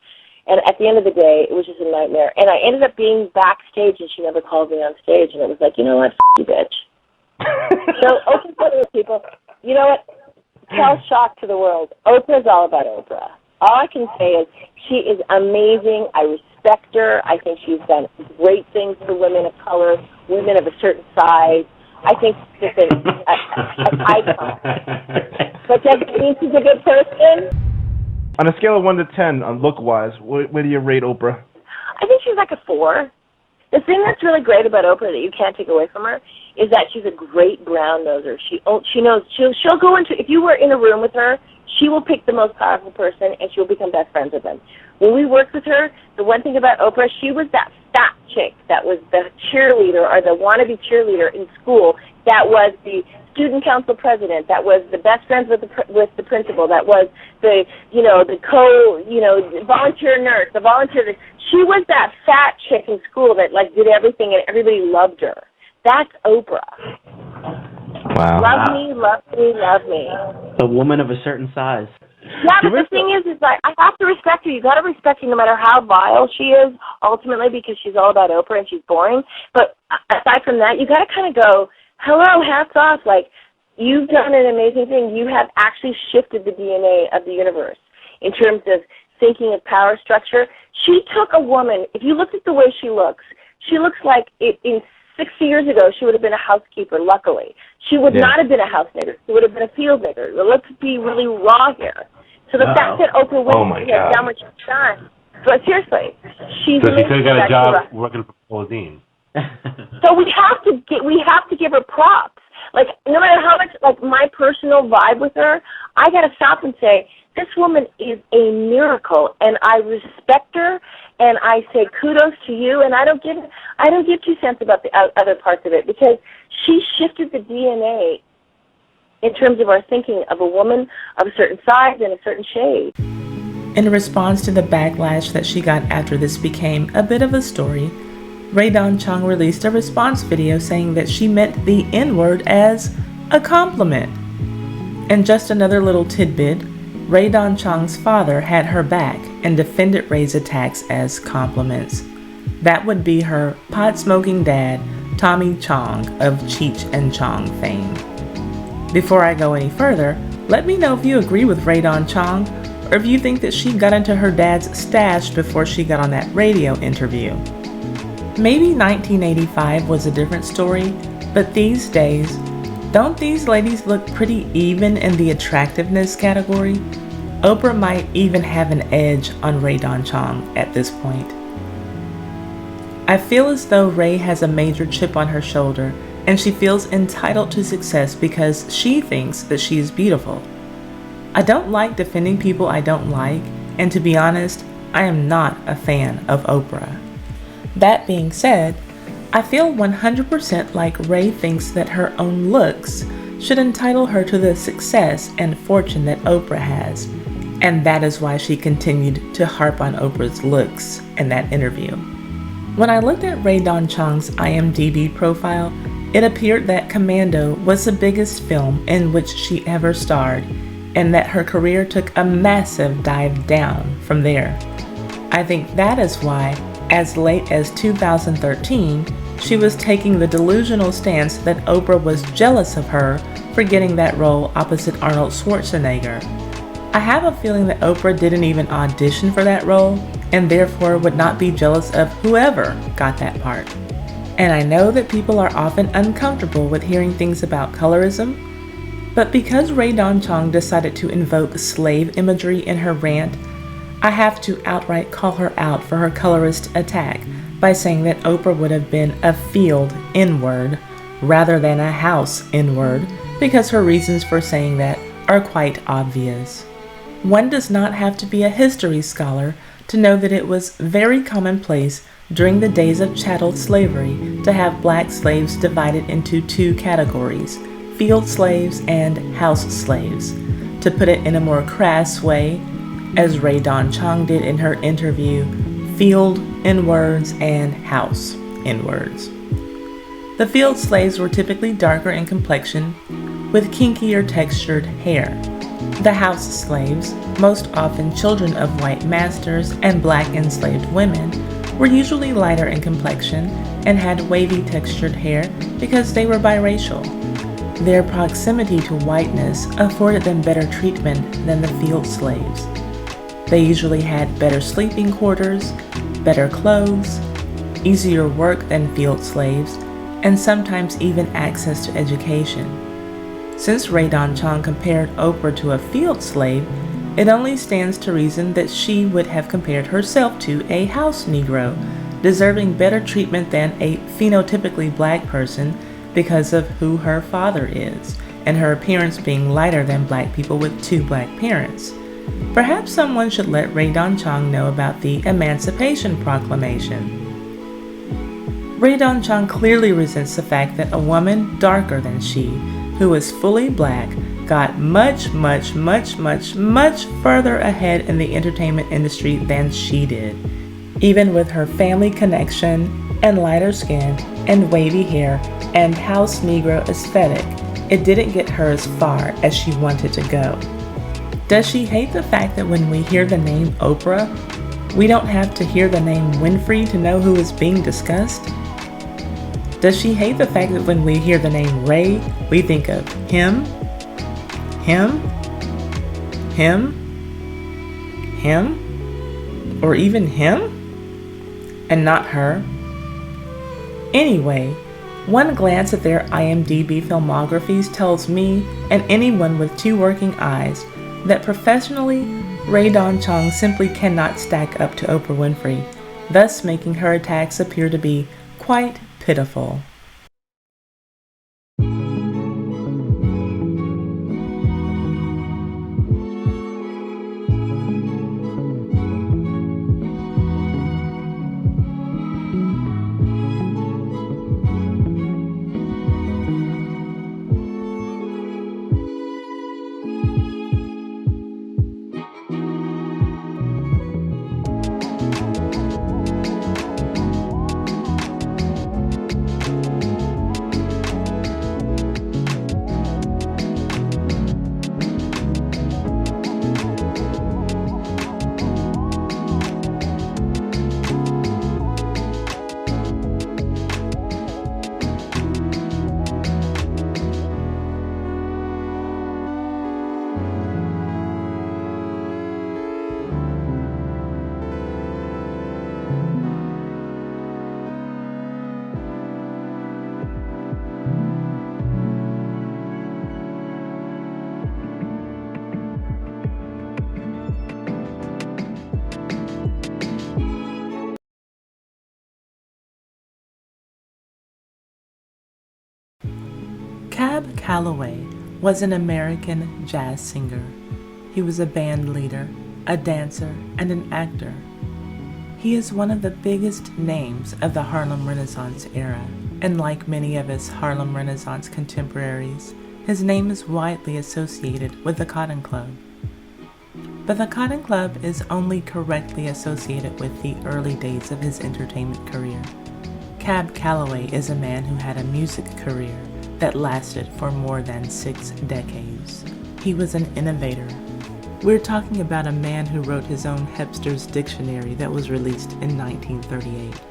And at the end of the day, it was just a nightmare. And I ended up being backstage, and she never called me on stage. And it was like, you know what, you bitch. So Oprah's one of those people. You know what? Tell shock to the world. Oprah's all about Oprah. All I can say is she is amazing. I respect her. I think she's done great things for women of color, women of a certain size. I think she's just an icon. But does it mean she's a good person? On a scale of 1 to 10, on look-wise, where do you rate Oprah? I think she's like a 4. The thing that's really great about Oprah that you can't take away from her is that she's a great brown noser. She knows she'll go into, if you were in a room with her, she will pick the most powerful person and she'll become best friends with them. When we worked with her, the one thing about Oprah, she was that fat chick that was the cheerleader or the wannabe cheerleader in school, that was the student council president, that was the best friends with the principal, that was the volunteer nurse, the volunteer. She was that fat chick in school that like did everything and everybody loved her. That's Oprah. Wow. Love me, love me, love me. A woman of a certain size. Yeah, but the thing is like, I have to respect her. You got to respect her no matter how vile she is, ultimately, because she's all about Oprah and she's boring. But aside from that, you got to kind of go, hello, hats off. Like, you've done an amazing thing. You have actually shifted the DNA of the universe in terms of thinking of power structure. She took a woman, if you looked at the way she looks like in 60 years ago, she would have been a housekeeper, luckily. She would not have been a house nigger. She would have been a field nigger. Let's be really raw here. So the fact that Oprah Winfrey has done what she's done, but seriously, she could have got a job working for Claudine. So we have to give her props. Like, no matter how much, like, my personal vibe with her, I got to stop and say, this woman is a miracle, and I respect her, and I say kudos to you, and I don't give 2 cents about the other parts of it, because she shifted the DNA in terms of our thinking of a woman of a certain size and a certain shade. In response to the backlash that she got after this became a bit of a story, Rae Dawn Chong released a response video saying that she meant the N-word as a compliment. And just another little tidbit, Rae Dawn Chong's father had her back and defended Rae's attacks as compliments. That would be her pot-smoking dad, Tommy Chong of Cheech and Chong fame. Before I go any further, let me know if you agree with Rae Dawn Chong or if you think that she got into her dad's stash before she got on that radio interview. Maybe 1985 was a different story, but these days, don't these ladies look pretty even in the attractiveness category? Oprah might even have an edge on Rae Dawn Chong at this point. I feel as though Rae has a major chip on her shoulder and she feels entitled to success because she thinks that she is beautiful. I don't like defending people I don't like, and to be honest, I am not a fan of Oprah. That being said, I feel 100% like Rae thinks that her own looks should entitle her to the success and fortune that Oprah has, and that is why she continued to harp on Oprah's looks in that interview. When I looked at Rae Dawn Chong's IMDb profile, it appeared that Commando was the biggest film in which she ever starred, and that her career took a massive dive down from there. I think that is why, as late as 2013, she was taking the delusional stance that Oprah was jealous of her for getting that role opposite Arnold Schwarzenegger. I have a feeling that Oprah didn't even audition for that role, and therefore would not be jealous of whoever got that part. And I know that people are often uncomfortable with hearing things about colorism, but because Rae Dawn Chong decided to invoke slave imagery in her rant, I have to outright call her out for her colorist attack by saying that Oprah would have been a field N-word rather than a house N-word, because her reasons for saying that are quite obvious. One does not have to be a history scholar to know that it was very commonplace during the days of chattel slavery to have black slaves divided into 2 categories, field slaves and house slaves. To put it in a more crass way, as Rae Dawn Chong did in her interview, field N-words and house N-words. The field slaves were typically darker in complexion with kinkier textured hair. The house slaves, most often children of white masters and black enslaved women, were usually lighter in complexion and had wavy textured hair because they were biracial. Their proximity to whiteness afforded them better treatment than the field slaves. They usually had better sleeping quarters, better clothes, easier work than field slaves, and sometimes even access to education. Since Rae Dawn Chong compared Oprah to a field slave, it only stands to reason that she would have compared herself to a house Negro, deserving better treatment than a phenotypically black person because of who her father is, and her appearance being lighter than black people with two black parents. Perhaps someone should let Ray Don Chong know about the Emancipation Proclamation. Ray Don Chong clearly resents the fact that a woman darker than she, who is fully black, got much further ahead in the entertainment industry than she did. Even with her family connection and lighter skin and wavy hair and house Negro aesthetic, it didn't get her as far as she wanted to go. Does she hate the fact that when we hear the name Oprah, we don't have to hear the name Winfrey to know who is being discussed? Does she hate the fact that when we hear the name Ray, we think of him, or even him, and not her? Anyway, one glance at their IMDb filmographies tells me and anyone with two working eyes that professionally, Ray Don Chong simply cannot stack up to Oprah Winfrey, thus making her attacks appear to be quite pitiful. Cab Calloway was an American jazz singer. He was a band leader, a dancer, and an actor. He is one of the biggest names of the Harlem Renaissance era, and like many of his Harlem Renaissance contemporaries, his name is widely associated with the Cotton Club. But the Cotton Club is only correctly associated with the early days of his entertainment career. Cab Calloway is a man who had a music career that lasted for more than 6 decades. He was an innovator. We're talking about a man who wrote his own Hipster's Dictionary that was released in 1938.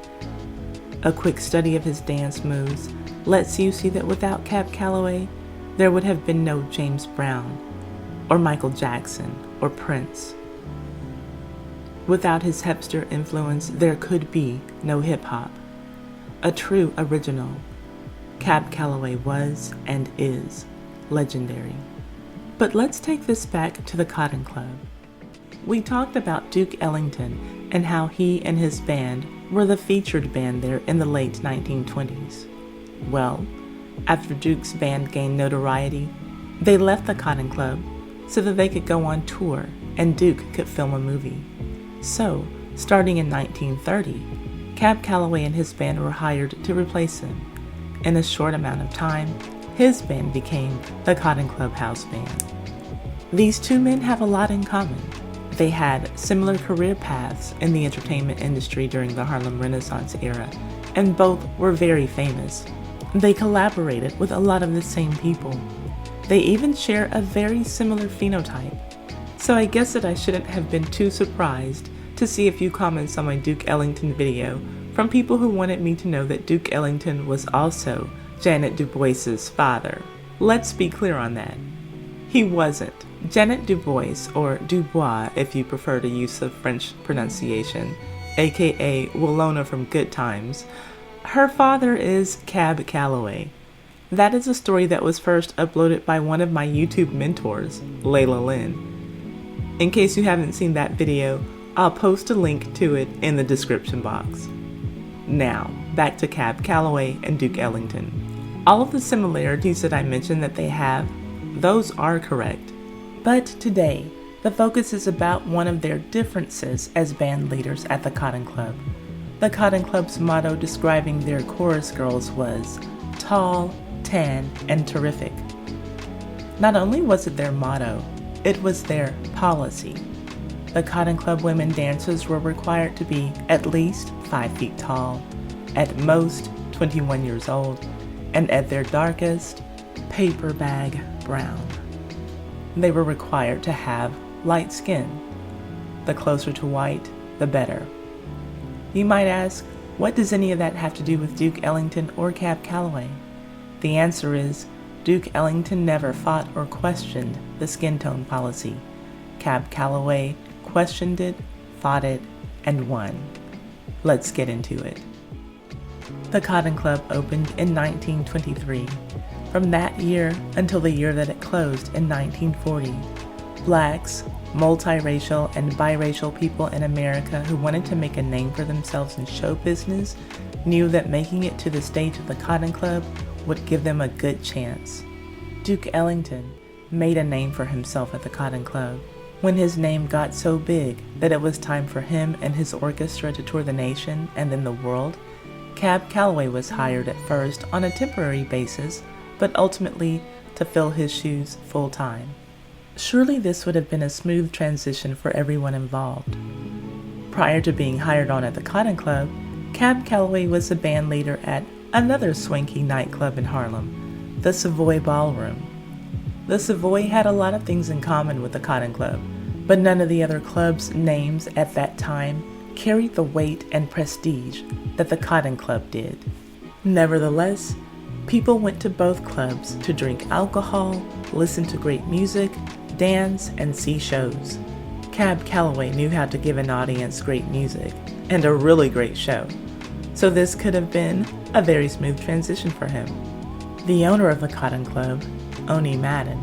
A quick study of his dance moves lets you see that without Cab Calloway, there would have been no James Brown, or Michael Jackson, or Prince. Without his hipster influence, there could be no hip-hop. A true original. Cab Calloway was and is legendary. But let's take this back to the Cotton Club. We talked about Duke Ellington and how he and his band were the featured band there in the late 1920s. Well, after Duke's band gained notoriety, they left the Cotton Club so that they could go on tour and Duke could film a movie. So, starting in 1930, Cab Calloway and his band were hired to replace him. In a short amount of time, his band became the Cotton Club House Band. These two men have a lot in common. They had similar career paths in the entertainment industry during the Harlem Renaissance era, and both were very famous. They collaborated with a lot of the same people. They even share a very similar phenotype. So I guess that I shouldn't have been too surprised to see a few comments on my Duke Ellington video from people who wanted me to know that Duke Ellington was also Janet Du Bois's father. Let's be clear on that. He wasn't. Janet Du Bois, or Dubois if you prefer to use the French pronunciation, aka Willona from Good Times, her father is Cab Calloway. That is a story that was first uploaded by one of my YouTube mentors, Layla Lynn. In case you haven't seen that video, I'll post a link to it in the description box. Now, back to Cab Calloway and Duke Ellington. All of the similarities that I mentioned that they have, those are correct. But today, the focus is about one of their differences as band leaders at the Cotton Club. The Cotton Club's motto describing their chorus girls was tall, tan, and terrific. Not only was it their motto, it was their policy. The Cotton Club women dancers were required to be at least 5 feet tall, at most 21 years old, and at their darkest, paper bag brown. They were required to have light skin. The closer to white, the better. You might ask, what does any of that have to do with Duke Ellington or Cab Calloway? The answer is, Duke Ellington never fought or questioned the skin tone policy. Cab Calloway questioned it, fought it, and won. Let's get into it. The Cotton Club opened in 1923. From that year until the year that it closed in 1940, blacks, multiracial, and biracial people in America who wanted to make a name for themselves in show business knew that making it to the stage of the Cotton Club would give them a good chance. Duke Ellington made a name for himself at the Cotton Club. When his name got so big that it was time for him and his orchestra to tour the nation and then the world, Cab Calloway was hired at first on a temporary basis, but ultimately to fill his shoes full-time. Surely this would have been a smooth transition for everyone involved. Prior to being hired on at the Cotton Club, Cab Calloway was the band leader at another swanky nightclub in Harlem, the Savoy Ballroom. The Savoy had a lot of things in common with the Cotton Club, but none of the other clubs' names at that time carried the weight and prestige that the Cotton Club did. Nevertheless, people went to both clubs to drink alcohol, listen to great music, dance, and see shows. Cab Calloway knew how to give an audience great music and a really great show, so this could have been a very smooth transition for him. The owner of the Cotton Club, Oni Madden,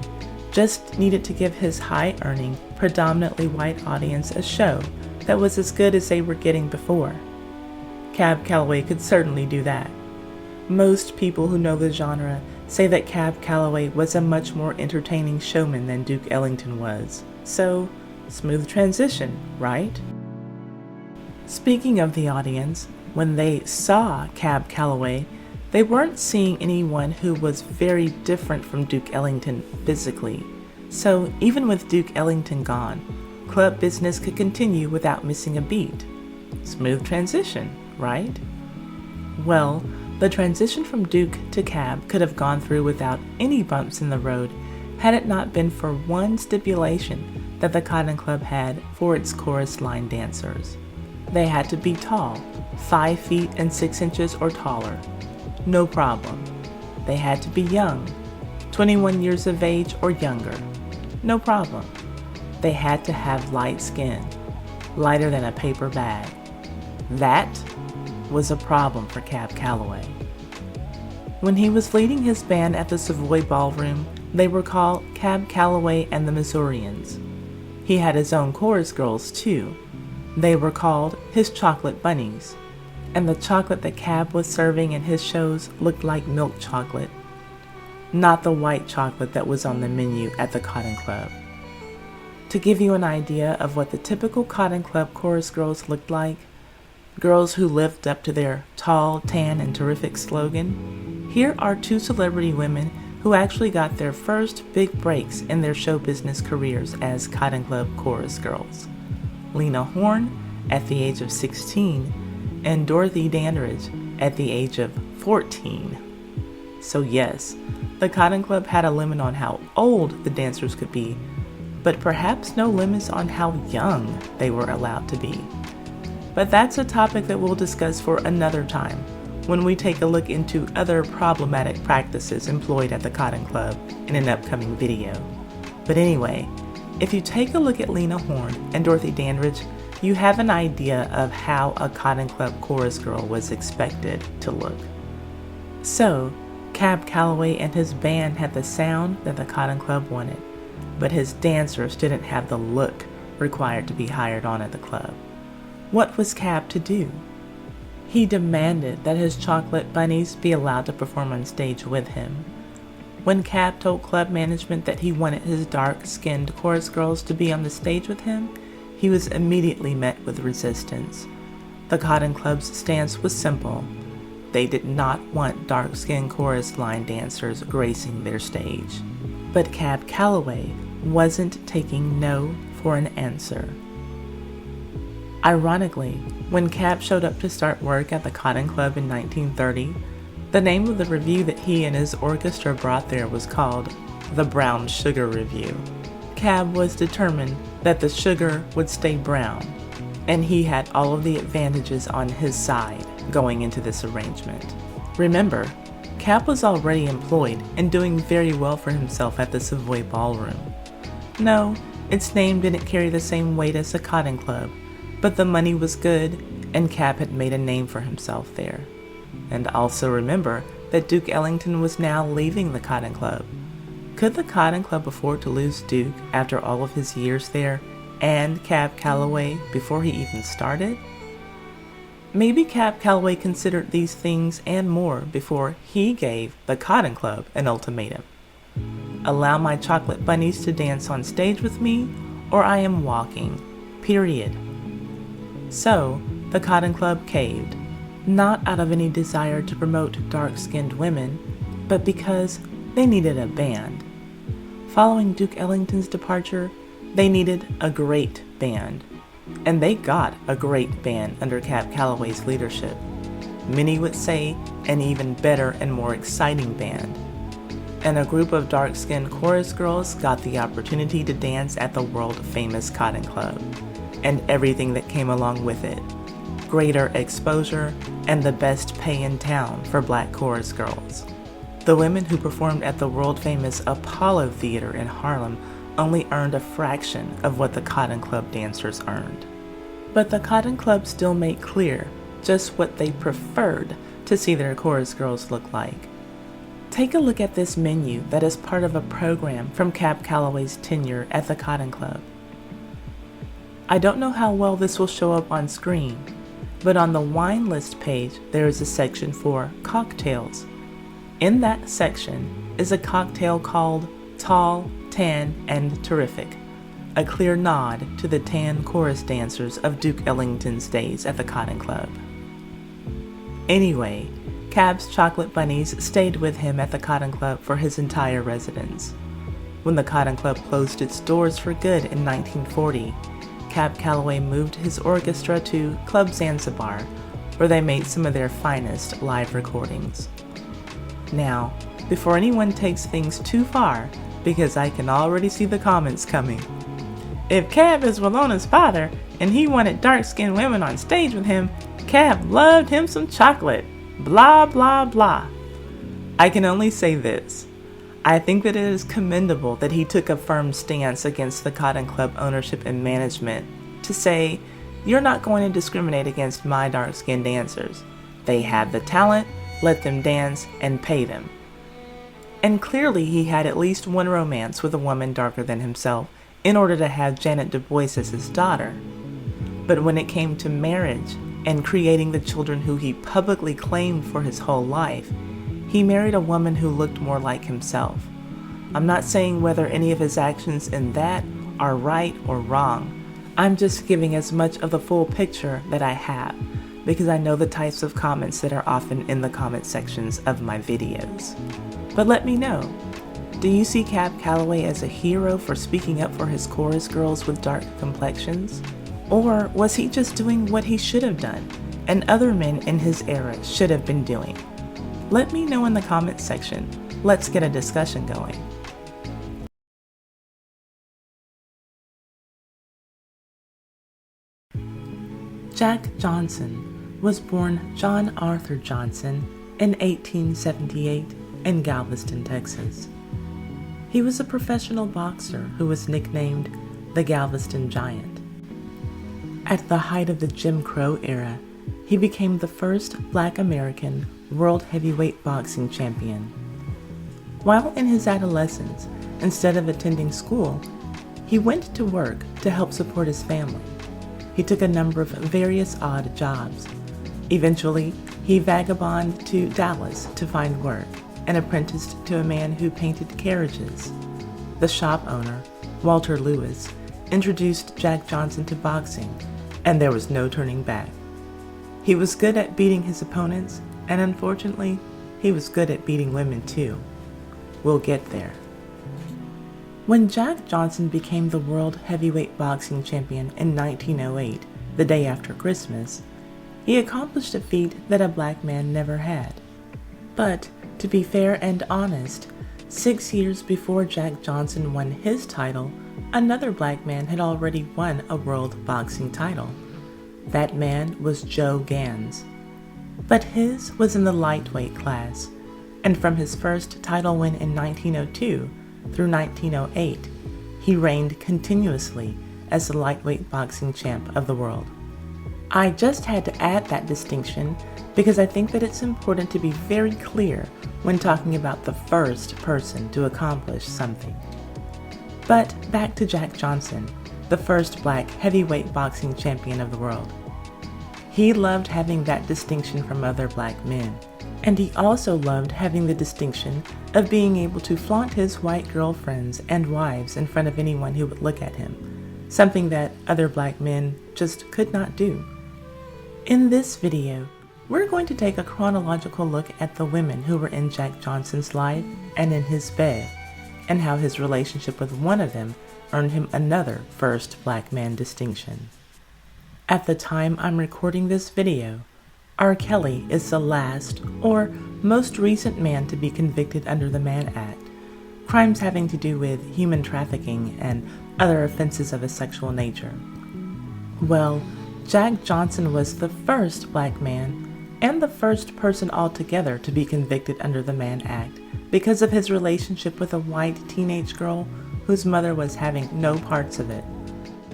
just needed to give his high-earning, predominantly white audience a show that was as good as they were getting before. Cab Calloway could certainly do that. Most people who know the genre say that Cab Calloway was a much more entertaining showman than Duke Ellington was. So, smooth transition, right? Speaking of the audience, when they saw Cab Calloway, they weren't seeing anyone who was very different from Duke Ellington physically. So, even with Duke Ellington gone, club business could continue without missing a beat. Smooth transition, right? Well, the transition from Duke to Cab could have gone through without any bumps in the road had it not been for one stipulation that the Cotton Club had for its chorus line dancers. They had to be tall, 5 feet and 6 inches or taller. No problem. They had to be young, 21 years of age or younger. No problem. They had to have light skin, lighter than a paper bag. That was a problem for Cab Calloway. When he was leading his band at the Savoy Ballroom, they were called Cab Calloway and the Missourians. He had his own chorus girls too. They were called his chocolate bunnies, and the chocolate that Cab was serving in his shows looked like milk chocolate, not the white chocolate that was on the menu at the Cotton Club. To give you an idea of what the typical Cotton Club chorus girls looked like, girls who lived up to their tall, tan, and terrific slogan, here are 2 celebrity women who actually got their first big breaks in their show business careers as Cotton Club chorus girls. Lena Horne at the age of 16 and Dorothy Dandridge at the age of 14. So yes, the Cotton Club had a limit on how old the dancers could be, but perhaps no limits on how young they were allowed to be. But that's a topic that we'll discuss for another time when we take a look into other problematic practices employed at the Cotton Club in an upcoming video. But anyway, if you take a look at Lena Horne and Dorothy Dandridge, you have an idea of how a Cotton Club chorus girl was expected to look. So, Cab Calloway and his band had the sound that the Cotton Club wanted, but his dancers didn't have the look required to be hired on at the club. What was Cab to do? He demanded that his chocolate bunnies be allowed to perform on stage with him. When Cab told club management that he wanted his dark-skinned chorus girls to be on the stage with him, he was immediately met with resistance. The Cotton Club's stance was simple. They did not want dark-skinned chorus line dancers gracing their stage. But Cab Calloway wasn't taking no for an answer. Ironically, when Cab showed up to start work at the Cotton Club in 1930, the name of the revue that he and his orchestra brought there was called the Brown Sugar Revue. Cab was determined that the sugar would stay brown, and he had all of the advantages on his side going into this arrangement. Remember, Cab was already employed and doing very well for himself at the Savoy Ballroom. No, its name didn't carry the same weight as the Cotton Club, but the money was good, and Cab had made a name for himself there. And also remember that Duke Ellington was now leaving the Cotton Club. Could the Cotton Club afford to lose Duke after all of his years there, and Cab Calloway before he even started? Maybe Cab Calloway considered these things and more before he gave the Cotton Club an ultimatum. Allow my chocolate bunnies to dance on stage with me, or I am walking. Period. So, the Cotton Club caved, not out of any desire to promote dark-skinned women, but because they needed a band. Following Duke Ellington's departure, they needed a great band. And they got a great band under Cab Calloway's leadership. Many would say an even better and more exciting band. And a group of dark-skinned chorus girls got the opportunity to dance at the world-famous Cotton Club, and everything that came along with it. Greater exposure and the best pay in town for black chorus girls. The women who performed at the world-famous Apollo Theater in Harlem only earned a fraction of what the Cotton Club dancers earned. But the Cotton Club still made clear just what they preferred to see their chorus girls look like. Take a look at this menu that is part of a program from Cab Calloway's tenure at the Cotton Club. I don't know how well this will show up on screen, but on the wine list page there is a section for cocktails. In that section is a cocktail called Tall, Tan, and Terrific, a clear nod to the tan chorus dancers of Duke Ellington's days at the Cotton Club. Anyway, Cab's chocolate bunnies stayed with him at the Cotton Club for his entire residence. When the Cotton Club closed its doors for good in 1940, Cab Calloway moved his orchestra to Club Zanzibar, where they made some of their finest live recordings. Now, before anyone takes things too far, because I can already see the comments coming. If Cab is Wallona's father, and he wanted dark-skinned women on stage with him, Cab loved him some chocolate. Blah, blah, blah. I can only say this. I think that it is commendable that he took a firm stance against the Cotton Club ownership and management to say, you're not going to discriminate against my dark-skinned dancers. They have the talent, let them dance, and pay them. And clearly he had at least one romance with a woman darker than himself in order to have Janet Du Bois as his daughter. But when it came to marriage and creating the children who he publicly claimed for his whole life, he married a woman who looked more like himself. I'm not saying whether any of his actions in that are right or wrong. I'm just giving as much of the full picture that I have, because I know the types of comments that are often in the comment sections of my videos. But let me know, do you see Cab Calloway as a hero for speaking up for his chorus girls with dark complexions? Or was he just doing what he should have done, and other men in his era should have been doing? Let me know in the comments section. Let's get a discussion going. Jack Johnson was born John Arthur Johnson in 1878 in Galveston, Texas. He was a professional boxer who was nicknamed the Galveston Giant. At the height of the Jim Crow era, he became the first Black American world heavyweight boxing champion. While in his adolescence, instead of attending school, he went to work to help support his family. He took a number of various odd jobs, Eventually, he vagabonded to Dallas to find work and apprenticed to a man who painted carriages. The shop owner, Walter Lewis, introduced Jack Johnson to boxing, and there was no turning back. He was good at beating his opponents, and unfortunately, he was good at beating women too. We'll get there. When Jack Johnson became the world heavyweight boxing champion in 1908, the day after Christmas, he accomplished a feat that a black man never had. But, to be fair and honest, 6 years before Jack Johnson won his title, another black man had already won a world boxing title. That man was Joe Gans. But his was in the lightweight class, and from his first title win in 1902 through 1908, he reigned continuously as the lightweight boxing champ of the world. I just had to add that distinction because I think that it's important to be very clear when talking about the first person to accomplish something. But back to Jack Johnson, the first black heavyweight boxing champion of the world. He loved having that distinction from other black men, and he also loved having the distinction of being able to flaunt his white girlfriends and wives in front of anyone who would look at him, something that other black men just could not do. In this video, we're going to take a chronological look at the women who were in Jack Johnson's life and in his bed, and how his relationship with one of them earned him another first black man distinction. At the time I'm recording this video, R. Kelly is the last or most recent man to be convicted under the Mann Act, crimes having to do with human trafficking and other offenses of a sexual nature. Well, Jack Johnson was the first black man and the first person altogether to be convicted under the Mann Act because of his relationship with a white teenage girl whose mother was having no parts of it.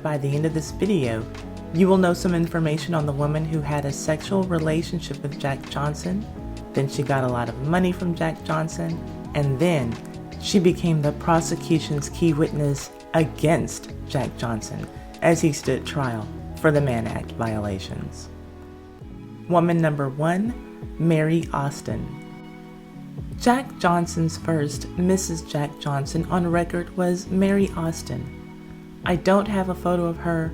By the end of this video, you will know some information on the woman who had a sexual relationship with Jack Johnson, then she got a lot of money from Jack Johnson, and then she became the prosecution's key witness against Jack Johnson as he stood trial for the Mann Act violations. Woman number 1, Mary Austin. Jack Johnson's first Mrs. Jack Johnson on record was Mary Austin. I don't have a photo of her,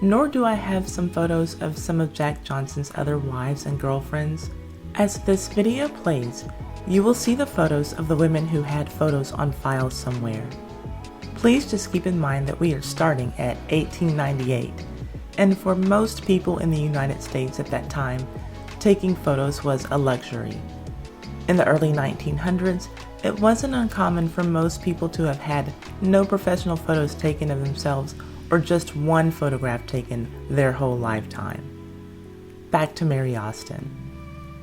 nor do I have some photos of some of Jack Johnson's other wives and girlfriends. As this video plays, you will see the photos of the women who had photos on file somewhere. Please just keep in mind that we are starting at 1898, and for most people in the United States at that time, taking photos was a luxury. In the early 1900s, it wasn't uncommon for most people to have had no professional photos taken of themselves or just one photograph taken their whole lifetime. Back to Mary Austin.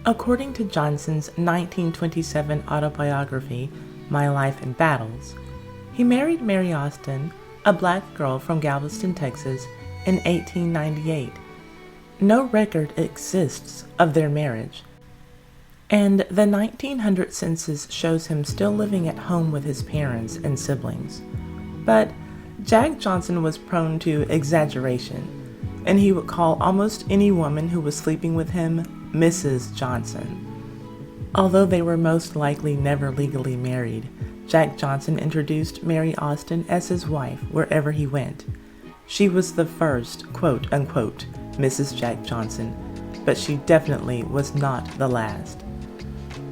According to Johnson's 1927 autobiography, My Life in Battles, he married Mary Austin, a black girl from Galveston, Texas, in 1898. No record exists of their marriage, and the 1900 census shows him still living at home with his parents and siblings. But Jack Johnson was prone to exaggeration, and he would call almost any woman who was sleeping with him Mrs. Johnson. Although they were most likely never legally married, Jack Johnson introduced Mary Austin as his wife wherever he went. She was the first, quote-unquote, Mrs. Jack Johnson, but she definitely was not the last.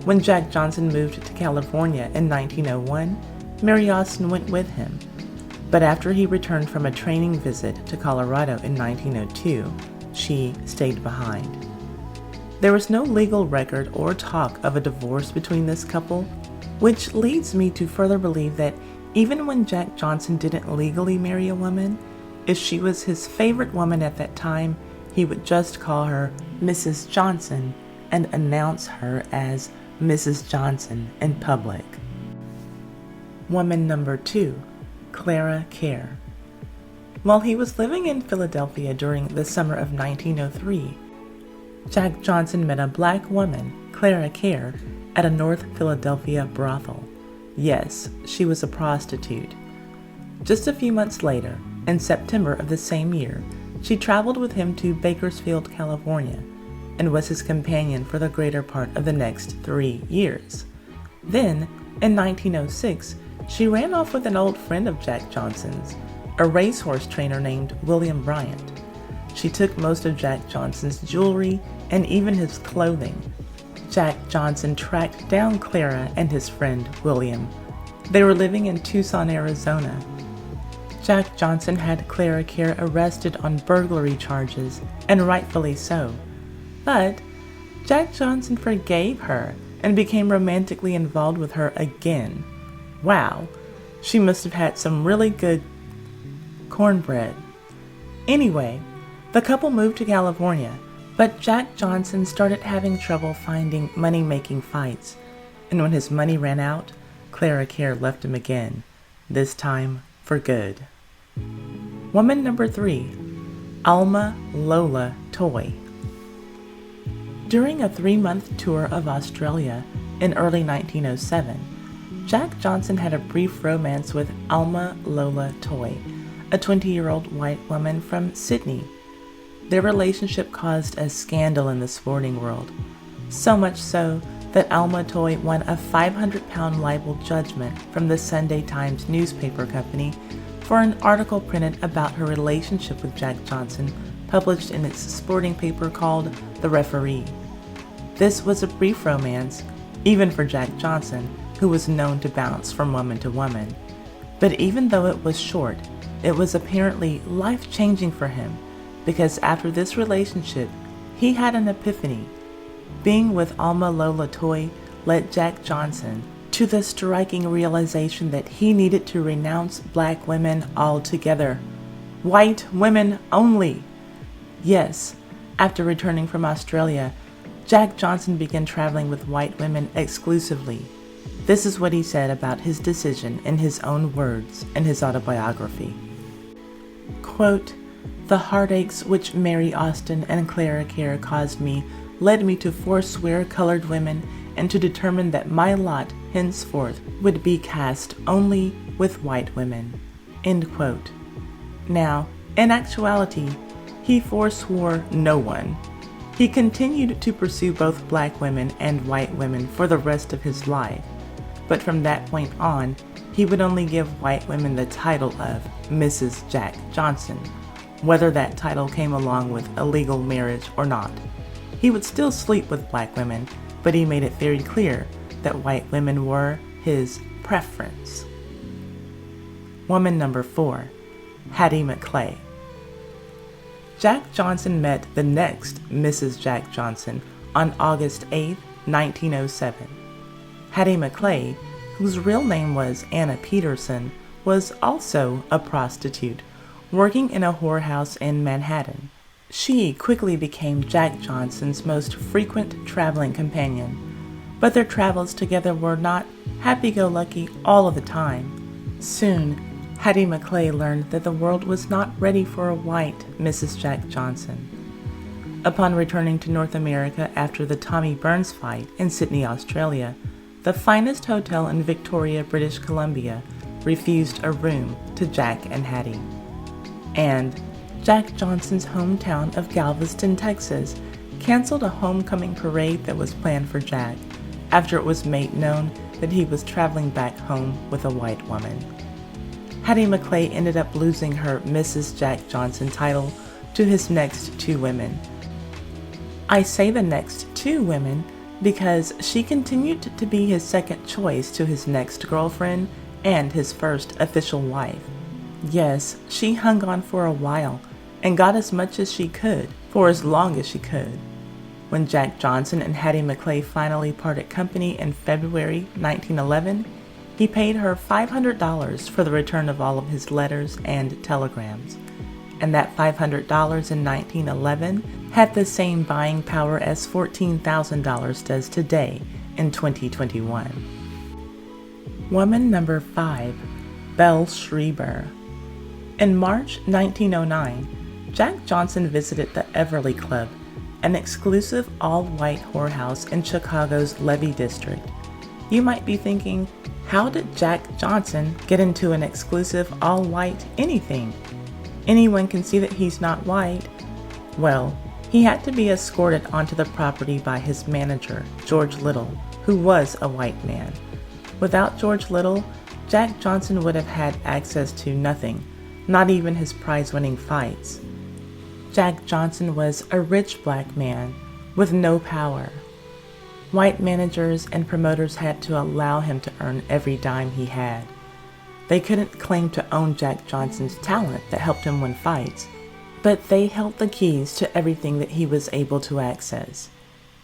When Jack Johnson moved to California in 1901, Mary Austin went with him. But after he returned from a training visit to Colorado in 1902, she stayed behind. There was no legal record or talk of a divorce between this couple, which leads me to further believe that even when Jack Johnson didn't legally marry a woman, if she was his favorite woman at that time, he would just call her Mrs. Johnson and announce her as Mrs. Johnson in public. Woman number 2, Clara Kerr. While he was living in Philadelphia during the summer of 1903, Jack Johnson met a black woman, Clara Kerr, at a North Philadelphia brothel. Yes, she was a prostitute. Just a few months later, in September of the same year, she traveled with him to Bakersfield, California. and was his companion for the greater part of the next 3 years. Then, in 1906, she ran off with an old friend of Jack Johnson's, a racehorse trainer named William Bryant. She took most of Jack Johnson's jewelry and even his clothing. Jack Johnson tracked down Clara and his friend William. They were living in Tucson, Arizona. Jack Johnson had Clara Kerr arrested on burglary charges, and rightfully so. But Jack Johnson forgave her and became romantically involved with her again. Wow, she must have had some really good cornbread. Anyway, the couple moved to California, but Jack Johnson started having trouble finding money-making fights, and when his money ran out, Clara Kerr left him again, this time for good. Woman number 3, Alma Lola Toy. During a 3-month tour of Australia in early 1907, Jack Johnson had a brief romance with Alma Lola Toy, a 20-year-old white woman from Sydney. Their relationship caused a scandal in the sporting world, so much so that Alma Toy won a 500-pound libel judgment from the Sunday Times newspaper company for an article printed about her relationship with Jack Johnson, published in its sporting paper called The Referee. This was a brief romance, even for Jack Johnson, who was known to bounce from woman to woman. But even though it was short, it was apparently life-changing for him, because after this relationship, he had an epiphany. Being with Alma Lola Toy led Jack Johnson to the striking realization that he needed to renounce black women altogether. White women only. Yes, after returning from Australia, Jack Johnson began traveling with white women exclusively. This is what he said about his decision in his own words in his autobiography. Quote, "The heartaches which Mary Austin and Clara Kerr caused me led me to forswear colored women and to determine that my lot henceforth would be cast only with white women." End quote. Now, in actuality, he forswore no one. He continued to pursue both black women and white women for the rest of his life, but from that point on, he would only give white women the title of Mrs. Jack Johnson, whether that title came along with a legal marriage or not. He would still sleep with black women, but he made it very clear that white women were his preference. Woman number 4, Hattie McClay. Jack Johnson met the next Mrs. Jack Johnson on August 8, 1907. Hattie McClay, whose real name was Anna Peterson, was also a prostitute, working in a whorehouse in Manhattan. She quickly became Jack Johnson's most frequent traveling companion, but their travels together were not happy-go-lucky all of the time. Soon, Hattie McClay learned that the world was not ready for a white Mrs. Jack Johnson. Upon returning to North America after the Tommy Burns fight in Sydney, Australia, the finest hotel in Victoria, British Columbia, refused a room to Jack and Hattie. And Jack Johnson's hometown of Galveston, Texas, canceled a homecoming parade that was planned for Jack after it was made known that he was traveling back home with a white woman. Hattie McClay ended up losing her Mrs. Jack Johnson title to his next 2 women. I say the next 2 women because she continued to be his second choice to his next girlfriend and his first official wife. Yes, she hung on for a while and got as much as she could for as long as she could. When Jack Johnson and Hattie McClay finally parted company in February 1911, he paid her $500 for the return of all of his letters and telegrams. And that $500 in 1911 had the same buying power as $14,000 does today in 2021. Woman number 5, Belle Schreiber. In March 1909, Jack Johnson visited the Everly Club, an exclusive all-white whorehouse in Chicago's Levee District. You might be thinking, how did Jack Johnson get into an exclusive all-white anything? Anyone can see that he's not white. Well, He had to be escorted onto the property by his manager, George Little, who was a white man. Without George Little, Jack Johnson would have had access to nothing, not even his prize-winning fights. Jack Johnson was a rich black man with no power. White managers and promoters had to allow him to earn every dime he had. They couldn't claim to own Jack Johnson's talent that helped him win fights, but they held the keys to everything that he was able to access.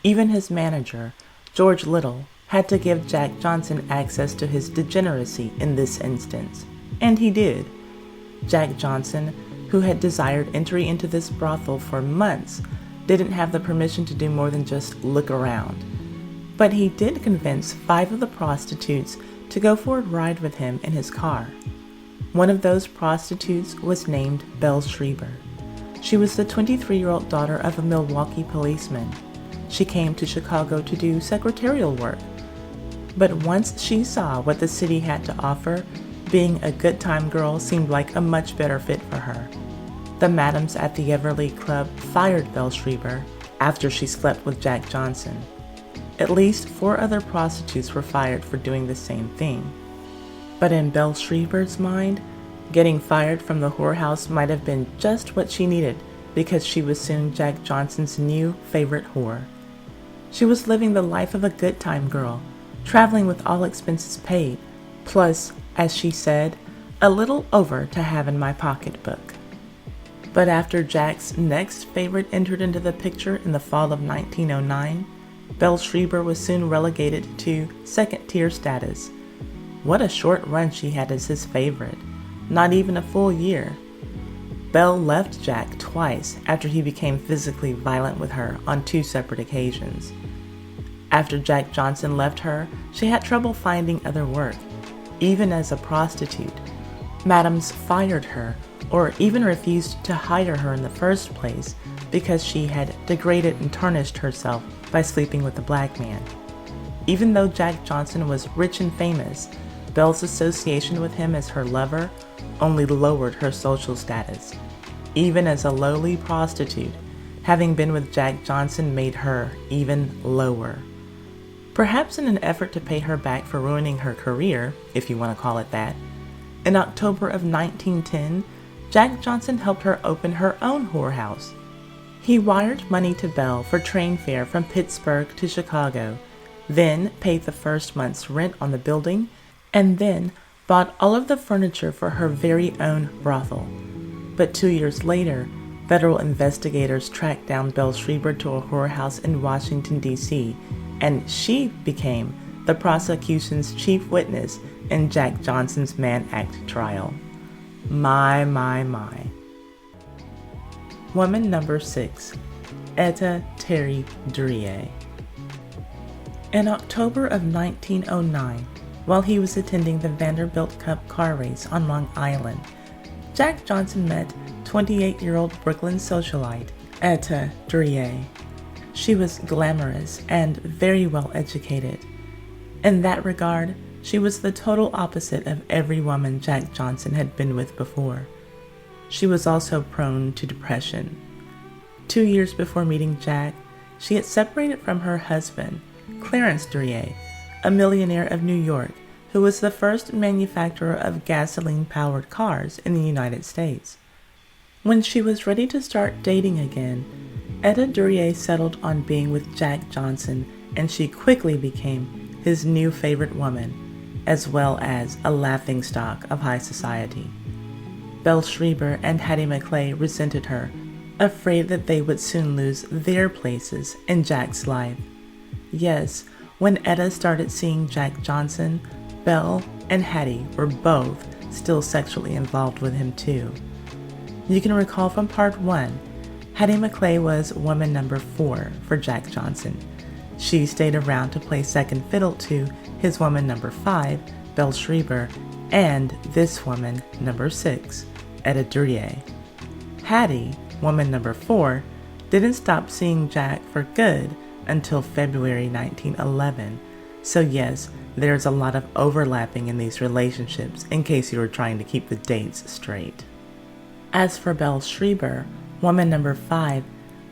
Even his manager, George Little, had to give Jack Johnson access to his degeneracy in this instance, and he did. Jack Johnson, who had desired entry into this brothel for months, didn't have the permission to do more than just look around. But he did convince 5 of the prostitutes to go for a ride with him in his car. One of those prostitutes was named Belle Schreiber. She was the 23-year-old daughter of a Milwaukee policeman. She came to Chicago to do secretarial work. But once she saw what the city had to offer, being a good time girl seemed like a much better fit for her. The madams at the Everly Club fired Belle Schreiber after she slept with Jack Johnson. At least 4 other prostitutes were fired for doing the same thing. But in Belle Schreiber's mind, getting fired from the whorehouse might have been just what she needed, because she was soon Jack Johnson's new favorite whore. She was living the life of a good time girl, traveling with all expenses paid, plus, as she said, a little over to have in my pocketbook. But after Jack's next favorite entered into the picture in the fall of 1909, Belle Schreiber was soon relegated to second-tier status. What a short run she had as his favorite. Not even a full year. Belle left Jack twice after he became physically violent with her on 2 separate occasions. After Jack Johnson left her, she had trouble finding other work, even as a prostitute. Madams fired her or even refused to hire her in the first place because she had degraded and tarnished herself by sleeping with a black man. Even though Jack Johnson was rich and famous, Belle's association with him as her lover only lowered her social status. Even as a lowly prostitute, having been with Jack Johnson made her even lower. Perhaps in an effort to pay her back for ruining her career, if you want to call it that, in October of 1910, Jack Johnson helped her open her own whorehouse. He wired money to Belle for train fare from Pittsburgh to Chicago, then paid the first month's rent on the building, and then bought all of the furniture for her very own brothel. But 2 years later, federal investigators tracked down Belle Schreiber to a whorehouse in Washington, D.C., and she became the prosecution's chief witness in Jack Johnson's Mann Act trial. My. Woman number 6, Etta Terry Duryea. In October of 1909, while he was attending the Vanderbilt Cup car race on Long Island, Jack Johnson met 28-year-old Brooklyn socialite Etta Duryea. She was glamorous and very well educated. In that regard, she was the total opposite of every woman Jack Johnson had been with before. She was also prone to depression. 2 years before meeting Jack, she had separated from her husband, Clarence Duryea, a millionaire of New York who was the first manufacturer of gasoline-powered cars in the United States. When she was ready to start dating again, Etta Duryea settled on being with Jack Johnson, and she quickly became his new favorite woman, as well as a laughingstock of high society. Belle Schreiber and Hattie McClay resented her, afraid that they would soon lose their places in Jack's life. Yes, when Etta started seeing Jack Johnson, Belle and Hattie were both still sexually involved with him too. You can recall from part 1, Hattie McClay was woman number 4 for Jack Johnson. She stayed around to play second fiddle to his woman number 5, Belle Schreiber, and this woman number 6, Etta Duryea. Hattie, woman number 4, didn't stop seeing Jack for good until February 1911. So yes, there's a lot of overlapping in these relationships in case you were trying to keep the dates straight. As for Belle Schreiber, woman number 5,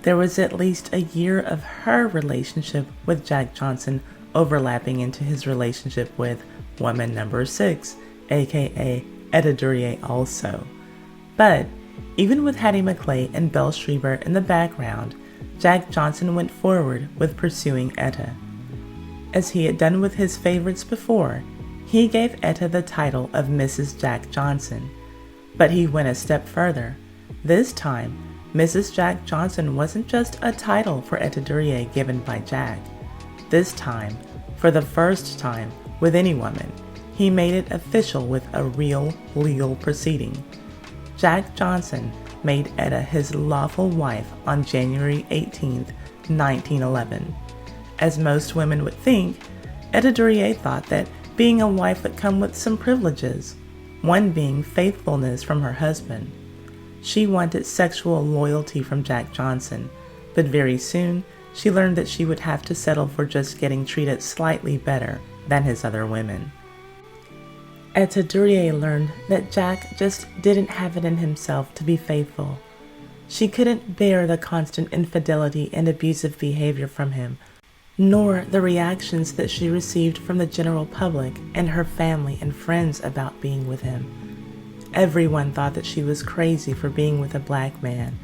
there was at least a year of her relationship with Jack Johnson overlapping into his relationship with woman number 6, aka Etta Duryea also. But even with Hattie McClay and Belle Schreiber in the background, Jack Johnson went forward with pursuing Etta. As he had done with his favorites before, he gave Etta the title of Mrs. Jack Johnson. But he went a step further. This time, Mrs. Jack Johnson wasn't just a title for Etta Duryea given by Jack. This time, for the first time with any woman, he made it official with a real legal proceeding. Jack Johnson made Etta his lawful wife on January 18, 1911. As most women would think, Etta Duryea thought that being a wife would come with some privileges, one being faithfulness from her husband. She wanted sexual loyalty from Jack Johnson, but very soon she learned that she would have to settle for just getting treated slightly better than his other women. Etta Duryea learned that Jack just didn't have it in himself to be faithful. She couldn't bear the constant infidelity and abusive behavior from him, nor the reactions that she received from the general public and her family and friends about being with him. Everyone thought that she was crazy for being with a black man.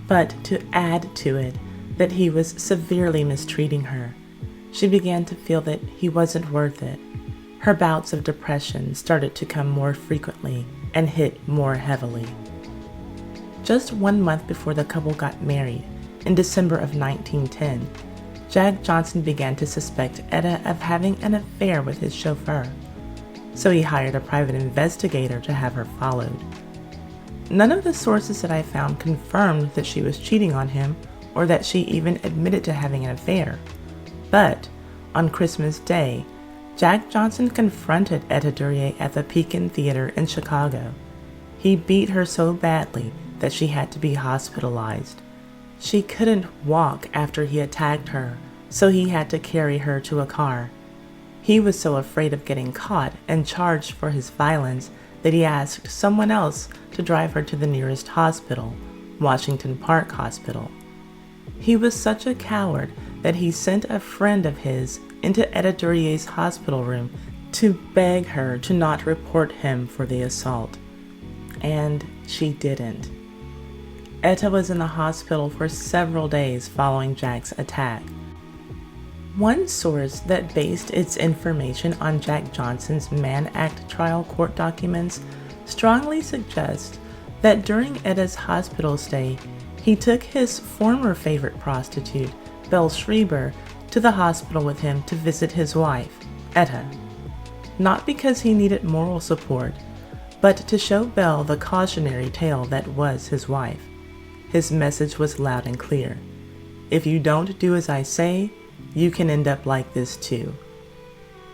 But to add to it, that he was severely mistreating her, she began to feel that he wasn't worth it. Her bouts of depression started to come more frequently and hit more heavily. Just 1 month before the couple got married, in December of 1910, Jack Johnson began to suspect Etta of having an affair with his chauffeur, so he hired a private investigator to have her followed. None of the sources that I found confirmed that she was cheating on him or that she even admitted to having an affair. But on Christmas Day, Jack Johnson confronted Etta Duryea at the Pekin Theater in Chicago. He beat her so badly that she had to be hospitalized. She couldn't walk after he attacked her, so he had to carry her to a car. He was so afraid of getting caught and charged for his violence that he asked someone else to drive her to the nearest hospital, Washington Park Hospital. He was such a coward that he sent a friend of his into Etta Duryea's hospital room to beg her to not report him for the assault. And she didn't. Etta was in the hospital for several days following Jack's attack. One source that based its information on Jack Johnson's Mann Act trial court documents strongly suggests that during Etta's hospital stay, he took his former favorite prostitute, Belle Schreiber, to the hospital with him to visit his wife, Etta. Not because he needed moral support, but to show Belle the cautionary tale that was his wife. His message was loud and clear. If you don't do as I say, you can end up like this too.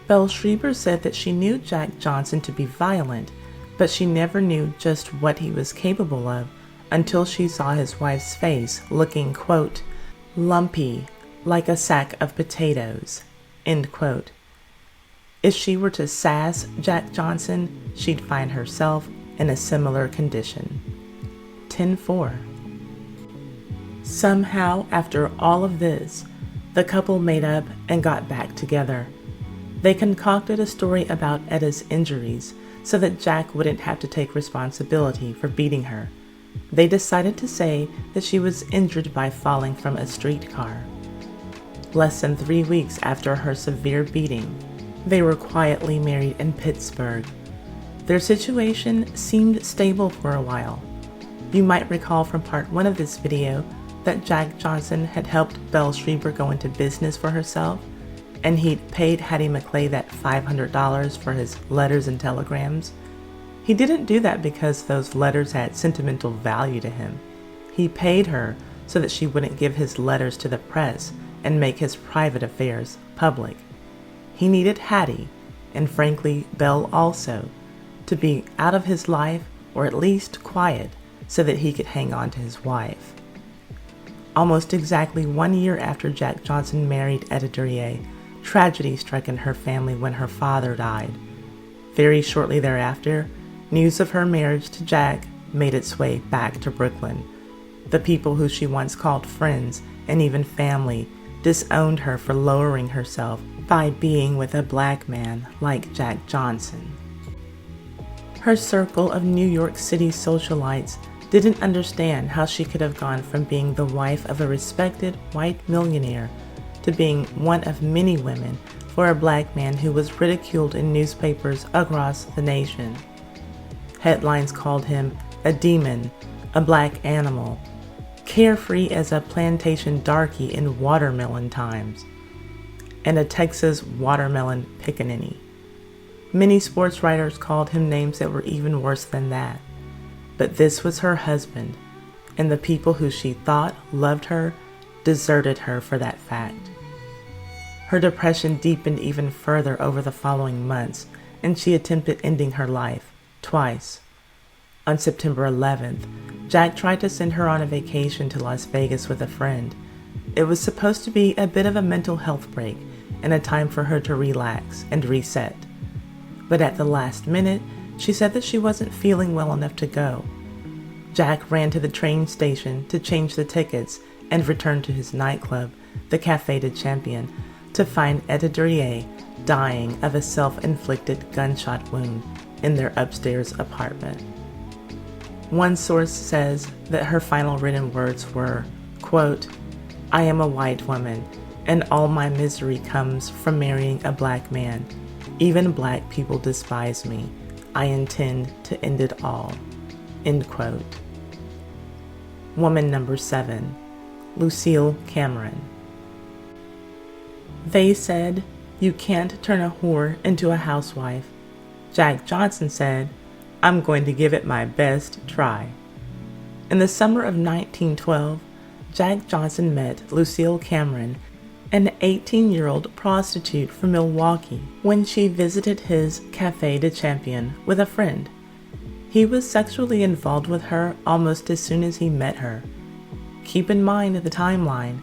Belle Schreiber said that she knew Jack Johnson to be violent, but she never knew just what he was capable of until she saw his wife's face looking, quote, lumpy, like a sack of potatoes, end quote. If she were to sass Jack Johnson, she'd find herself in a similar condition. 10-4. Somehow, after all of this, the couple made up and got back together. They concocted a story about Etta's injuries so that Jack wouldn't have to take responsibility for beating her. They decided to say that she was injured by falling from a streetcar. Less than 3 weeks after her severe beating, they were quietly married in Pittsburgh. Their situation seemed stable for a while. You might recall from part 1 of this video that Jack Johnson had helped Belle Schreiber go into business for herself, and he'd paid Hattie McClay that $500 for his letters and telegrams. He didn't do that because those letters had sentimental value to him. He paid her so that she wouldn't give his letters to the press and make his private affairs public. He needed Hattie, and frankly Belle also, to be out of his life, or at least quiet, so that he could hang on to his wife. Almost exactly 1 year after Jack Johnson married Etta Duryea, tragedy struck in her family when her father died. Very shortly thereafter, news of her marriage to Jack made its way back to Brooklyn. The people who she once called friends and even family disowned her for lowering herself by being with a black man like Jack Johnson. Her circle of New York City socialites didn't understand how she could have gone from being the wife of a respected white millionaire to being one of many women for a black man who was ridiculed in newspapers across the nation. Headlines called him a demon, a black animal, carefree as a plantation darky in watermelon times, and a Texas watermelon pickaninny. Many sports writers called him names that were even worse than that. But this was her husband, and the people who she thought loved her deserted her for that fact. Her depression deepened even further over the following months, and she attempted ending her life twice. On September 11th, Jack tried to send her on a vacation to Las Vegas with a friend. It was supposed to be a bit of a mental health break and a time for her to relax and reset. But at the last minute, she said that she wasn't feeling well enough to go. Jack ran to the train station to change the tickets and returned to his nightclub, the Café de Champion, to find Etta Durier dying of a self-inflicted gunshot wound in their upstairs apartment. One source says that her final written words were, quote, "I am a white woman, and all my misery comes from marrying a black man. Even black people despise me. I intend to end it all." End quote. Woman number 7, Lucille Cameron. They said, "You can't turn a whore into a housewife." Jack Johnson said, "I'm going to give it my best try." In the summer of 1912, Jack Johnson met Lucille Cameron, an 18-year-old prostitute from Milwaukee, when she visited his Café de Champion with a friend. He was sexually involved with her almost as soon as he met her. Keep in mind the timeline.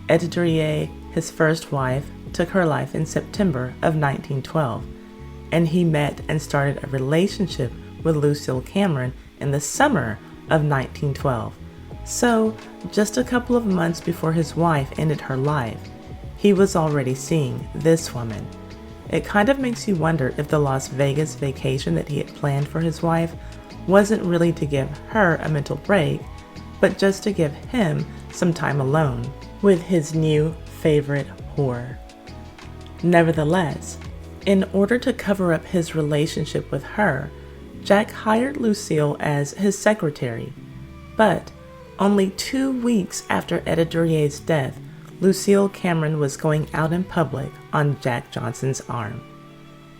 Etta Durier, his first wife, took her life in September of 1912, and he met and started a relationship with Lucille Cameron in the summer of 1912. So, just a couple of months before his wife ended her life, he was already seeing this woman. It kind of makes you wonder if the Las Vegas vacation that he had planned for his wife wasn't really to give her a mental break, but just to give him some time alone with his new favorite whore. Nevertheless, in order to cover up his relationship with her, Jack hired Lucille as his secretary. But only 2 weeks after Etta Durier's death, Lucille Cameron was going out in public on Jack Johnson's arm.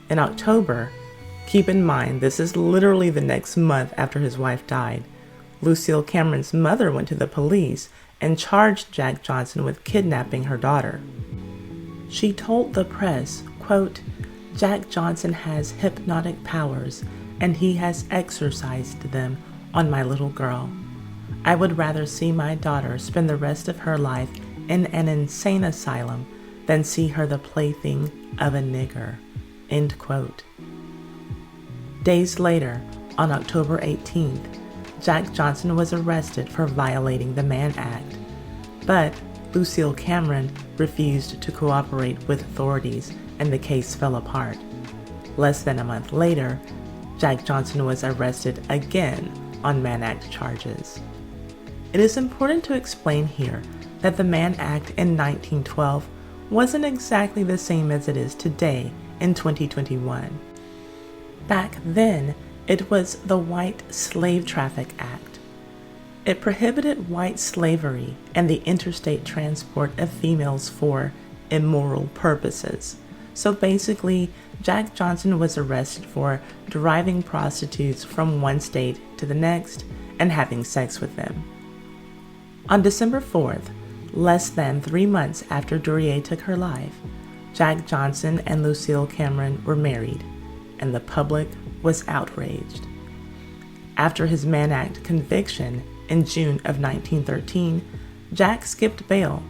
In October, keep in mind this is literally the next month after his wife died, Lucille Cameron's mother went to the police and charged Jack Johnson with kidnapping her daughter. She told the press, quote, "Jack Johnson has hypnotic powers and he has exercised them on my little girl. I would rather see my daughter spend the rest of her life in an insane asylum than see her the plaything of a nigger." End quote. Days later, on October 18th, Jack Johnson was arrested for violating the Mann Act, but Lucille Cameron refused to cooperate with authorities and the case fell apart. Less than a month later, Jack Johnson was arrested again on Mann Act charges. It is important to explain here that the Mann Act in 1912 wasn't exactly the same as it is today in 2021. Back then, it was the White Slave Traffic Act. It prohibited white slavery and the interstate transport of females for immoral purposes. So basically, Jack Johnson was arrested for driving prostitutes from one state to the next and having sex with them. On December 4th, less than 3 months after Durier took her life, Jack Johnson and Lucille Cameron were married, and the public was outraged. After his Mann Act conviction in June of 1913, Jack skipped bail.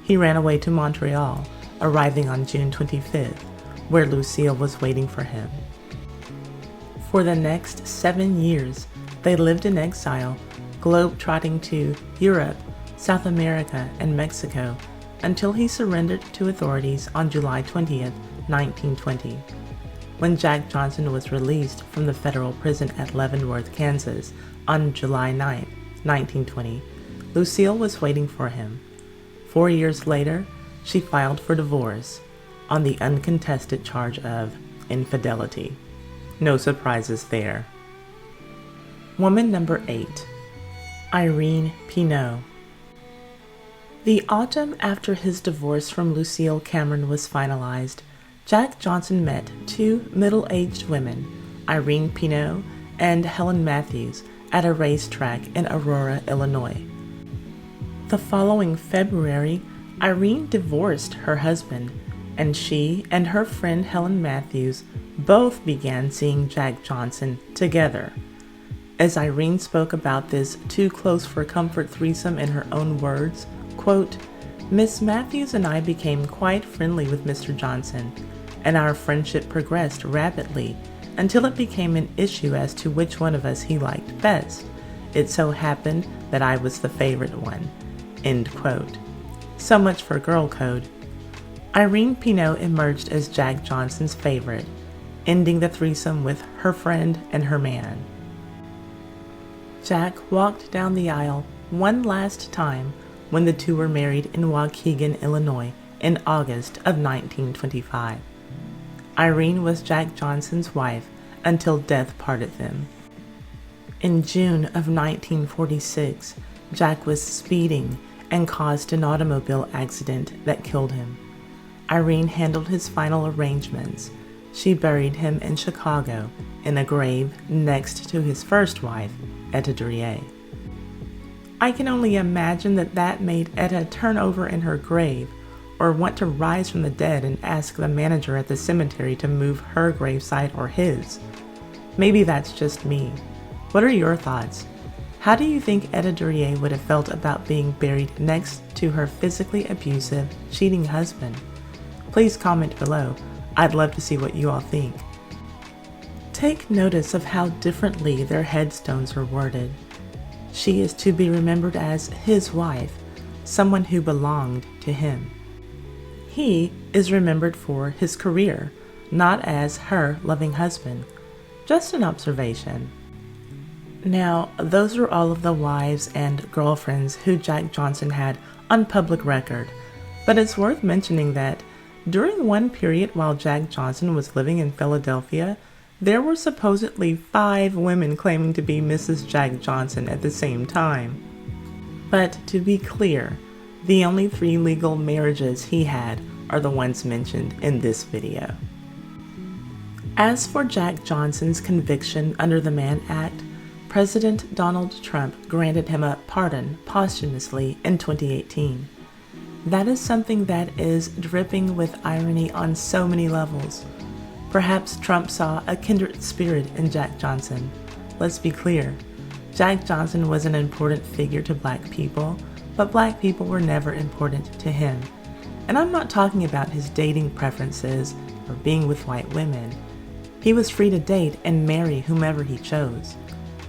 He ran away to Montreal, arriving on June 25th, where Lucille was waiting for him. For the next 7 years, they lived in exile, globe-trotting to Europe, South America, and Mexico until he surrendered to authorities on July 20th, 1920. When Jack Johnson was released from the federal prison at Leavenworth, Kansas on July 9, 1920, Lucille was waiting for him. 4 years later, she filed for divorce on the uncontested charge of infidelity. No surprises there. Woman number 8, Irene Pinot. The autumn after his divorce from Lucille Cameron was finalized, Jack Johnson met two middle-aged women, Irene Pinot and Helen Matthews, at a racetrack in Aurora, Illinois. The following February, Irene divorced her husband, and she and her friend Helen Matthews both began seeing Jack Johnson together. As Irene spoke about this too-close-for-comfort threesome in her own words, quote, "Miss Matthews and I became quite friendly with Mr. Johnson, and our friendship progressed rapidly until it became an issue as to which one of us he liked best. It so happened that I was the favorite one." End quote. So much for girl code. Irene Pinot emerged as Jack Johnson's favorite, ending the threesome with her friend and her man. Jack walked down the aisle one last time when the two were married in Waukegan, Illinois in August of 1925. Irene was Jack Johnson's wife until death parted them. In June of 1946, Jack was speeding and caused an automobile accident that killed him. Irene handled his final arrangements. She buried him in Chicago in a grave next to his first wife, Etta Drie. I can only imagine that made Etta turn over in her grave or want to rise from the dead and ask the manager at the cemetery to move her gravesite or his. Maybe that's just me. What are your thoughts? How do you think Etta Drie would have felt about being buried next to her physically abusive, cheating husband? Please comment below. I'd love to see what you all think. Take notice of how differently their headstones are worded. She is to be remembered as his wife, someone who belonged to him. He is remembered for his career, not as her loving husband. Just an observation. Now, those are all of the wives and girlfriends who Jack Johnson had on public record, but it's worth mentioning that during one period while Jack Johnson was living in Philadelphia, there were supposedly 5 women claiming to be Mrs. Jack Johnson at the same time. But to be clear, the only 3 legal marriages he had are the ones mentioned in this video. As for Jack Johnson's conviction under the Mann Act, President Donald Trump granted him a pardon posthumously in 2018. That is something that is dripping with irony on so many levels. Perhaps Trump saw a kindred spirit in Jack Johnson. Let's be clear, Jack Johnson was an important figure to black people, but black people were never important to him. And I'm not talking about his dating preferences or being with white women. He was free to date and marry whomever he chose.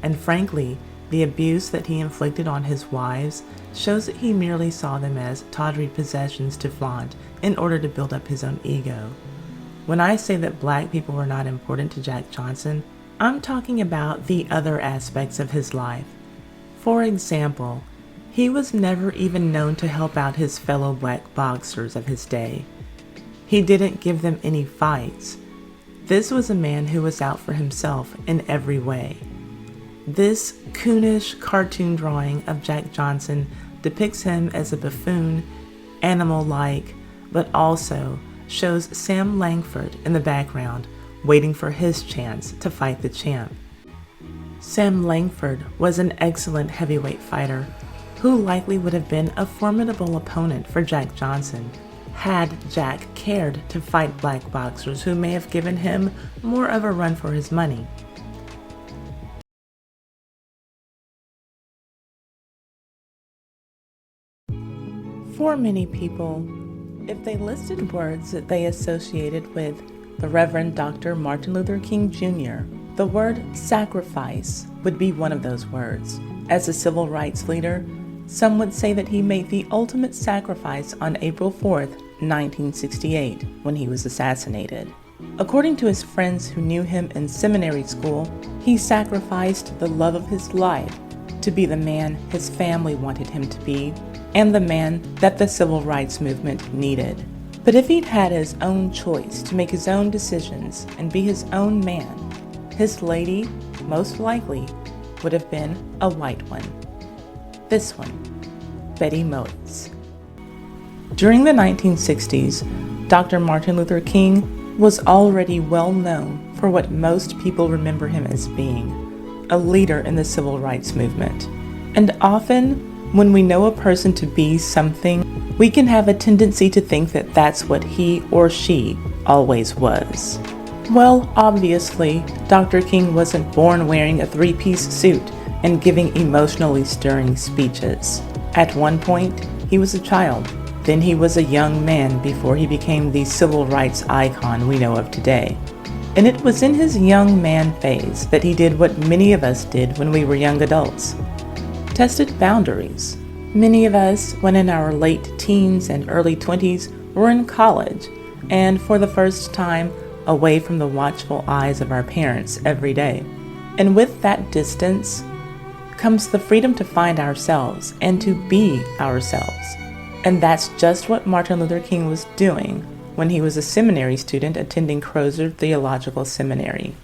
And frankly, the abuse that he inflicted on his wives shows that he merely saw them as tawdry possessions to flaunt in order to build up his own ego. When I say that black people were not important to Jack Johnson, I'm talking about the other aspects of his life. For example, he was never even known to help out his fellow black boxers of his day. He didn't give them any fights. This was a man who was out for himself in every way. This coonish cartoon drawing of Jack Johnson depicts him as a buffoon, animal-like, but also shows Sam Langford in the background waiting for his chance to fight the champ. Sam Langford was an excellent heavyweight fighter who likely would have been a formidable opponent for Jack Johnson had Jack cared to fight black boxers who may have given him more of a run for his money. For many people, if they listed words that they associated with the Reverend Dr. Martin Luther King Jr., the word sacrifice would be one of those words. As a civil rights leader, some would say that he made the ultimate sacrifice on April 4th, 1968, when he was assassinated. According to his friends who knew him in seminary school, he sacrificed the love of his life to be the man his family wanted him to be, and the man that the civil rights movement needed. But if he'd had his own choice to make his own decisions and be his own man, his lady, most likely, would have been a white one. This one, Betty Mowatz. During the 1960s, Dr. Martin Luther King was already well known for what most people remember him as being, a leader in the civil rights movement. And often, when we know a person to be something, we can have a tendency to think that that's what he or she always was. Well, obviously, Dr. King wasn't born wearing a three-piece suit and giving emotionally stirring speeches. At one point, he was a child. Then he was a young man before he became the civil rights icon we know of today. And it was in his young man phase that he did what many of us did when we were young adults. Tested boundaries. Many of us, when in our late teens and early 20s, were in college, and for the first time, away from the watchful eyes of our parents every day. And with that distance comes the freedom to find ourselves and to be ourselves. And that's just what Martin Luther King was doing when he was a seminary student attending Crozer Theological Seminary.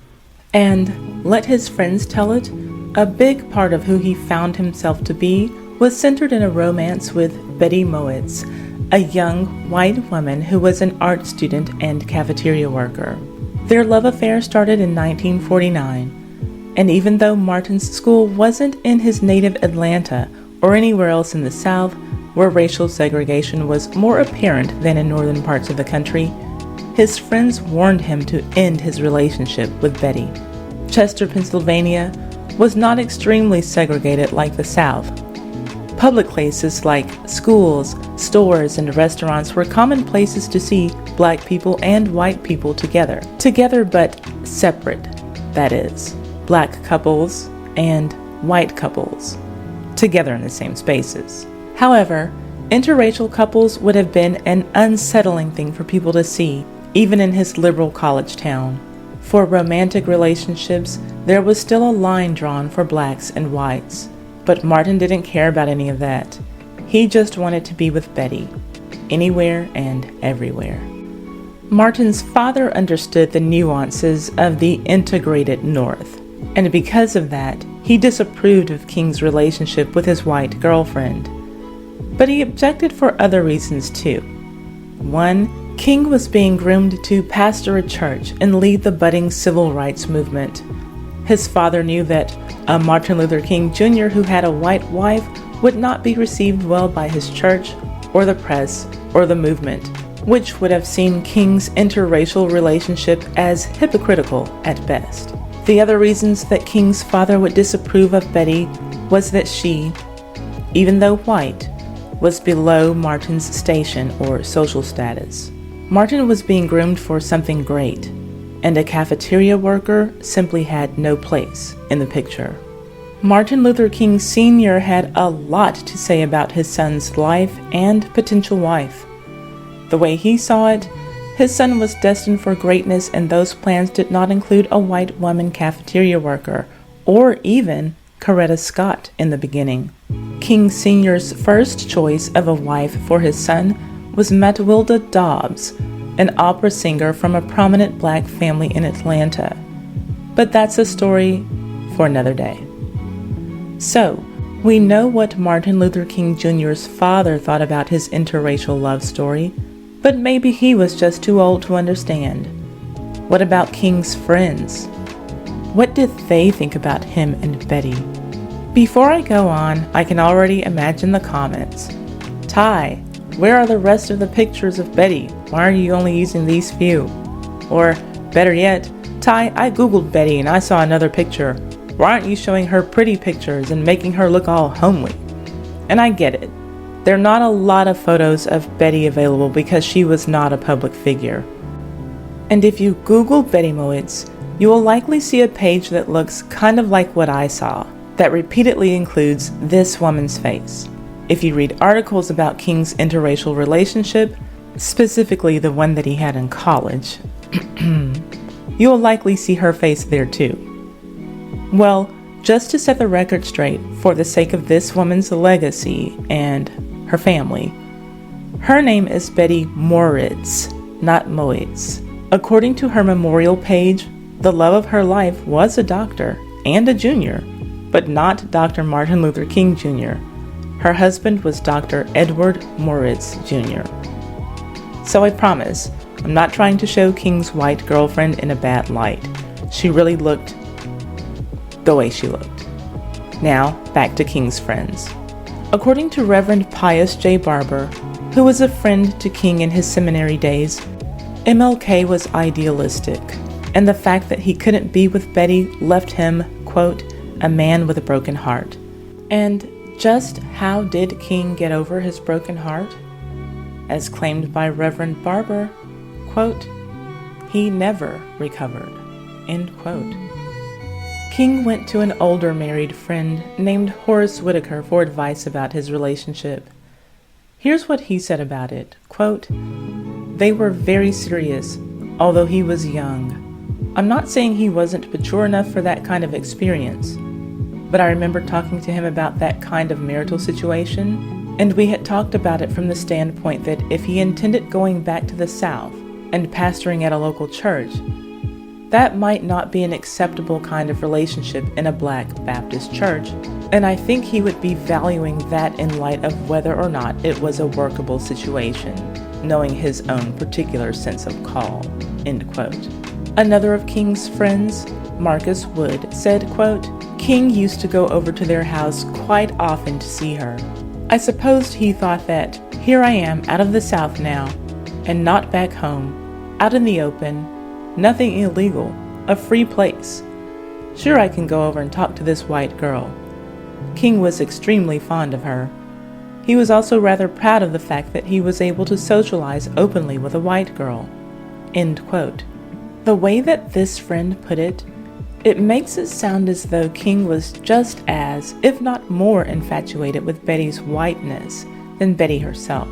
And let his friends tell it, a big part of who he found himself to be was centered in a romance with Betty Mowatz, a young white woman who was an art student and cafeteria worker. Their love affair started in 1949, and even though Martin's school wasn't in his native Atlanta or anywhere else in the South, where racial segregation was more apparent than in northern parts of the country, his friends warned him to end his relationship with Betty. Chester, Pennsylvania, was not extremely segregated like the South. Public places like schools, stores, and restaurants were common places to see black people and white people together. Together but separate, that is, black couples and white couples, together in the same spaces. However, interracial couples would have been an unsettling thing for people to see, even in his liberal college town. For romantic relationships, there was still a line drawn for blacks and whites. But Martin didn't care about any of that. He just wanted to be with Betty, anywhere and everywhere. Martin's father understood the nuances of the integrated North, and because of that, he disapproved of King's relationship with his white girlfriend. But he objected for other reasons too. One, King was being groomed to pastor a church and lead the budding civil rights movement. His father knew that a Martin Luther King Jr. who had a white wife would not be received well by his church or the press or the movement, which would have seen King's interracial relationship as hypocritical at best. The other reasons that King's father would disapprove of Betty was that she, even though white, was below Martin's station or social status. Martin was being groomed for something great, and a cafeteria worker simply had no place in the picture. Martin Luther King Sr. had a lot to say about his son's life and potential wife. The way he saw it, his son was destined for greatness, and those plans did not include a white woman cafeteria worker, or even Coretta Scott in the beginning. King Sr.'s first choice of a wife for his son was Matilda Dobbs, an opera singer from a prominent black family in Atlanta. But that's a story for another day. So, we know what Martin Luther King Jr.'s father thought about his interracial love story, but maybe he was just too old to understand. What about King's friends? What did they think about him and Betty? Before I go on, I can already imagine the comments. Ty, where are the rest of the pictures of Betty? Why are you only using these few? Or, better yet, Ty, I googled Betty and I saw another picture. Why aren't you showing her pretty pictures and making her look all homely? And I get it. There are not a lot of photos of Betty available because she was not a public figure. And if you Google Betty Mowatz, you will likely see a page that looks kind of like what I saw. that repeatedly includes this woman's face. If you read articles about King's interracial relationship, specifically the one that he had in college, you'll likely see her face there too. Well, just to set the record straight, for the sake of this woman's legacy and her family, her name is Betty Moritz, not Moitz. According to her memorial page, the love of her life was a doctor and a junior, but not Dr. Martin Luther King Jr. Her husband was Dr. Edward Moritz Jr. So I promise, I'm not trying to show King's white girlfriend in a bad light. She really looked the way she looked. Now, back to King's friends. According to Reverend Pius J. Barber, who was a friend to King in his seminary days, MLK was idealistic, and the fact that he couldn't be with Betty left him, quote, a man with a broken heart. And just how did King get over his broken heart? As claimed by Reverend Barber, quote, he never recovered, end quote. King went to an older married friend named Horace Whitaker for advice about his relationship. Here's what he said about it, quote, they were very serious, although he was young. I'm not saying he wasn't mature enough for that kind of experience, but I remember talking to him about that kind of marital situation, and we had talked about it from the standpoint that if he intended going back to the South and pastoring at a local church, that might not be an acceptable kind of relationship in a Black Baptist church, and I think he would be valuing that in light of whether or not it was a workable situation, knowing his own particular sense of call, end quote. Another of King's friends, Marcus Wood, said, quote, King used to go over to their house quite often to see her. I supposed he thought that, here I am out of the South now, and not back home, out in the open, nothing illegal, a free place. Sure, I can go over and talk to this white girl. King was extremely fond of her. He was also rather proud of the fact that he was able to socialize openly with a white girl. End quote. The way that this friend put it, it makes it sound as though King was just as, if not more, infatuated with Betty's whiteness than Betty herself.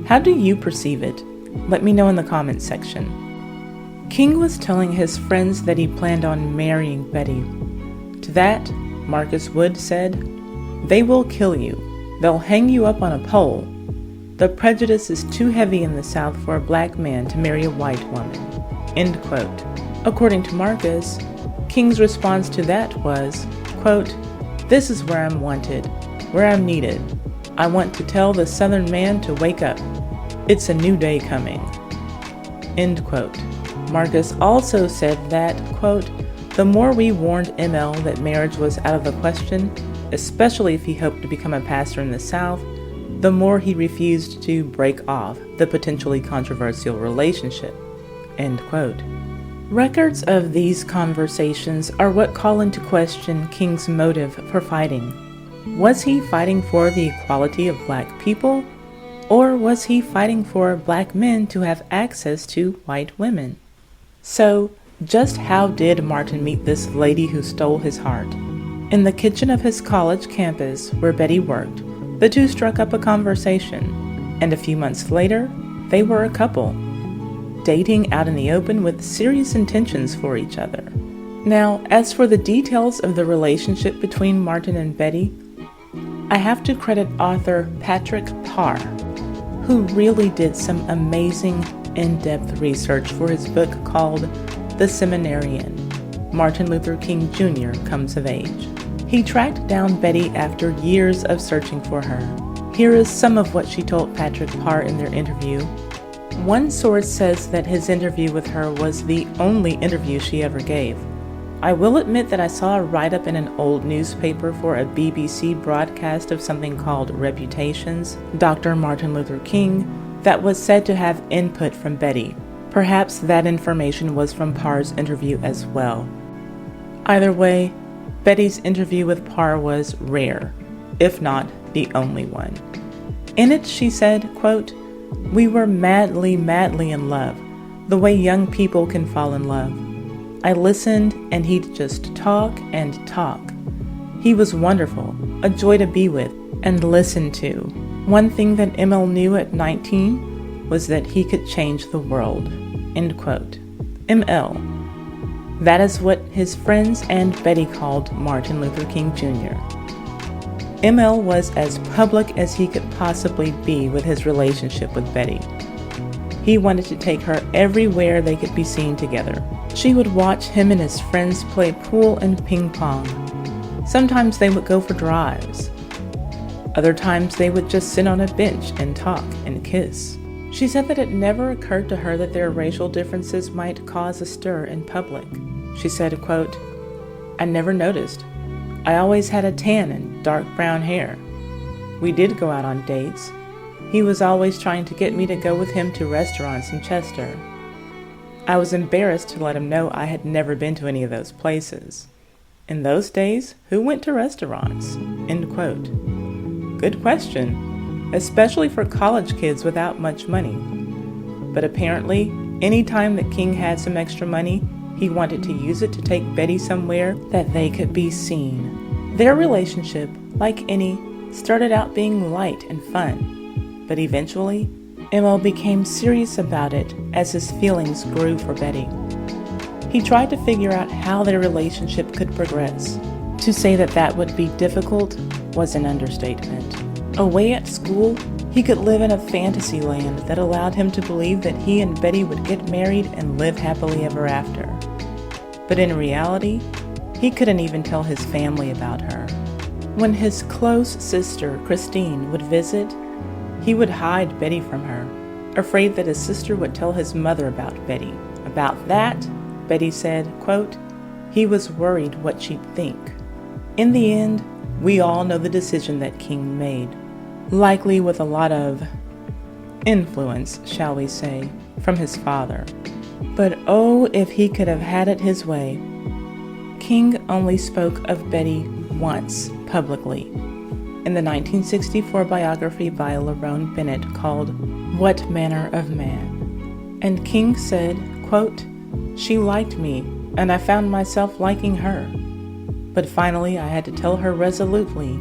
How do you perceive it? Let me know in the comments section. King was telling his friends that he planned on marrying Betty. To that, Marcus Wood said, they will kill you. They'll hang you up on a pole. The prejudice is too heavy in the South for a black man to marry a white woman. End quote. According to Marcus, King's response to that was, quote, this is where I'm wanted, where I'm needed. I want to tell the Southern man to wake up. It's a new day coming. End quote. Marcus also said that, quote, the more we warned ML that marriage was out of the question, especially if he hoped to become a pastor in the South, the more he refused to break off the potentially controversial relationship, end quote. Records of these conversations are what call into question King's motive for fighting. Was he fighting for the equality of black people, or was he fighting for black men to have access to white women? So, just how did Martin meet this lady who stole his heart? In the kitchen of his college campus where Betty worked, the two struck up a conversation, and a few months later, they were a couple, dating out in the open with serious intentions for each other. Now, as for the details of the relationship between Martin and Betty, I have to credit author Patrick Parr, who really did some amazing in-depth research for his book called The Seminarian, Martin Luther King Jr. Comes of Age. He tracked down Betty after years of searching for her. Here is some of what she told Patrick Parr in their interview. One source says that his interview with her was the only interview she ever gave. I will admit that I saw a write-up in an old newspaper for a BBC broadcast of something called Reputations, Dr. Martin Luther King, that was said to have input from Betty. Perhaps that information was from Parr's interview as well. Either way, Betty's interview with Parr was rare, if not the only one. In it, she said, quote, we were madly, madly in love, the way young people can fall in love. I listened, and he'd just talk and talk. He was wonderful, a joy to be with and listen to. One thing that ML knew at 19 was that he could change the world." End quote. ML. That is what his friends and Betty called Martin Luther King Jr. ML was as public as he could possibly be with his relationship with Betty. He wanted to take her everywhere they could be seen together. She would watch him and his friends play pool and ping pong. Sometimes they would go for drives. Other times they would just sit on a bench and talk and kiss. She said that it never occurred to her that their racial differences might cause a stir in public. She said, quote, "I never noticed. I always had a tan and dark brown hair. We did go out on dates. He was always trying to get me to go with him to restaurants in Chester. I was embarrassed to let him know I had never been to any of those places. In those days, who went to restaurants?" End quote. Good question, especially for college kids without much money. But apparently, any time that King had some extra money, he wanted to use it to take Betty somewhere that they could be seen. Their relationship, like any, started out being light and fun, but eventually, ML became serious about it as his feelings grew for Betty. He tried to figure out how their relationship could progress. To say that that would be difficult was an understatement. Away at school, he could live in a fantasy land that allowed him to believe that he and Betty would get married and live happily ever after. But in reality, he couldn't even tell his family about her. When his close sister, Christine, would visit, he would hide Betty from her, afraid that his sister would tell his mother about Betty. About that, Betty said, quote, "He was worried what she'd think." In the end, we all know the decision that King made, likely with a lot of influence, shall we say, from his father. But oh, if he could have had it his way. King only spoke of Betty once publicly, in the 1964 biography by Lerone Bennett called "What Manner of Man?" And King said, quote, "She liked me, and I found myself liking her. But finally I had to tell her resolutely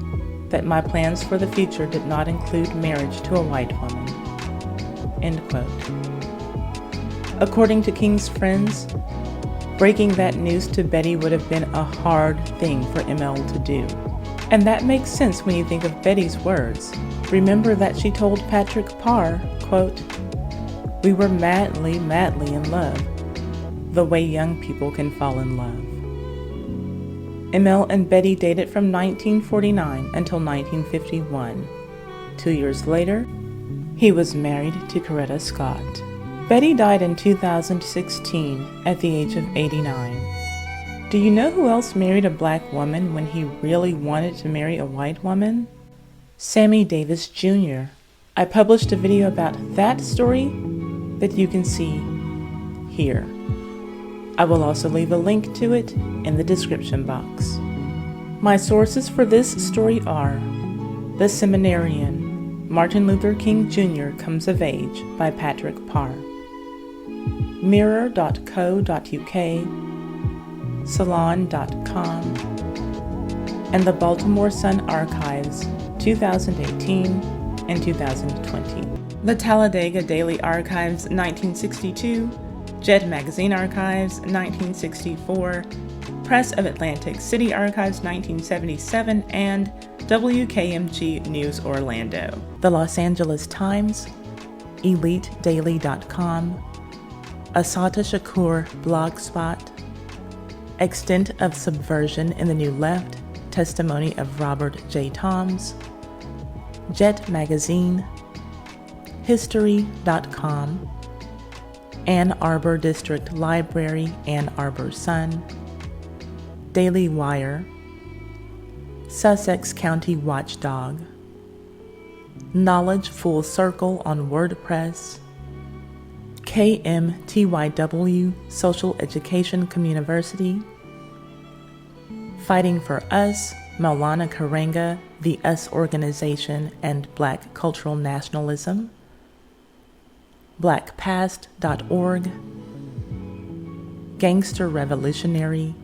that my plans for the future did not include marriage to a white woman." End quote. According to King's friends, breaking that news to Betty would have been a hard thing for ML to do. And that makes sense when you think of Betty's words. Remember that she told Patrick Parr, quote, "We were madly, madly in love, the way young people can fall in love." ML and Betty dated from 1949 until 1951. 2 years later, he was married to Coretta Scott. Betty died in 2016 at the age of 89. Do you know who else married a black woman when he really wanted to marry a white woman? Sammy Davis Jr. I published a video about that story that you can see here. I will also leave a link to it in the description box. My sources for this story are The Seminarian, Martin Luther King Jr. Comes of Age by Patrick Parr, mirror.co.uk, salon.com, and the Baltimore Sun Archives, 2018 and 2020. The Talladega Daily Archives, 1962, Jet Magazine Archives, 1964, Press of Atlantic City Archives, 1977, and WKMG News Orlando. The Los Angeles Times, EliteDaily.com, Asata Shakur Blogspot, Extent of Subversion in the New Left, Testimony of Robert J. Toms, Jet Magazine, History.com, Ann Arbor District Library, Ann Arbor Sun, Daily Wire, Sussex County Watchdog, Knowledge Full Circle on WordPress, KMTYW Social Education Communiversity, Fighting for Us, Maulana Karenga, the US Organization, and Black Cultural Nationalism, blackpast.org, Gangster Revolutionary,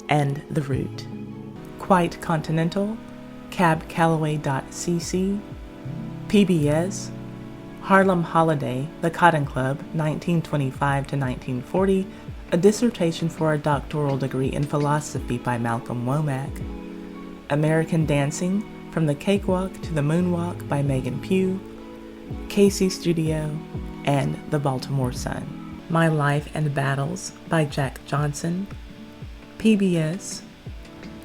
and The Root. Quite Continental, cabcalloway.cc, PBS, Harlem Holiday, The Cotton Club, 1925 to 1940, a dissertation for a doctoral degree in philosophy by Malcolm Womack, American Dancing, From the Cakewalk to the Moonwalk by Megan Pugh, Casey Studio, and The Baltimore Sun. My Life and Battles by Jack Johnson, PBS,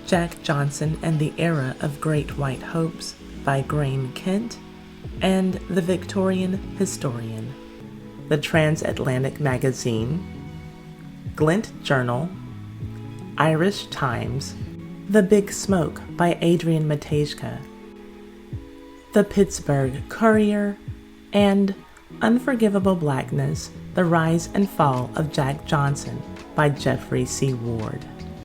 Jack Johnson and the Era of Great White Hopes by Graeme Kent, and The Victorian Historian, The Transatlantic Magazine, Glint Journal, Irish Times, The Big Smoke by Adrian Matejka, The Pittsburgh Courier, and Unforgivable Blackness, The Rise and Fall of Jack Johnson by Jeffrey C. Ward.